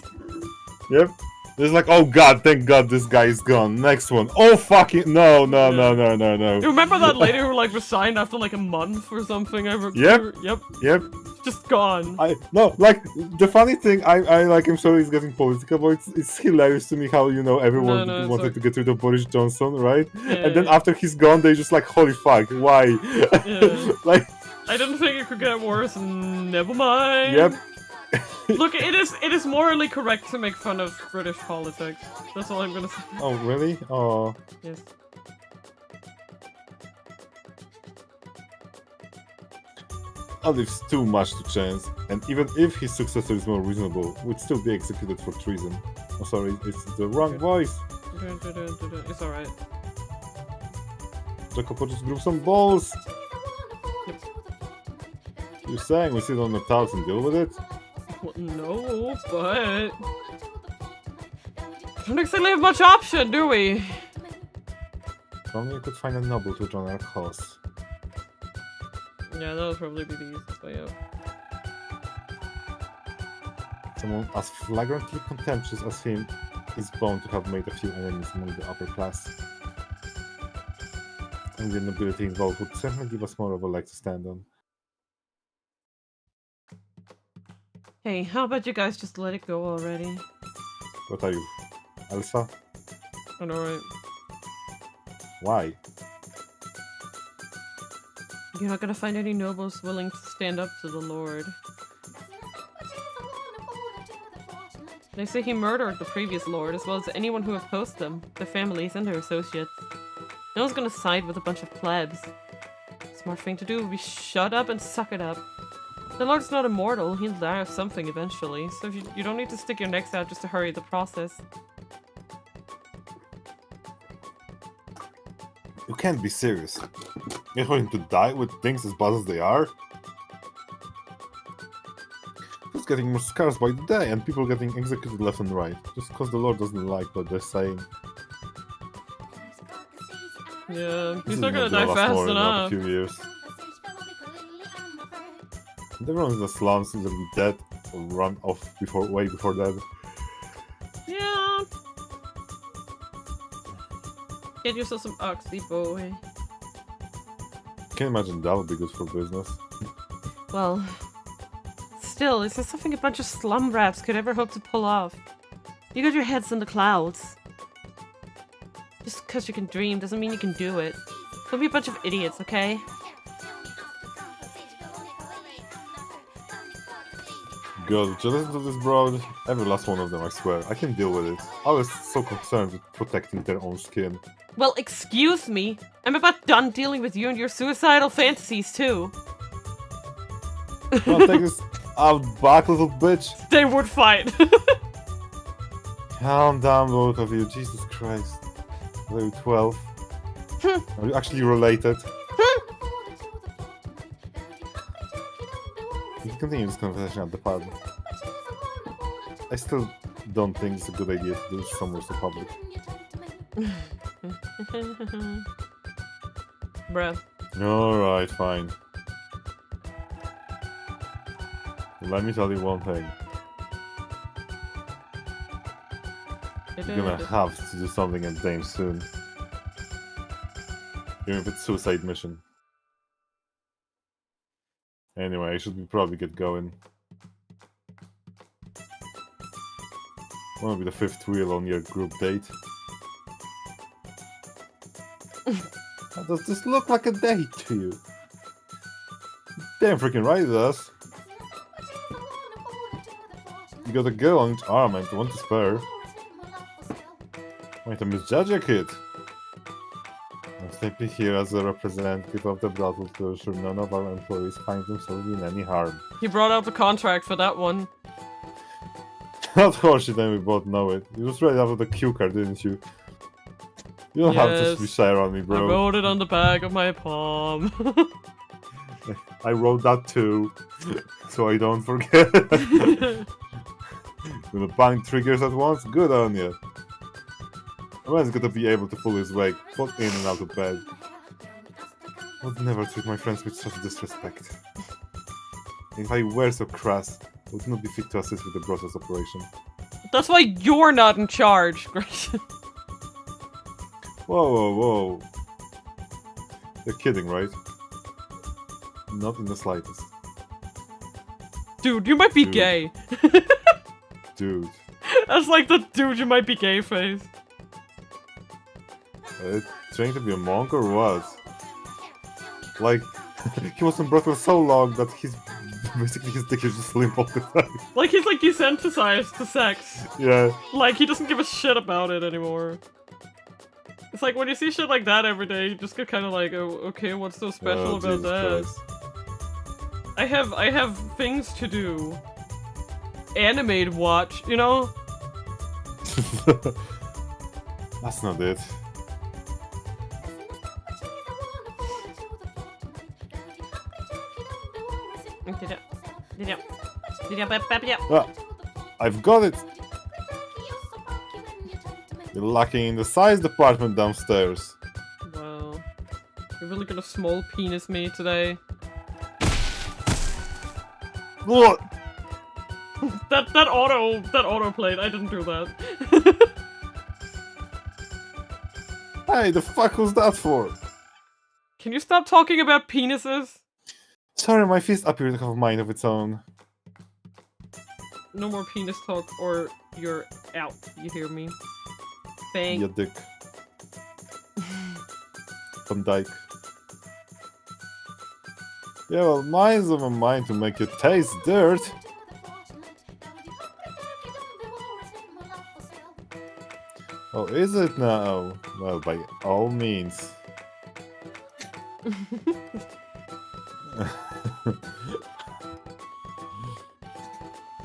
Yep. It's like, oh god, thank god this guy is gone. Next one. Oh fucking no. You remember that lady who like resigned after like a month or something? Yep. Yep. Just gone. No, like the funny thing, I like, I'm sorry it's getting political, but it's hilarious to me how, you know, everyone wanted to get rid of Boris Johnson, right? Yeah, and then after he's gone, they just like, holy fuck, why? Yeah. Like, I didn't think it could get worse. Never mind. yep. Look, it is morally correct to make fun of British politics. That's all I'm gonna say. Oh really? Oh. Yes. Oh, leaves too much to chance, and even if his successor is more reasonable, would still be executed for treason. Oh, sorry, it's the wrong voice. It's alright. Jacopo just grew some balls. Yep. You're saying we sit on the towels and deal with it? Well, no, but don't exactly have much option, do we? If only we could find a noble to join our cause. Yeah, that would probably be the easiest way out. Someone as flagrantly contemptuous as him is bound to have made a few enemies among the upper class. And the nobility involved would certainly give us more of a leg to stand on. Hey, how about you guys just let it go already? What are you, Elsa? I know, right? Why? You're not gonna find any nobles willing to stand up to the Lord. They say he murdered the previous Lord, as well as anyone who opposed them, their families and their associates. No one's gonna side with a bunch of plebs. Smart thing to do would be shut up and suck it up. The Lord's not immortal, he'll die of something eventually, so you don't need to stick your necks out just to hurry the process. You can't be serious. You're going to die with things as bad as they are? It's getting more scarce by the day, and people getting executed left and right, just because the Lord doesn't like what they're saying. Yeah, This he's is not gonna gonna die last fast more than enough. a few years. And everyone in the slums is gonna be dead or run off way before that. Yeah. Get yourself some oxy, boy. Can't imagine that would be good for business. Well, still, is there something a bunch of slum rats could ever hope to pull off? You got your heads in the clouds. Just because you can dream doesn't mean you can do it. Don't be a bunch of idiots, okay? God, did you listen to this, bro? Every last one of them, I swear. I can deal with it. I was so concerned with protecting their own skin. Well, excuse me. I'm about done dealing with you and your suicidal fantasies, too. Wanna take this out back, little bitch? They would fight. Calm down, both of you. Jesus Christ. Are you 12? Are you actually related? We can continue this conversation at the pub. I still don't think it's a good idea to do it somewhere so public. Bruh. Alright, fine. Let me tell you one thing. You're gonna have to do something and damn soon. Even if it's suicide mission. Anyway, I should probably get going. Wanna be the fifth wheel on your group date? Does this look like a date to you? Damn freaking right it does. You got a girl on each arm and one to spare. Wait, I misjudge a kid. I'm simply here as a representative of the Brothel to ensure none of our employees find themselves in any harm. He brought out the contract for that one. Of course, then we both know it. You just read it after the cue card, didn't you? You don't have to be Yes. shy on me, I bro. wrote it on the back of my palm. I wrote that too, so I don't forget. Gonna bang triggers at once? Good on you. A man's gotta be able to pull his weight, both in and out of bed. I would never treat my friends with such disrespect. If I were so crass, I would not be fit to assist with the Brothel's operation. That's why you're not in charge, Grayson. Whoa, whoa, whoa. You're kidding, right? Not in the slightest. Dude, you might be Dude. gay. Dude. That's like the dude, you might be gay face. Trying to be a monk or what? Like, he was in Brothel so long that basically his dick is just limp all the time. Like he's like desensitized to sex. Yeah. Like he doesn't give a shit about it anymore. It's like when you see shit like that every day, you just get kind of like, oh, okay, what's so special about that? Christ. I have things to do. Animate watch, you know? That's not it. Ah, I've got it! You're lacking in the size department downstairs. Wow. You're really gonna small penis me today. What? that auto played, I didn't do that. Hey, the fuck was that for? Can you stop talking about penises? Sorry, my fist appeared to have a mind of its own. No more penis talk or you're out, you hear me? Thank Your dick. Van Dyke. Yeah, well, mine's of a mind to make you taste dirt. Oh, is it now? Well, by all means.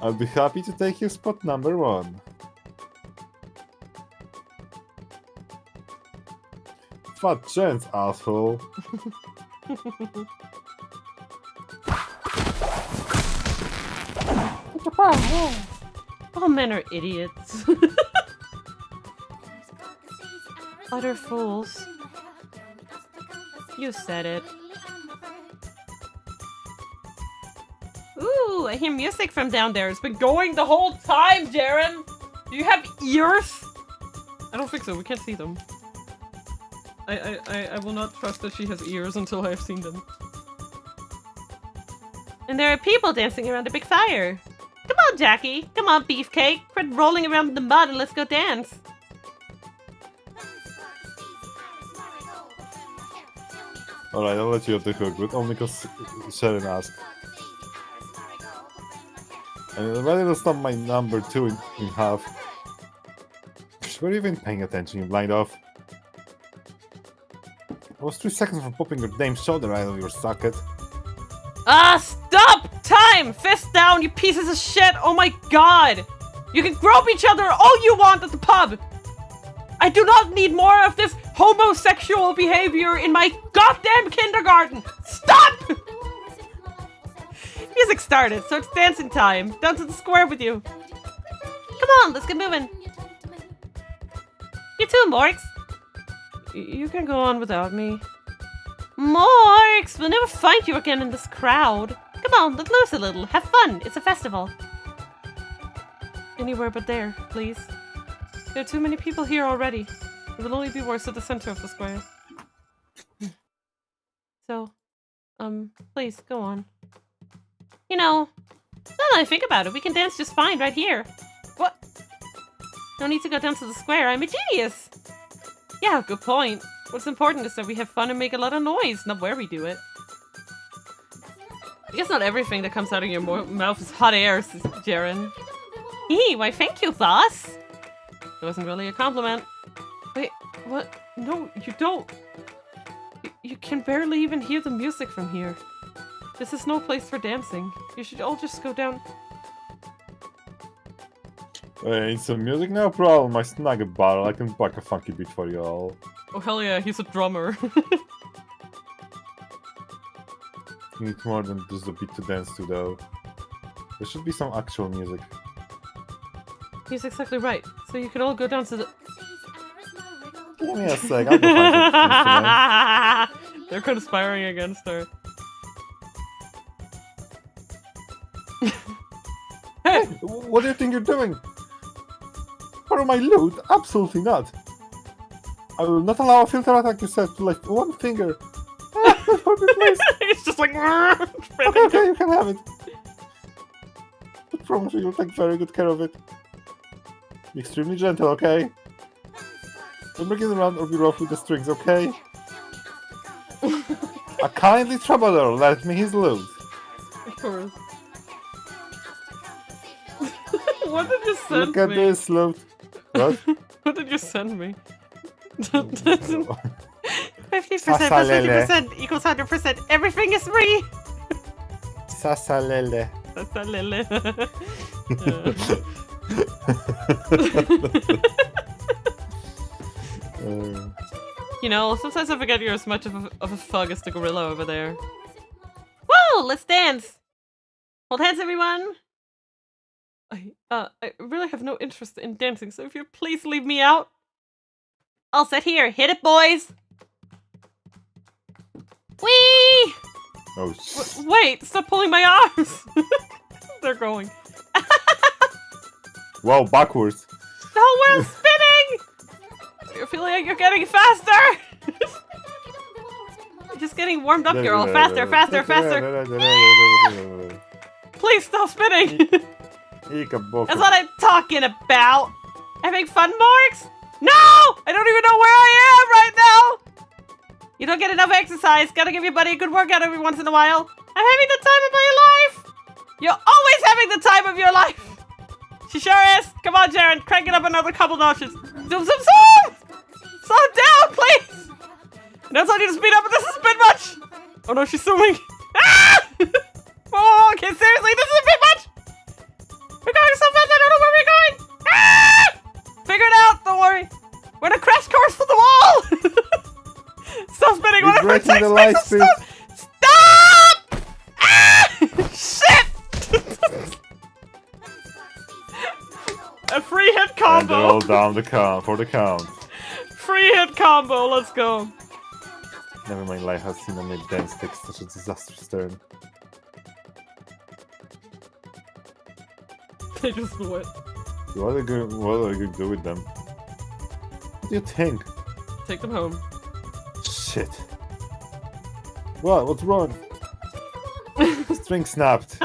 I'll be happy to take your spot number 1. Fat chance, asshole. All men are idiots. Utter fools. You said it. Ooh, I hear music from down there. It's been going the whole time, Darren! Do you have ears? I don't think so, we can't see them. I will not trust that she has ears until I've seen them. And there are people dancing around a big fire. Come on, Jackie. Come on, Beefcake. Quit rolling around in the mud and let's go dance. Alright, I'll let you off the hook, but only because Sharon asked. And I'm ready to stop my number 2 in half. Were you even paying attention, you blind off? I was 3 seconds from popping your damn shoulder out of your socket. Ah, stop! Time! Fist down, you pieces of shit! Oh my god! You can grope each other all you want at the pub! I do not need more of this homosexual behavior in my goddamn kindergarten! Stop! Music started, so it's dancing time. Down to the square with you. Come on, let's get moving. You too, Morks. You can go on without me. Morks! We'll never find you again in this crowd. Come on, let loose a little. Have fun. It's a festival. Anywhere but there, please. There are too many people here already. It will only be worse at the center of the square. So, please, go on. You know, now that I think about it, we can dance just fine right here. What? No need to go down to the square, I'm a genius! Yeah, good point. What's important is that we have fun and make a lot of noise, not where we do it. I guess not everything that comes out of your mouth is hot air, Jaren. Eee, why thank you, boss! It wasn't really a compliment. Wait, what? No, you don't. You can barely even hear the music from here. This is no place for dancing. You should all just go down. Hey, some music? No problem. I snag a bottle. I can buck a funky beat for you all. Oh hell yeah, he's a drummer. You need more than just a beat to dance to, though. There should be some actual music. He's exactly right. So you can all go down to the... Give me a sec. I'll go find some They're conspiring against her. Hey, what do you think you're doing? For my loot? Absolutely not. I will not allow a filter attack yourself to lift one finger. Please. He's just like... Okay, you can have it. I promise you will take very good care of it. Be extremely gentle, okay? Don't break it around or be rough with the strings, okay? A kindly troubadour lent me his loot. Of course. What did you send Look at me? this loot. What? What did you send me? 50% plus 50% equals 100%. Everything is free! Sasalele. That's a lily. You know, sometimes I forget you're as much of a thug as the gorilla over there. Whoa, let's dance! Hold hands, everyone! I really have no interest in dancing, so if you please leave me out. All set here. Hit it, boys! Whee! Oh, Wait, stop pulling my arms! They're going. wow, backwards. The whole world's spinning! You're feeling like you're getting faster! You're just getting warmed up, girl. Faster, faster, faster! Please stop spinning! That's what I'm talking about! Having fun, Morgs? No! I don't even know where I am right now! You don't get enough exercise. Gotta give your body a good workout every once in a while. I'm having the time of my life! You're always having the time of your life! She sure is! Come on, Jaren, crank it up another couple notches. Zoom, zoom, zoom! Slow down, please! Now I need to speed up, but this is a bit much! Oh no, she's zooming! Ah! Oh, okay, seriously, this is a bit much! We're going so fast, I don't know where we're going! Ah! Figure it out, don't worry! We're in a crash course for the wall! Stop spinning, whatever it takes, make some stop! Stop! Ah! Shit! A free hit And combo! they're all down the count for the count. Free hit combo, let's go! Never mind, life has seen a made dance take such a disastrous turn. They just blew it. What are you going to do with them? What do you think? Take them home. Shit. What? What's wrong? String snapped.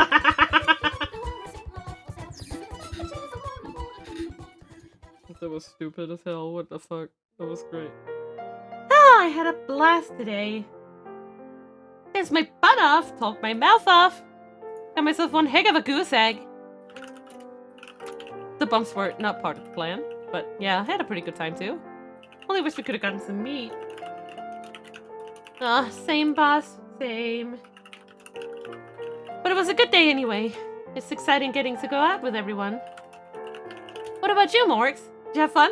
That was stupid as hell. What the fuck? That was great. Ah, I had a blast today. Danced my butt off, talked my mouth off. Got myself one heck of a goose egg. The bumps were not part of the plan, but yeah, I had a pretty good time too. Only wish we could have gotten some meat. Ah, same boss, same. But it was a good day anyway. It's exciting getting to go out with everyone. What about you, Morgs? Did you have fun?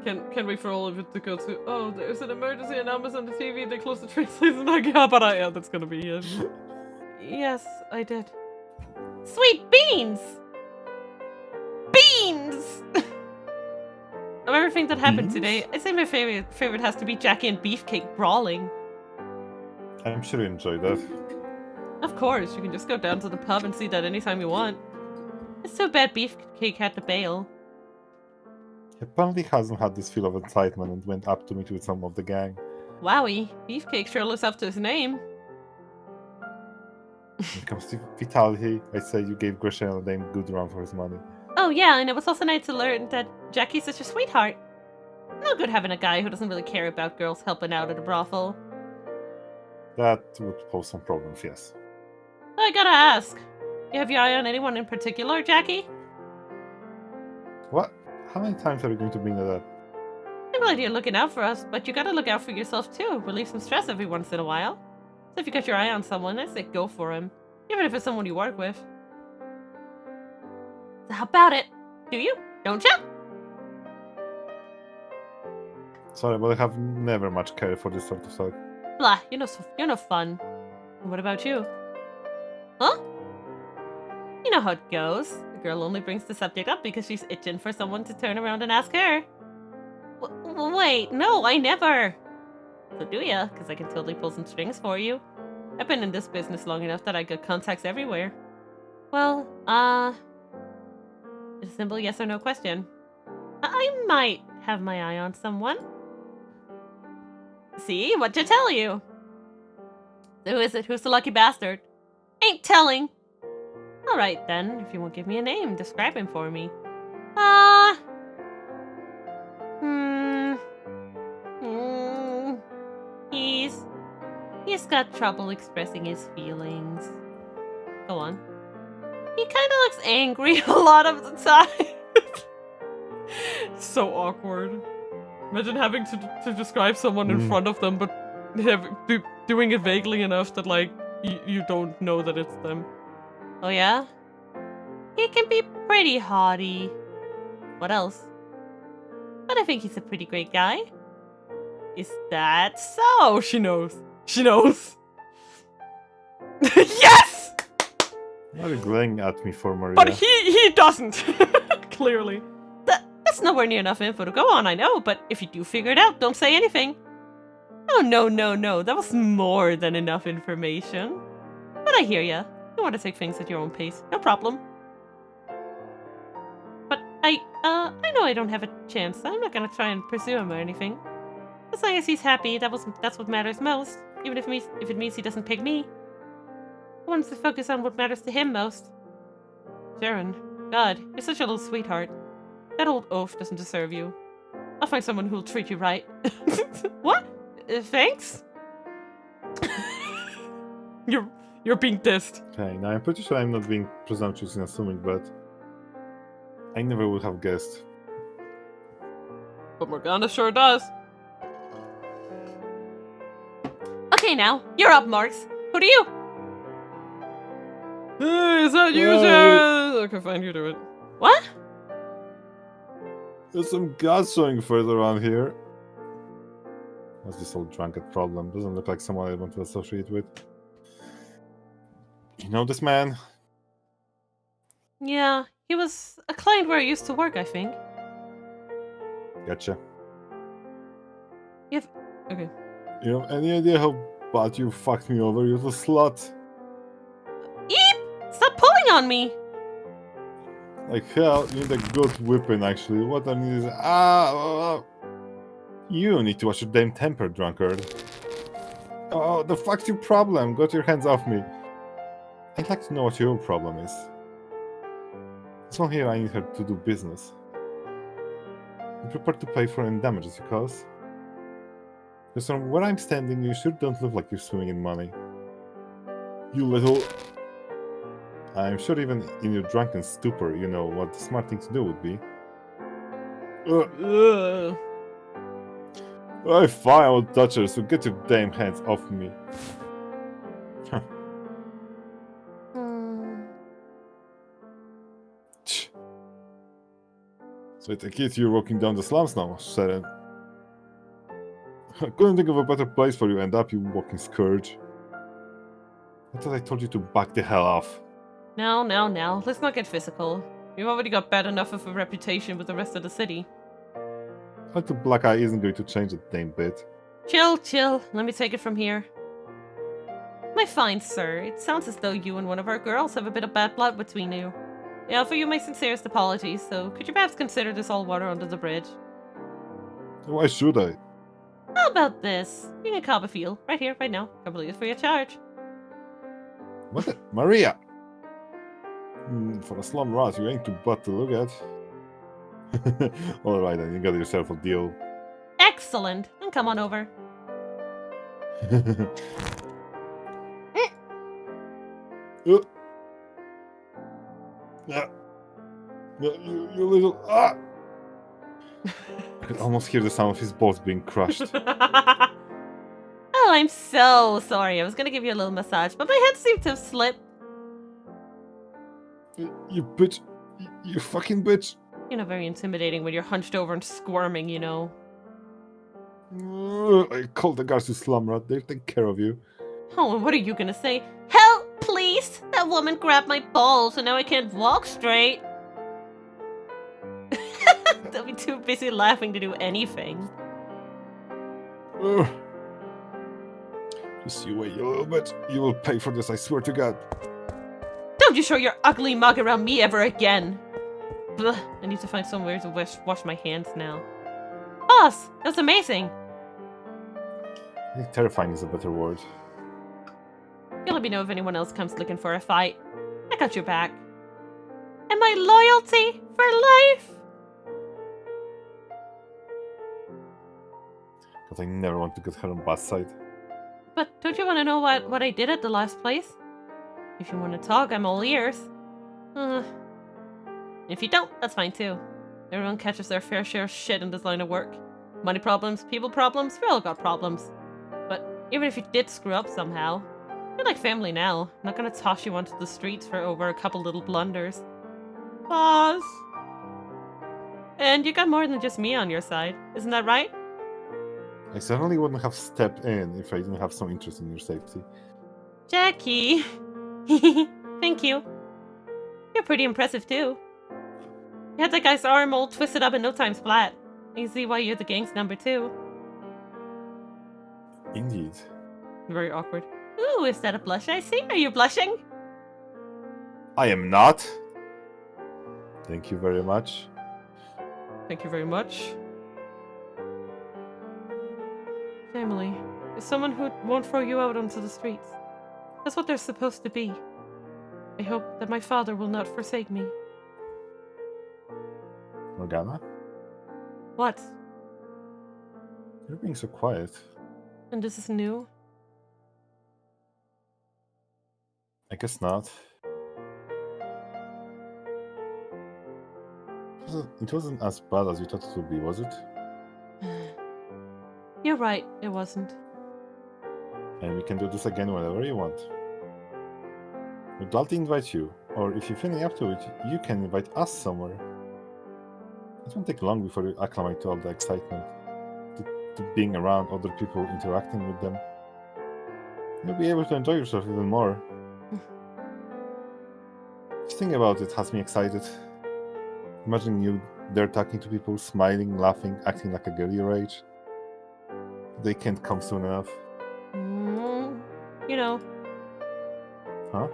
Can we for all of it to go to? Oh, there's an emergency announcement on the TV. They closed the train station. Like, yeah, but yeah, that's gonna be it. Yes, I did. Sweet beans! Beans! Of everything that happened today, I say my favorite has to be Jackie and Beefcake brawling. I'm sure you enjoyed that. Of course, you can just go down to the pub and see that anytime you want. It's too bad Beefcake had to bail. He apparently hasn't had this feel of excitement and went up to meet with some of the gang. Wowie, Beefcake sure lives up to his name. When it comes to vitality, I'd say you gave Gresham a damn good run for his money. Oh yeah, and it was also nice to learn that Jackie's such a sweetheart. No good having a guy who doesn't really care about girls helping out at a brothel. That would pose some problems, yes. I gotta ask, you have your eye on anyone in particular, Jackie? What? How many times are you going to bring that up? I'm glad you're looking out for us, but you gotta look out for yourself too. Relieve some stress every once in a while. So if you got your eye on someone, I say go for him. Even if it's someone you work with. So how about it? Do you? Don't you? Sorry, but I have never much care for this sort of stuff. Blah, you're no fun. And what about you? Huh? You know how it goes. The girl only brings the subject up because she's itching for someone to turn around and ask her. Wait, no, I never. So do ya? Because I can totally pull some strings for you. I've been in this business long enough that I got contacts everywhere. Well, it's a simple yes or no question. I might have my eye on someone. See, what to tell you? Who is it? Who's the lucky bastard? Ain't telling. Alright then, if you won't give me a name, describe him for me. He's got trouble expressing his feelings. Go on. He kinda looks angry a lot of the time. So awkward. Imagine having to describe someone in front of them, but doing it vaguely enough that, like, you don't know that it's them. Oh yeah? He can be pretty haughty. What else? But I think he's a pretty great guy. Is that so? She knows. She knows. Yes! Why are you glaring at me for, Maria? But he doesn't. Clearly. That's nowhere near enough info to go on, I know, but if you do figure it out, don't say anything. Oh, no. That was more than enough information. But I hear ya. You want to take things at your own pace. No problem. But I know I don't have a chance. I'm not gonna try and pursue him or anything. As long as he's happy, that's what matters most. Even if it means he doesn't pick me. I want to focus on what matters to him most. Sharon, God, you're such a little sweetheart. That old oaf doesn't deserve you. I'll find someone who'll treat you right. What? Thanks? You're being dissed. Okay, now I'm pretty sure I'm not being presumptuous in assuming, but I never would have guessed. But Morgana sure does. Okay, now you're up, Marks. Who do you? Hey, is that you, Sharon? Okay, fine, you do it. What? There's some gods showing further around here. What's this old drunkard problem? Doesn't look like someone I want to associate with. You know this man? Yeah, he was a client where I used to work, I think. Gotcha. Okay. You have any idea how bad you fucked me over, you little slut? Eep! Stop pulling on me! Like hell, you need a good whipping actually. What I need is you need to watch your damn temper, drunkard. Oh, the fuck's your problem? Got your hands off me. I'd like to know what your problem is. This one here, I need her to do business. I'm prepared to pay for any damages you cause. Because from where I'm standing, you sure don't look like you're swimming in money. You little... I'm sure even in your drunken stupor, you know what the smart thing to do would be. Alright, fine, I will touch her, so get your damn hands off me. So I take it you're walking down the slums now, Sharon. I couldn't think of a better place for you to end up, you walking scourge. I thought I told you to back the hell off. No. Let's not get physical. You've already got bad enough of a reputation with the rest of the city. A little black eye isn't going to change a damn bit. Chill. Let me take it from here. My fine sir, it sounds as though you and one of our girls have a bit of bad blood between you. I offer you my sincerest apologies, so could you perhaps consider this all water under the bridge? Why should I? How about this? You can cop a feel, right here, right now, completely free of charge. What the? Maria! For a slum rat, you ain't too bad to look at. Alright then, you got yourself a deal. Excellent. And come on over. Uh. Yeah. You little... Ah! I could almost hear the sound of his balls being crushed. Oh, I'm so sorry. I was gonna give you a little massage, but my head seemed to have slipped. You bitch. You fucking bitch. You're not very intimidating when you're hunched over and squirming, you know. I called the guards to slum rat. They'll take care of you. Oh, and what are you gonna say? Help, please! That woman grabbed my balls and now I can't walk straight. They'll be too busy laughing to do anything. Just you wait a little bit. You will pay for this, I swear to God. Don't you show your ugly mug around me ever again. Blech, I need to find somewhere to wash my hands now. Boss, that was amazing. I think terrifying is a better word. You'll let me know if anyone else comes looking for a fight. I got your back. And my loyalty for life. Because I never want to get her on bad side. But don't you want to know what I did at the last place? If you want to talk, I'm all ears. If you don't, that's fine too. Everyone catches their fair share of shit in this line of work. Money problems, people problems, we all got problems. But even if you did screw up somehow, you're like family now. I'm not gonna toss you onto the streets for over a couple little blunders. Boss! And you got more than just me on your side, isn't that right? I certainly wouldn't have stepped in if I didn't have some interest in your safety. Jackie! Thank you. You're pretty impressive too. You had that guy's arm all twisted up in no time flat. You can see why you're the gang's number 2. Indeed. Very awkward. Ooh, is that a blush I see? Are you blushing? I am not. Thank you very much. Thank you very much. Family is someone who won't throw you out onto the streets. That's what they're supposed to be. I hope that my father will not forsake me. Morgana? What? You're being so quiet. And this is new? I guess not. It wasn't as bad as you thought it would be, was it? You're right, it wasn't. And we can do this again whenever you want. We'd love to invite you, or if you're feeling up to it, you can invite us somewhere. It won't take long before you acclimate to all the excitement, to being around other people, interacting with them. You'll be able to enjoy yourself even more. Just thinking about it has me excited. Imagining you there talking to people, smiling, laughing, acting like a girl your age. They can't come soon enough. You know. Huh?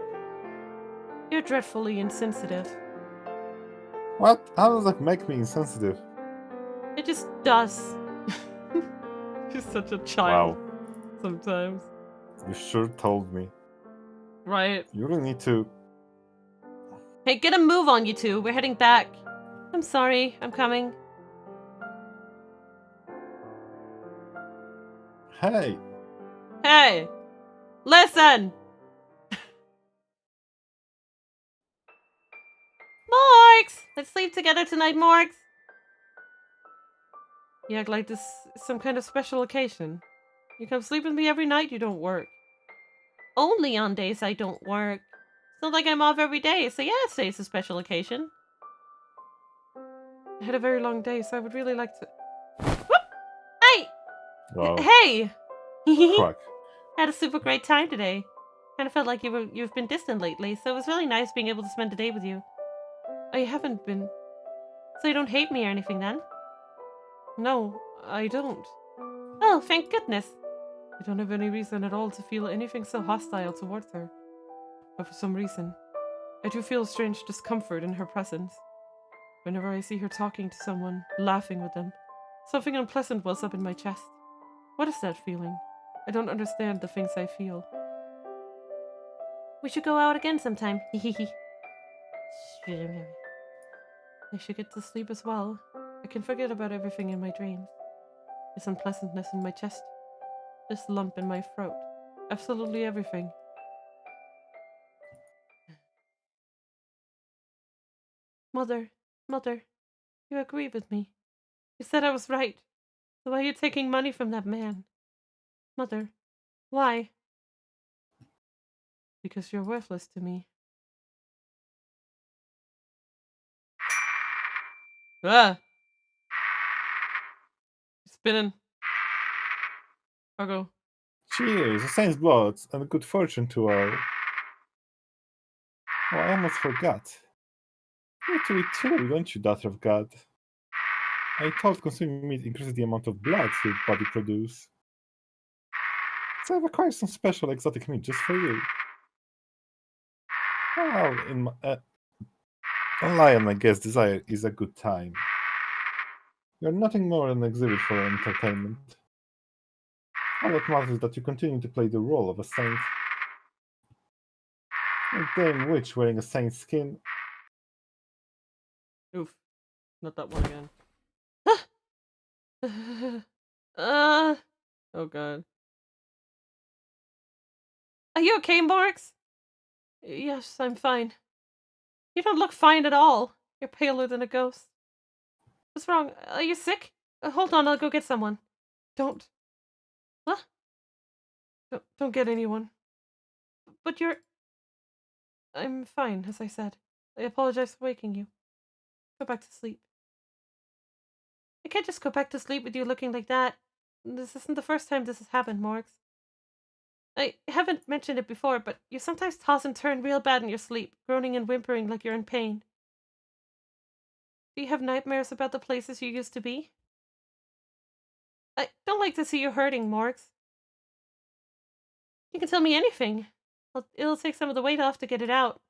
You're dreadfully insensitive. What? How does that make me insensitive? It just does. You're such a child. Wow. Sometimes. You sure told me. Right. You really need to... Hey, get a move on, you two. We're heading back. I'm sorry. I'm coming. Hey! Hey! Listen! Morgs! Let's sleep together tonight, Morgs. You act like this is some kind of special occasion. You come sleep with me every night, you don't work. Only on days I don't work. It's not like I'm off every day, so yeah, today's a special occasion. I had a very long day, so I would really like to... Hey! Wow. Hey! Crack. Had a super great time today. Kind of felt like you've been distant lately, so it was really nice being able to spend the day with you. I haven't been... So you don't hate me or anything then? No, I don't. Oh, thank goodness. I don't have any reason at all to feel anything so hostile towards her. But for some reason, I do feel a strange discomfort in her presence. Whenever I see her talking to someone, laughing with them, something unpleasant wells up in my chest. What is that feeling? I don't understand the things I feel. We should go out again sometime. I should get to sleep as well. I can forget about everything in my dreams. This unpleasantness in my chest. This lump in my throat. Absolutely everything. Mother, you agree with me. You said I was right. So why are you taking money from that man? Mother, why? Because you're worthless to me. Ah! Spinning. Cargo. Cheers, a saint's blood, and good fortune to all. Oh, I almost forgot. You have to eat too, don't you, daughter of God? I thought consuming meat increases the amount of blood your body produces. So I've acquired some special exotic meat just for you. Well, a lion, I guess, desire is a good time. You're nothing more than an exhibit for entertainment. All that matters is that you continue to play the role of a saint. A damn witch wearing a saint's skin. Oof. Not that one again. Oh god. Are you okay, Morgs? Yes, I'm fine. You don't look fine at all. You're paler than a ghost. What's wrong? Are you sick? Hold on, I'll go get someone. Don't. What? Don't get anyone. But you're... I'm fine, as I said. I apologize for waking you. Go back to sleep. I can't just go back to sleep with you looking like that. This isn't the first time this has happened, Morgs. I haven't mentioned it before, but you sometimes toss and turn real bad in your sleep, groaning and whimpering like you're in pain. Do you have nightmares about the places you used to be? I don't like to see you hurting, Morgs. You can tell me anything. It'll take some of the weight off to get it out.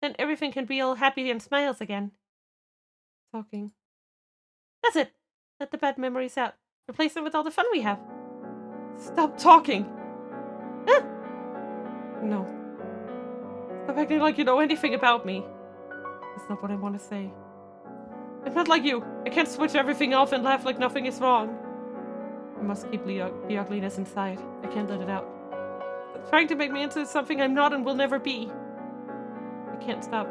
Then everything can be all happy and smiles again. Talking. That's it. Let the bad memories out. Replace them with all the fun we have. Stop talking. Ah! No. Stop acting like you know anything about me. That's not what I want to say. I'm not like you. I can't switch everything off and laugh like nothing is wrong. I must keep the ugliness inside. I can't let it out. Stop trying to make me into something I'm not and will never be. I can't stop.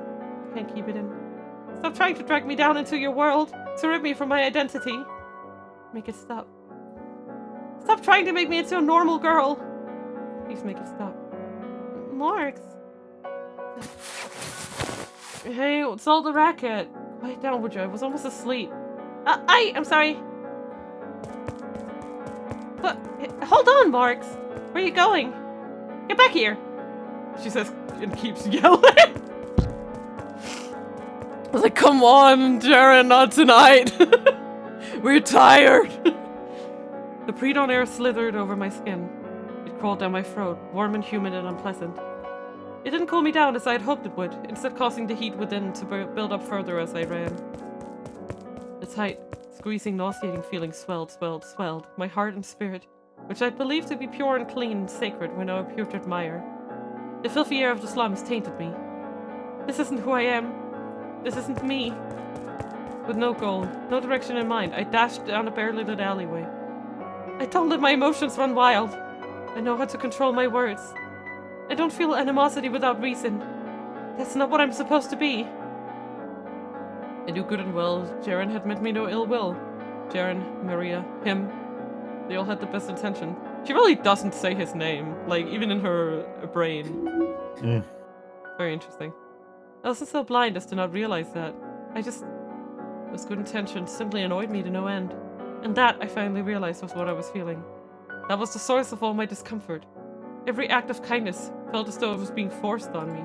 I can't keep it in. Stop trying to drag me down into your world, to rip me from my identity. Make it stop. Stop trying to make me into a normal girl. Please make it stop. Morgs. Hey, what's all the racket? Quiet down, would you? I was almost asleep. I'm sorry. But, hold on, Morgs. Where are you going? Get back here. She says and keeps yelling. I was like, come on, Jaren, not tonight. We're tired. The pre-dawn air slithered over my skin. It crawled down my throat, warm and humid and unpleasant. It didn't cool me down as I had hoped it would, instead causing the heat within to build up further as I ran. The tight, squeezing, nauseating feeling swelled. My heart and spirit, which I believed to be pure and clean and sacred, were now a putrid mire. The filthy air of the slums tainted me. This isn't who I am. This isn't me. With no goal, no direction in mind, I dashed down a barely lit alleyway. I don't let my emotions run wild. I know how to control my words. I don't feel animosity without reason. That's not what I'm supposed to be. I knew good and well Jaren had meant me no ill will. Jaren, Maria, him. They all had the best intention. She really doesn't say his name, like, even in her brain. Very interesting. I was so blind as to not realize that. Those good intentions simply annoyed me to no end. And that, I finally realized, was what I was feeling. That was the source of all my discomfort. Every act of kindness felt as though it was being forced on me.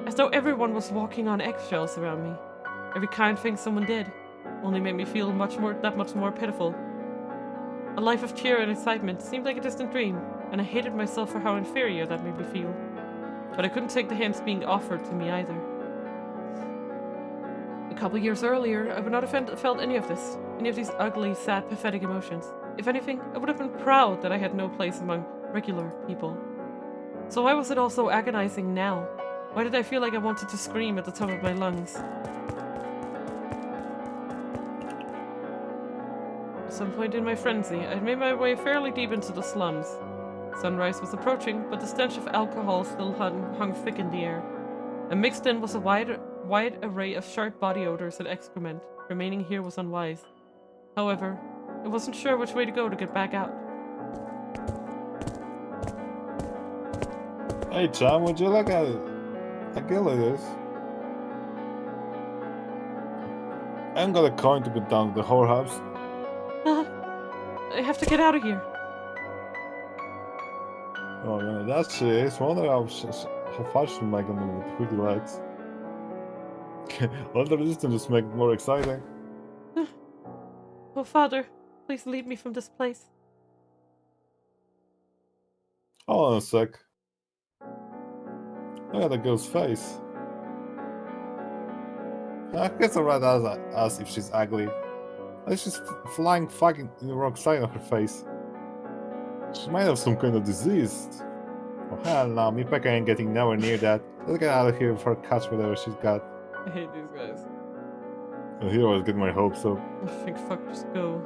As though everyone was walking on eggshells around me. Every kind thing someone did only made me feel that much more pitiful. A life of cheer and excitement seemed like a distant dream, and I hated myself for how inferior that made me feel. But I couldn't take the hints being offered to me either. A couple years earlier, I would not have felt any of this, any of these ugly, sad, pathetic emotions. If anything, I would have been proud that I had no place among regular people. So why was it all so agonizing now? Why did I feel like I wanted to scream at the top of my lungs? At some point in my frenzy, I'd made my way fairly deep into the slums. Sunrise was approaching, but the stench of alcohol still hung thick in the air. And mixed in was a wide array of sharp body odors and excrement. Remaining here was unwise. However, I wasn't sure which way to go to get back out. Hey, John, would you look at it? I kill it is. I haven't got a coin to put down to the whorehouse. I have to get out of here. Oh man, that shit is. Wonder how fast am I gonna with pretty legs. All the resistance just make it more exciting. Oh, Father, please lead me from this place. Hold on a sec. Look at the girl's face. I guess alright as if she's ugly. It's just flying fucking rock sign on her face. She might have some kind of disease. Oh hell no, me Pekka ain't getting nowhere near that. Let's get out of here before I catch whatever she's got. I hate these guys. Oh, he always get my hopes up. I think fuck, just go.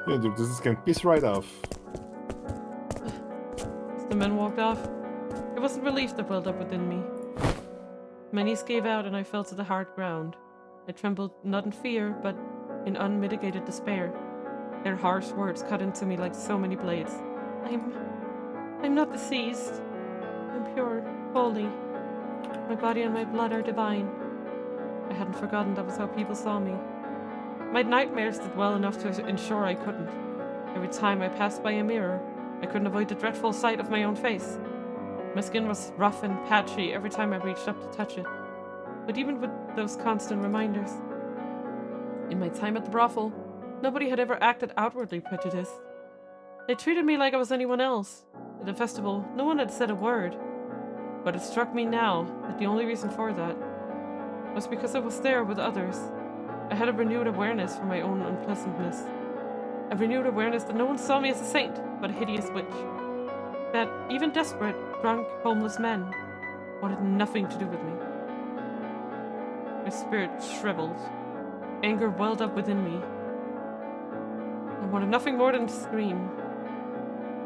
Yeah, dude, this can piss right off. As the men walked off, it was relief that welled up within me. My knees gave out and I fell to the hard ground. I trembled not in fear, but in unmitigated despair. Their harsh words cut into me like so many blades. I'm not deceased. I'm pure, holy. My body and my blood are divine. I hadn't forgotten that was how people saw me. My nightmares did well enough to ensure I couldn't. Every time I passed by a mirror, I couldn't avoid the dreadful sight of my own face. My skin was rough and patchy every time I reached up to touch it. But even with those constant reminders, in my time at the brothel, nobody had ever acted outwardly prejudiced. They treated me like I was anyone else. At the festival, no one had said a word. But it struck me now that the only reason for that was because I was there with others. I had a renewed awareness for my own unpleasantness. A renewed awareness that no one saw me as a saint, but a hideous witch. That even desperate, drunk, homeless men wanted nothing to do with me. My spirit shriveled. Anger welled up within me. I wanted nothing more than to scream.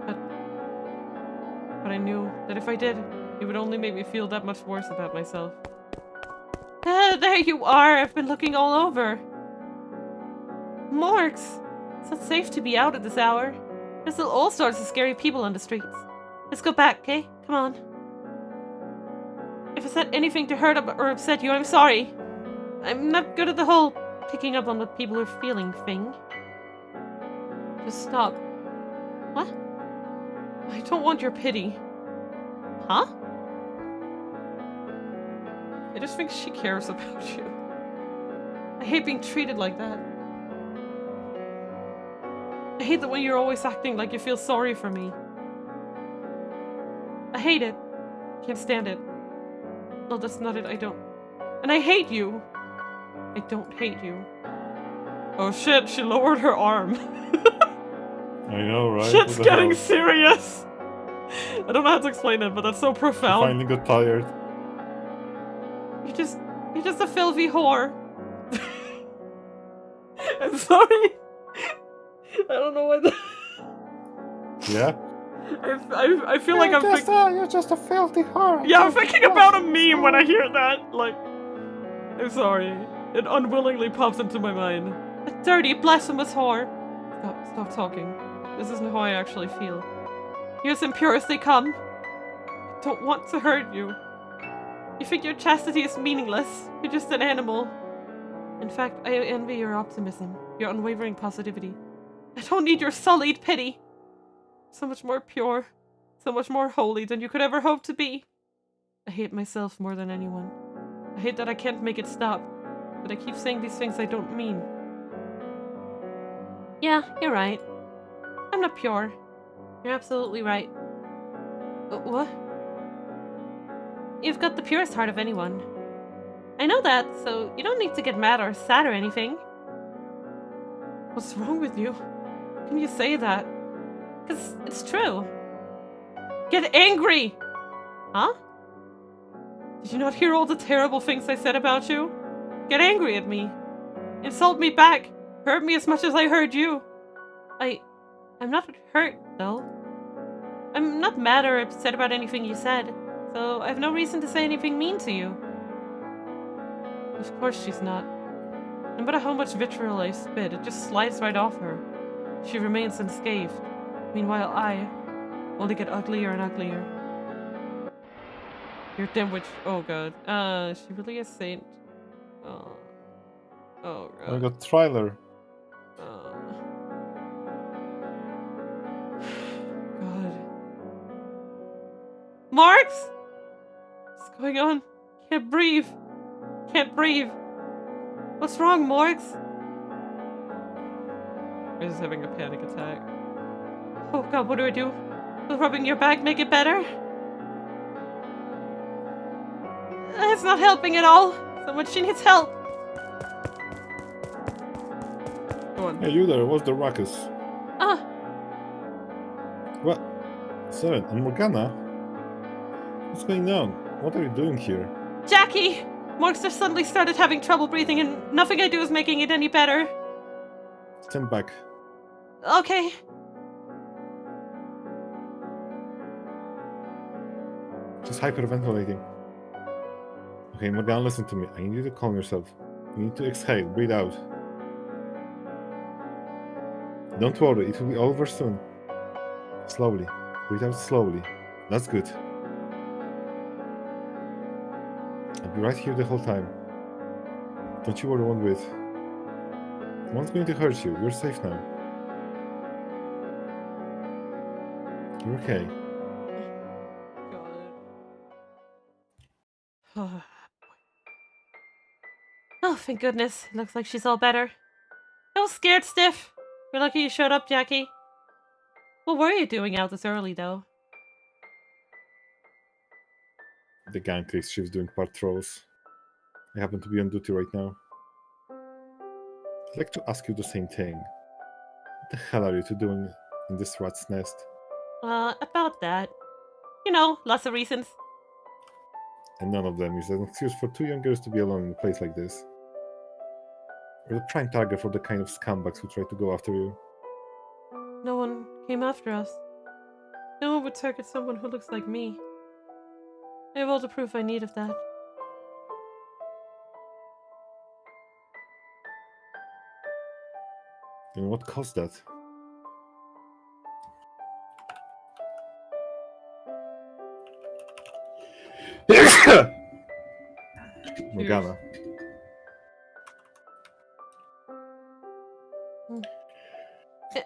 But I knew that if I did, it would only make me feel that much worse about myself. There you are! I've been looking all over. Morgs! It's not safe to be out at this hour. There's still all sorts of scary people on the streets. Let's go back, okay? Come on. If I said anything to hurt or upset you, I'm sorry. I'm not good at the whole picking up on what people are feeling thing. Just stop. What? I don't want your pity. Huh? I just think she cares about you. I hate being treated like that. I hate the way you're always acting like you feel sorry for me. I hate it. Can't stand it. No, that's not it. I don't. And I hate you. I don't hate you. Oh shit, she lowered her arm. I know, right? Shit's getting serious. I don't know how to explain it, but that's so I profound. finally got tired. You're just a filthy whore. I'm sorry. I don't know why. Yeah? I feel like You're just a filthy whore. Yeah, I'm thinking about a meme when I hear that. Like, I'm sorry. It unwillingly pops into my mind. A dirty, blasphemous whore. Stop talking. This isn't how I actually feel. You're as impure as they come. I don't want to hurt you. You think your chastity is meaningless. You're just an animal. In fact, I envy your optimism, your unwavering positivity. I don't need your sullied pity. So much more pure, so much more holy than you could ever hope to be. I hate myself more than anyone. I hate that I can't make it stop, but I keep saying these things I don't mean. Yeah, you're right. I'm not pure. You're absolutely right. What? You've got the purest heart of anyone. I know that, so you don't need to get mad or sad or anything. What's wrong with you? How can you say that? 'Cause it's true. Get angry! Huh? Did you not hear all the terrible things I said about you? Get angry at me. Insult me back. Hurt me as much as I hurt you. I'm not hurt, though. I'm not mad or upset about anything you said, so I have no reason to say anything mean to you. Of course she's not. No matter how much vitriol I spit, it just slides right off her. She remains unscathed. Meanwhile, I only get uglier and uglier. Your dim witch. Oh god. She really a saint. Oh. Oh god. I got trailer. God. Marks? What's going on? Can't breathe. Can't breathe. What's wrong, Marks? I'm just having a panic attack. Oh god, what do I do? Will rubbing your back make it better? It's not helping at all. Someone, she needs help. Go on. Hey, you there, what's the ruckus? What? Saren and Morgana? What's going on? What are you doing here? Jackie! Marks have suddenly started having trouble breathing and nothing I do is making it any better. Stand back. Okay. She's hyperventilating. Okay, Morgana, listen to me. I need you to calm yourself. You need to exhale, breathe out. Don't worry, it will be over soon. Slowly. Breathe out slowly. That's good. I'll be right here the whole time. Don't you worry one bit. No one's going to hurt you. You're safe now. You're okay. God. Oh, thank goodness. Looks like she's all better. I was scared stiff. We're lucky you showed up, Jackie. What were you doing out this early, though? The gang thinks she was doing patrols. I happen to be on duty right now. I'd like to ask you the same thing. What the hell are you two doing in this rat's nest? About that. You know, lots of reasons. And none of them is an excuse for two young girls to be alone in a place like this. We're the prime target for the kind of scumbags who try to go after you. No one came after us. No one would target someone who looks like me. I have all the proof I need of that. And what caused that? Morgana.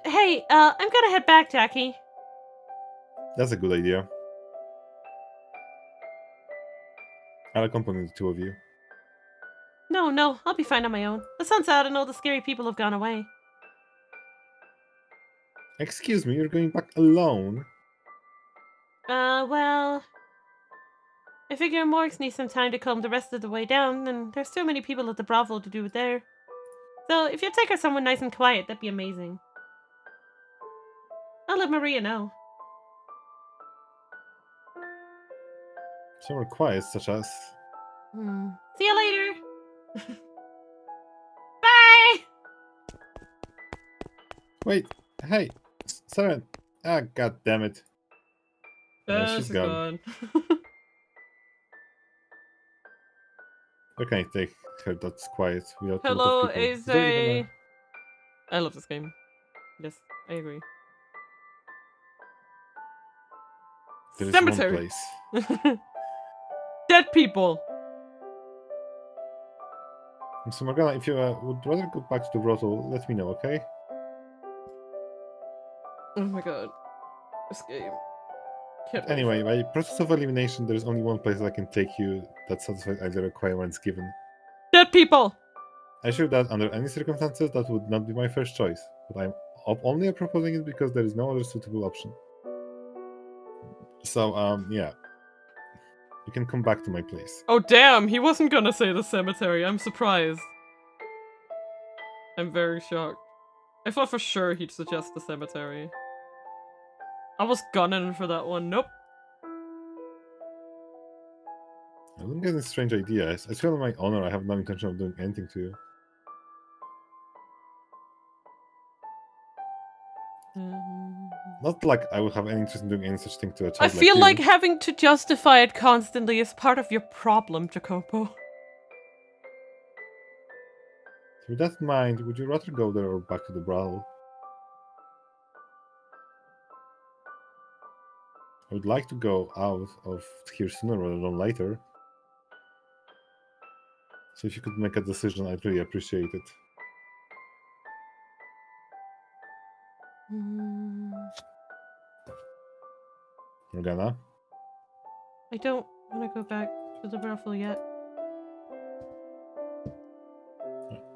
Hey, I'm gonna head back, Jackie. That's a good idea. I'll accompany the two of you. No, I'll be fine on my own. The sun's out and all the scary people have gone away. Excuse me, you're going back alone? Well... I figure Morgs needs some time to calm the rest of the way down, and there's too many people at the Brothel to do it there. So, if you take her somewhere nice and quiet, that'd be amazing. I'll let Maria know. Somewhere quiet, such as... See you later! Bye! Wait, hey, Saren. Ah, god damn it. Yeah, she's gone. Where can I take her that's quiet without a lot Hello, of people? Is there even Aze. I love this game. Yes, I agree. There is Cemetery. one place. Dead people. So Morgana, if you would rather go back to the brothel, let me know, okay? Oh my god. This game. Can't wait. Anyway, by process of elimination, there is only one place I can take you that satisfies either requirements given. Dead people! I assure that under any circumstances, that would not be my first choice, but I'm only proposing it because there is no other suitable option. So, yeah. You can come back to my place. Oh damn, he wasn't gonna say the cemetery. I'm surprised. I'm very shocked. I thought for sure he'd suggest the cemetery. I was gunning for that one. Nope. I don't get any strange ideas. I swear on my honor, I have no intention of doing anything to you. Not like I would have any interest in doing any such thing to a child I feel you. like having to justify it constantly is part of your problem, Jacopo. So with that in mind, would you rather go there or back to the Brothel? I would like to go out of here sooner rather than later. So if you could make a decision, I'd really appreciate it. Morgana? I don't want to go back to the brothel yet.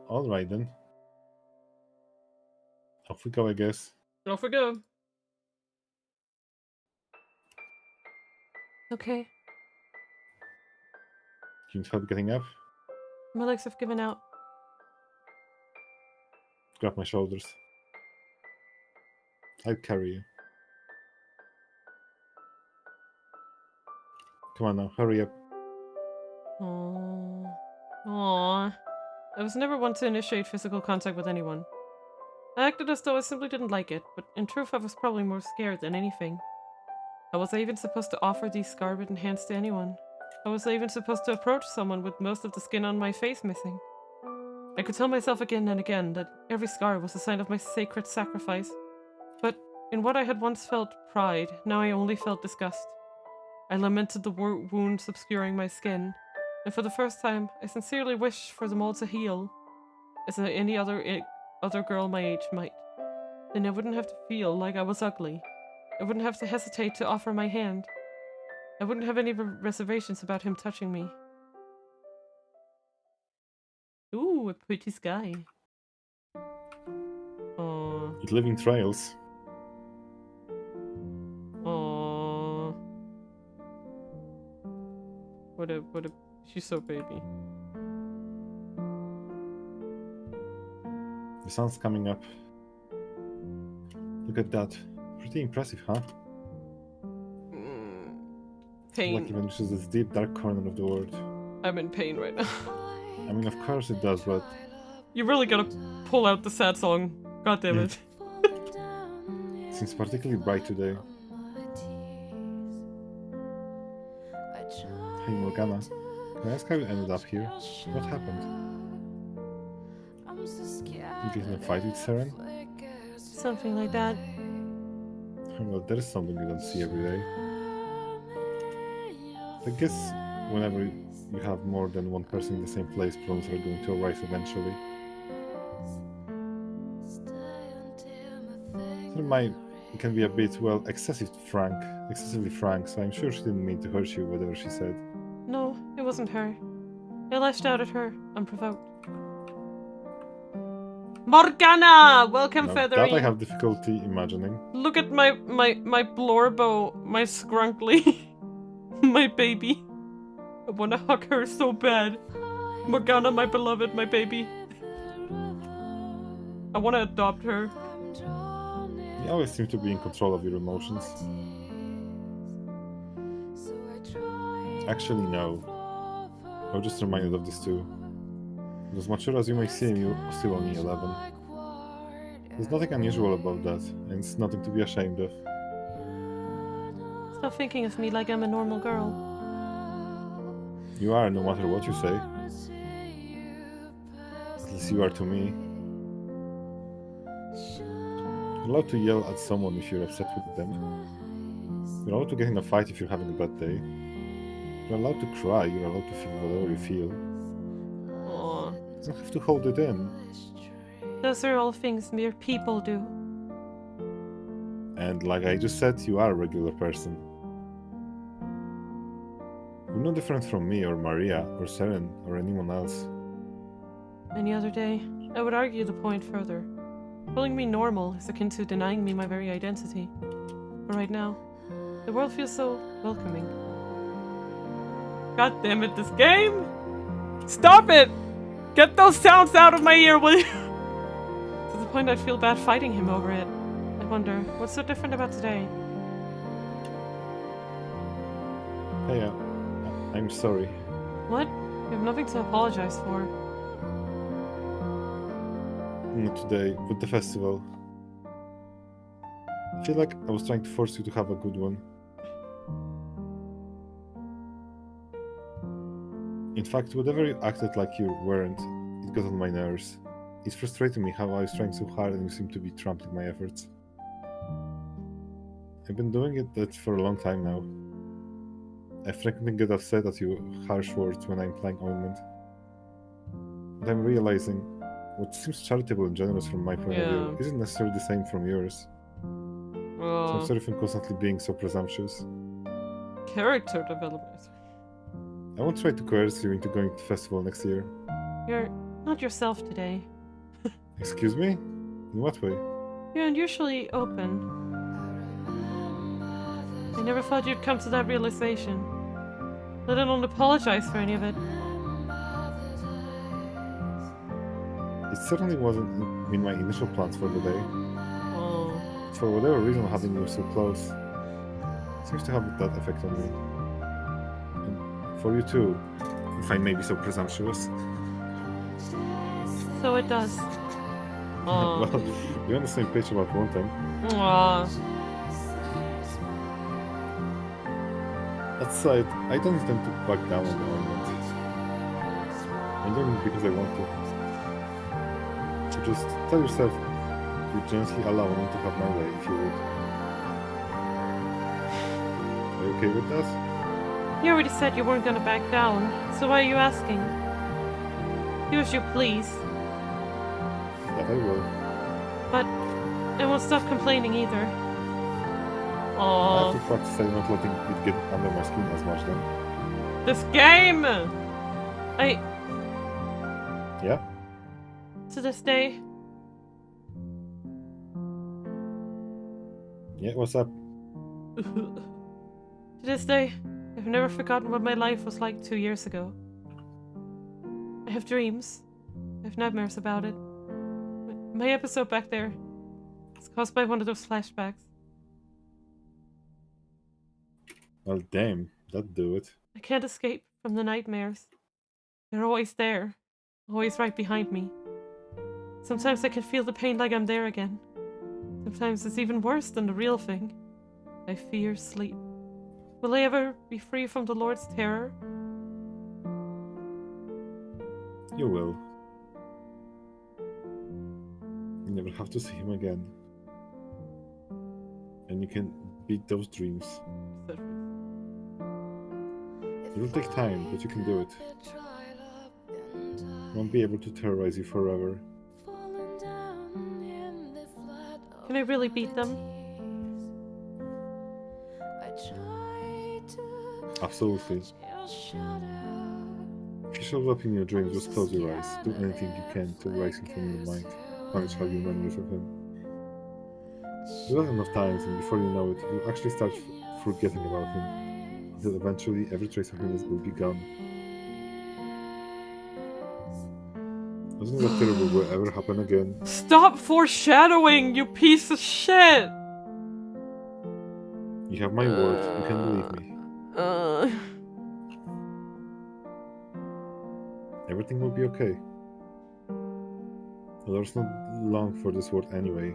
Alright then. Off we go, I guess. Off we go. Okay. Do you need help getting up? My legs have given out. Grab my shoulders. I'll carry you. Come on now, hurry up. Aww. I was never one to initiate physical contact with anyone. I acted as though I simply didn't like it, but in truth I was probably more scared than anything. How was I even supposed to offer these scar-ridden hands to anyone? How was I even supposed to approach someone with most of the skin on my face missing? I could tell myself again and again that every scar was a sign of my sacred sacrifice, but in what I had once felt pride, now I only felt disgust. I lamented the wounds obscuring my skin, and for the first time, I sincerely wished for them all to heal, as any other girl my age might. Then I wouldn't have to feel like I was ugly. I wouldn't have to hesitate to offer my hand. I wouldn't have any reservations about him touching me. Ooh, a pretty sky. Aww. It's living trails. Aww. What a, she's so baby. The sun's coming up. Look at that. Pretty impressive, huh? Pain. Like even reaches this deep, dark corner of the world. I'm in pain right now. I mean, of course it does, but... You really gotta pull out the sad song. God damn it. It seems particularly bright today. Hey Morgana, can I ask how you ended up here? What happened? You get in a fight with Seren? Something like that. Well, there is something you don't see every day. I guess whenever you have more than one person in the same place, problems are going to arise eventually. Seren can be a bit, well, excessively frank, so I'm sure she didn't mean to hurt you, whatever she said. No, it wasn't her. I lashed out at her, unprovoked. Morgana! Welcome, Now, Feathery! that I have difficulty imagining. Look at my Blorbo, my Scrunkly, my baby. I wanna hug her so bad. Morgana, my beloved, my baby. I wanna adopt her. You always seem to be in control of your emotions. Actually, no. I was just reminded of this too. And as mature as you may seem, you're still only 11. There's nothing unusual about that, and it's nothing to be ashamed of. Stop thinking of me like I'm a normal girl. You are, no matter what you say. At least you are to me. You're allowed to yell at someone if you're upset with them. You're allowed to get in a fight if you're having a bad day. You're allowed to cry, you're allowed to feel whatever you feel. Aww. You don't have to hold it in. Those are all things mere people do. And like I just said, you are a regular person. You're no different from me or Maria or Seren or anyone else. Any other day, I would argue the point further. Calling me normal is akin to denying me my very identity. But right now, the world feels so welcoming. God damn it, this game! Stop it! Get those sounds out of my ear, will you? To the point I'd feel bad fighting him over it. I wonder, what's so different about today? Hey, I'm sorry. What? You have nothing to apologize for. Not today, but the festival. I feel like I was trying to force you to have a good one. In fact, whatever you acted like you weren't, it got on my nerves. It frustrated me how I was trying so hard and you seem to be trampling my efforts. I've been doing that for a long time now. I frequently get upset at you harsh words when I'm applying ointment. But I'm realizing what seems charitable and generous from my point of view isn't necessarily the same from yours. So I'm sorry for constantly being so presumptuous. Character development. I won't try to coerce you into going to the festival next year. You're not yourself today. Excuse me? In what way? You're unusually open. I never thought you'd come to that realization. Let alone apologize for any of it. It certainly wasn't in my initial plans for the day. Oh. For whatever reason, having you so close seems to have that effect on me. And for you too, if I may be so presumptuous. So it does. Oh. Well, we're on the same page about one thing. Aww. That said, I don't intend to back down on the ointment. I'm doing it because I want to. So just tell yourself you gently allow me to have my way if you would. Are you okay with that? You already said you weren't gonna back down, so why are you asking? Do as you please. That I will. But I won't stop complaining either. I Aww. have to practice not letting it get under my skin as much then. This game! Yeah? To this day, Yeah, what's up? to this day, I've never forgotten what my life was like 2 years ago. I have dreams. I have nightmares about it. My episode back there is caused by one of those flashbacks. Well, damn, that'd do it. I can't escape from the nightmares. They're always there, always right behind me. Sometimes I can feel the pain like I'm there again. Sometimes it's even worse than the real thing. I fear sleep. Will I ever be free from the Lord's terror? You will. You never have to see him again. And you can beat those dreams. It will take time, but you can do it. I won't be able to terrorize you forever. Can I really beat them? Absolutely. If he shows up in your dreams, just close your eyes. Do anything you can to erase him from your mind. Punish how you memories of him. Do that enough times, and before you know it, you actually start forgetting about him. Until eventually every trace of him will be gone. Nothing that terrible will ever happen again. Stop foreshadowing, you piece of shit! You have my word, you can believe me. Everything will be okay. The Lord's not long for this world anyway,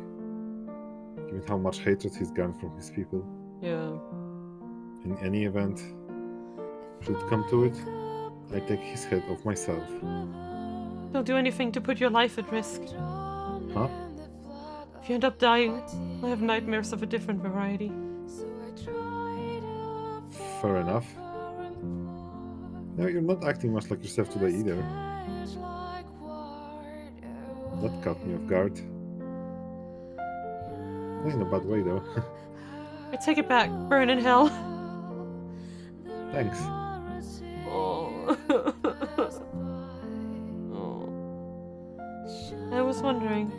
given how much hatred he's gotten from his people. Yeah. In any event, should it come to it, I take his head off myself. Don't do anything to put your life at risk. Huh? If you end up dying, I have nightmares of a different variety. Fair enough. No, you're not acting much like yourself today either. That caught me off guard. Not in a bad way though. I take it back. Burn in hell. Thanks. Oh. I was wondering.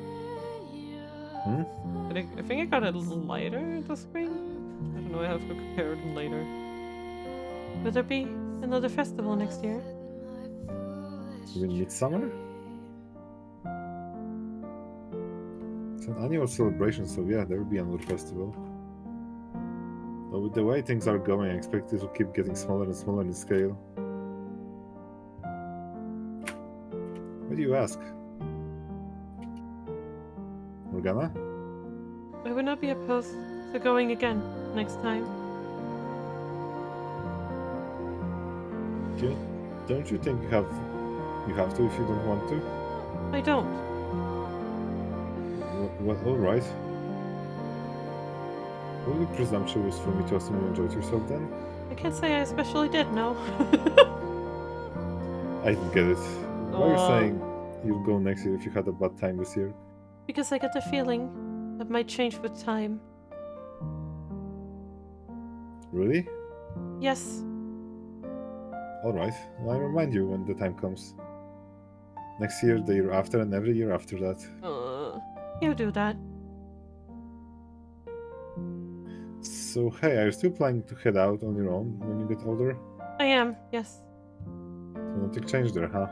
I think I got a little lighter the screen. I don't know, I have to compare it later. Will there be another festival next year? You mean midsummer? It's an annual celebration, so yeah, there will be another festival. But with the way things are going, I expect it will keep getting smaller and smaller in scale. Why do you ask? Morgana? I would not be opposed to going again next time. Don't you think you have to if you don't want to? I don't. Well, alright. Will it be presumptuous for me to assume you enjoyed yourself then? I can't say I especially did, no. I didn't get it. Why are you saying you'll go next year if you had a bad time this year? Because I get the feeling that might change with time. Really? Yes. Alright, well, I'll remind you when the time comes. Next year, the year after, and every year after that. You do that. So, hey, are you still planning to head out on your own when you get older? I am, yes. So nothing changed there, huh?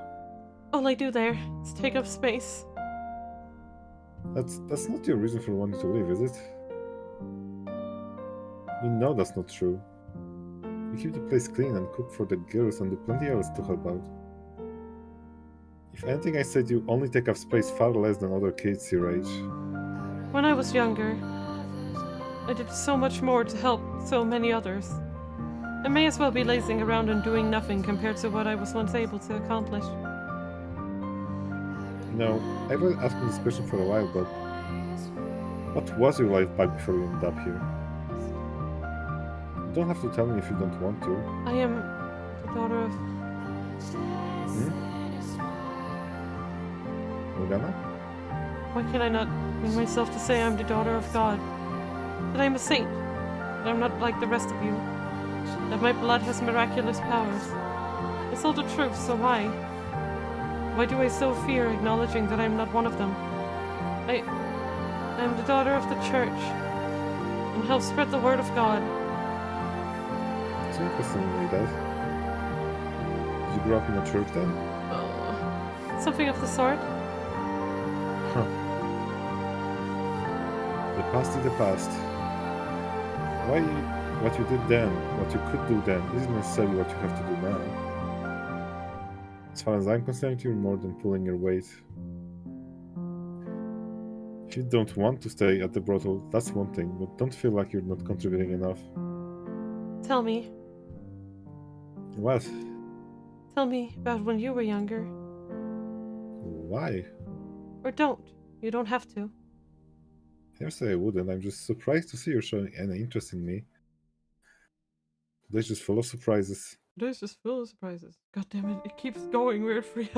All I do there is take up space. That's not your reason for wanting to leave, is it? You know that's not true. You keep the place clean and cook for the girls and do plenty else to help out. If anything, I said you only take up space far less than other kids your age. When I was younger, I did so much more to help so many others. I may as well be lazing around and doing nothing compared to what I was once able to accomplish. You know, I've been asking this question for a while, but what was your life back before you ended up here? You don't have to tell me if you don't want to. I am the daughter of... Morgana? Why can I not bring myself to say I'm the daughter of God? That I'm a saint? That I'm not like the rest of you? That my blood has miraculous powers? It's all the truth, so why? Why do I so fear acknowledging that I'm not one of them? I'm the daughter of the church, and help spread the word of God. It's interesting like that. Did you grow up in a church then? Something of the sort. Huh. The past is the past. What you did then, what you could do then, isn't necessarily what you have to do now. As far as I'm concerned, you're more than pulling your weight. If you don't want to stay at the brothel, that's one thing, but don't feel like you're not contributing enough. Tell me. What? Tell me about when you were younger. Why? Or don't. You don't have to. I never say I wouldn't. I'm just surprised to see you're showing any interest in me. Today's just full of surprises. Today's just full of surprises. God damn it, it keeps going weird for you.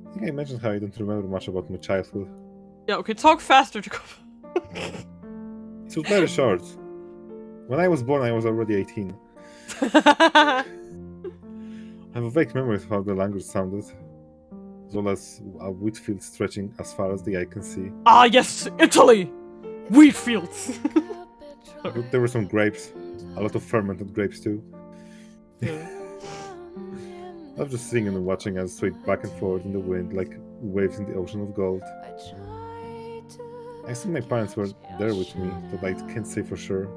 I think I mentioned how I don't remember much about my childhood. Yeah, okay, talk faster, Jacob. It was very short. When I was born, I was already 18. I have a vague memory of how the language sounded, as well as a wheat field stretching as far as the eye can see. Ah, yes, Italy! Wheat fields! There were some grapes, a lot of fermented grapes too. Yeah. I was just sitting and watching as swayed back and forth in the wind like waves in the ocean of gold. I assume my parents were there with me, but I can't say for sure.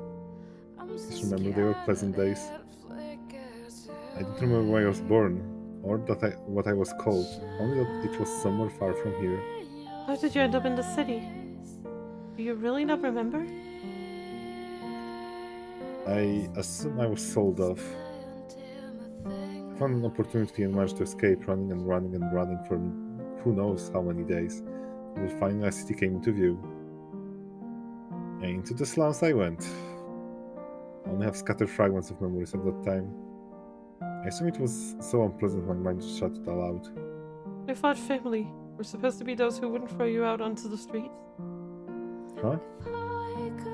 Just remember they were pleasant days. I don't remember where I was born, or what I was called, only that it was somewhere far from here. How did you end up in the city? Do you really not remember? I assume I was sold off. I found an opportunity and managed to escape, running and running and running for who knows how many days. And finally a city came into view. And into the slums I went. I only have scattered fragments of memories of that time. I assume it was so unpleasant my mind just shut it all out. I thought family were supposed to be those who wouldn't throw you out onto the streets. Huh?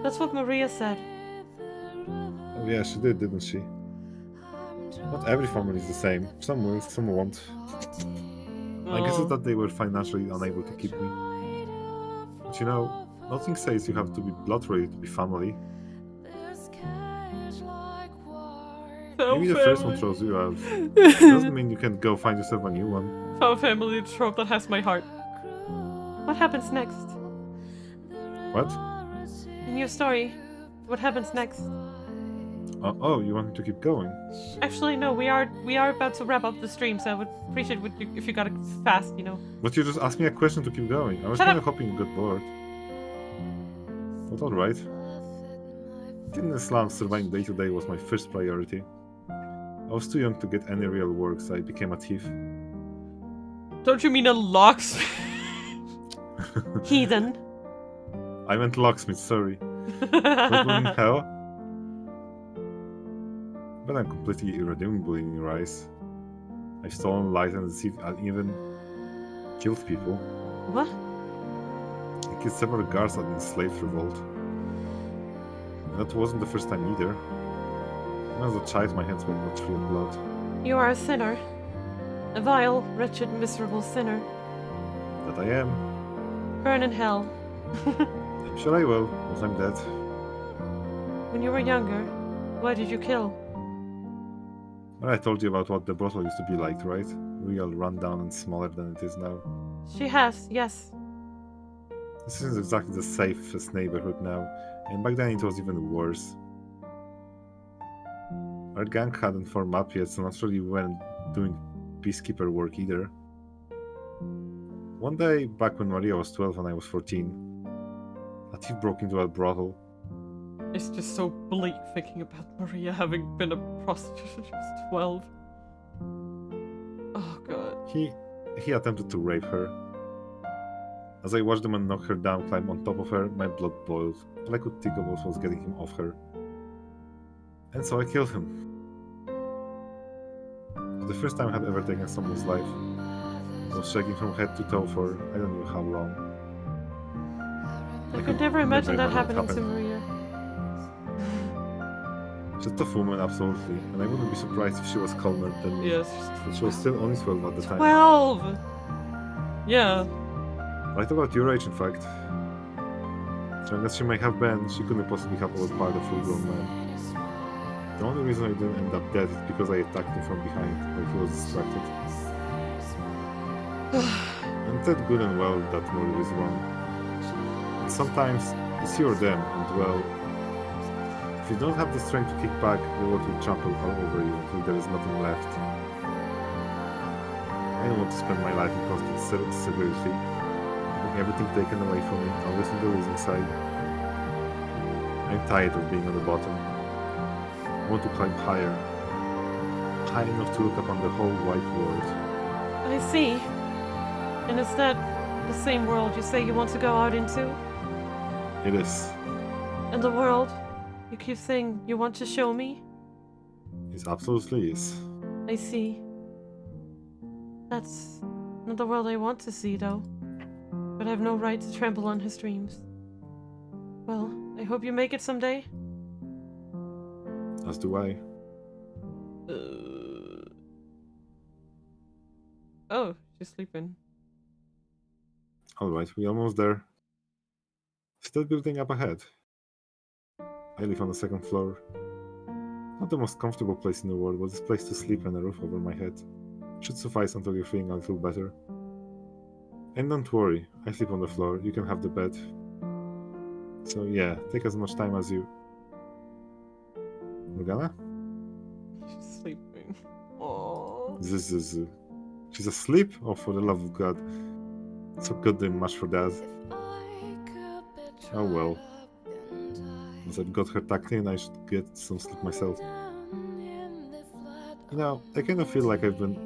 That's what Maria said. Oh yeah, she did, didn't she? Not every family is the same. Some will, some won't. I guess it's that they were financially unable to keep me. But you know, nothing says you have to be blood ready to be family. Maybe the first one throws you out. Doesn't mean you can go find yourself a new one. Found family, the trope that has my heart. What happens next? What? In your story, what happens next? Oh, you want me to keep going? Actually, no, we are about to wrap up the stream, so I would appreciate if you got it fast, you know. But you just asked me a question to keep going. I was Shut kind up. of hoping you got bored. But alright. In Islam, surviving day to day was my first priority. I was too young to get any real work, so I became a thief. Don't you mean a locksmith? Heathen. I meant locksmith, sorry. Not in hell. But I'm completely irredeemable in your eyes. I've stolen, lied, and deceived, and even killed people. What? I killed several guards at the slave revolt. And that wasn't the first time either. When as a child, my hands were not free of blood. You are a sinner. A vile, wretched, miserable sinner. That I am. Burn in hell. I'm sure I will, once I'm dead. When you were younger, why did you kill? Well, I told you about what the Brothel used to be like, right? Real rundown and smaller than it is now. She has, yes. This isn't exactly the safest neighborhood now, and back then it was even worse. Our gang hadn't formed up yet, so naturally we weren't doing peacekeeper work either. One day, back when Maria was 12 and I was 14, a thief broke into a brothel. It's just so bleak thinking about Maria having been a prostitute when she was 12. Oh god. He attempted to rape her. As I watched the man knock her down, climb on top of her, my blood boiled. All I could think of was getting him off her. And so I killed him. It was the first time I had ever taken someone's life. I was shaking from head to toe for I don't know how long. I could never imagine that happening to Maria. She's a tough woman, absolutely, and I wouldn't be surprised if she was calmer than me. Yes. But she was still only 12 at the time. 12! Yeah. Right about your age, in fact. Strong as she may have been, she couldn't possibly have overpowered a full-grown man. The only reason I didn't end up dead is because I attacked him from behind while he was distracted. And said good and well that motive is wrong. And sometimes it's you or them, and well, if you don't have the strength to kick back, the world will trample all over you until there is nothing left. I don't want to spend my life in constant severity, having everything taken away from me, always on the losing side. I'm tired of being on the bottom. I want to climb higher, high enough to look upon the whole wide world. I see. And is that the same world you say you want to go out into? It is. And the world you keep saying you want to show me? It absolutely is. I see. That's not the world I want to see, though. But I have no right to trample on his dreams. Well, I hope you make it someday. As do I. Oh, she's sleeping. Alright, we're almost there. Is that building up ahead? I live on the second floor. Not the most comfortable place in the world, but this place to sleep and a roof over my head. Should suffice until you're feeling a little better. And don't worry, I sleep on the floor, you can have the bed. So yeah, take as much time as you... Morgana? She's sleeping. Aww. She's asleep? Oh, for the love of God. So goddamn much for that. Oh well. As I've got her tucked in, I should get some sleep myself. You know, I kind of feel like I've been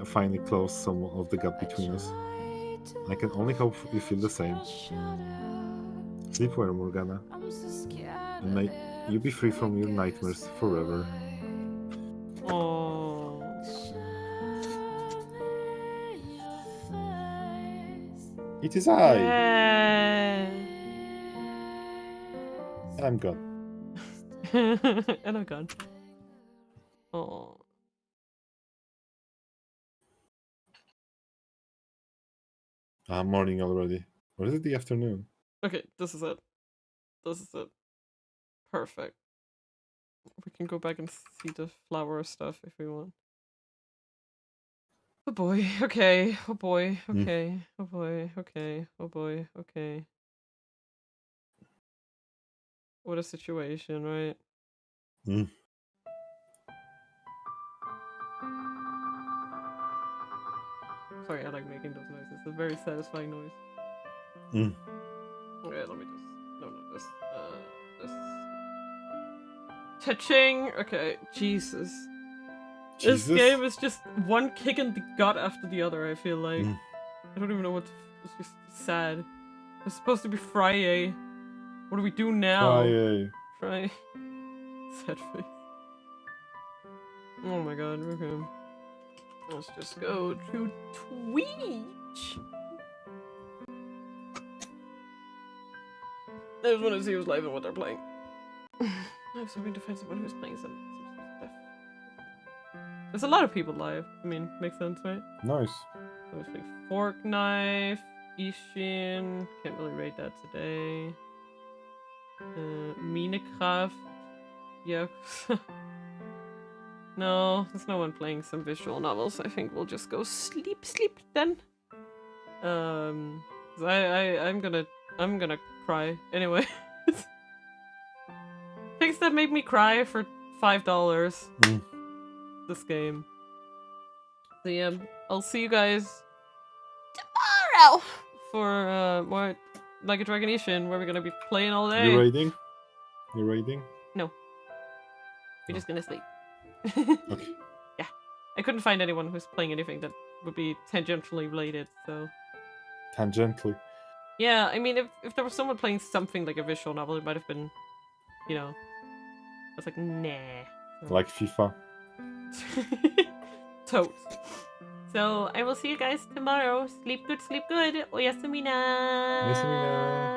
finally closed some of the gap between us. I can only hope you feel the same. Sleep well, Morgana. And may you be free from your nightmares forever. Aww. It is I! Yeah. And I'm gone. And I'm gone. Aww. Morning already. Or is it the afternoon? Okay, this is it. This is it. Perfect. We can go back and see the flower stuff if we want. Oh boy, okay. Oh boy, okay. Oh boy, okay. Oh boy, okay. What a situation, right? Sorry, I like making those noises. It's a very satisfying noise. Mm. Okay, let me just... No, this. Cha-ching! Okay, Jesus. Jesus? This game is just one kick in the gut after the other, I feel like. Mm. I don't even know what to... It's just sad. It's supposed to be Friday. What do we do now? Fry. Sad face. Oh my god, okay. Let's just go to Twitch. I just want to see who's live and what they're playing. I have something to find someone who's playing some stuff. There's a lot of people live. I mean, makes sense, right? Nice. I was playing Fork Knife, Ishin. Can't really rate that today. Minecraft. Yeah. No, there's no one playing some visual novels. I think we'll just go sleep then. I'm gonna cry anyway. Things that made me cry for $5. This game. So yeah, I'll see you guys tomorrow for more Like a Dragon Ishin, where we're gonna be playing all day. You raiding? You raiding? No. We're just gonna sleep. Okay. Yeah. I couldn't find anyone who's playing anything that would be tangentially related, so... Tangentially. Yeah, I mean, if there was someone playing something like a visual novel, it might have been, you know... I was like, nah. So. Like FIFA. Totes. So, I will see you guys tomorrow. Sleep good, sleep good. Oyasumina. Oyasumina.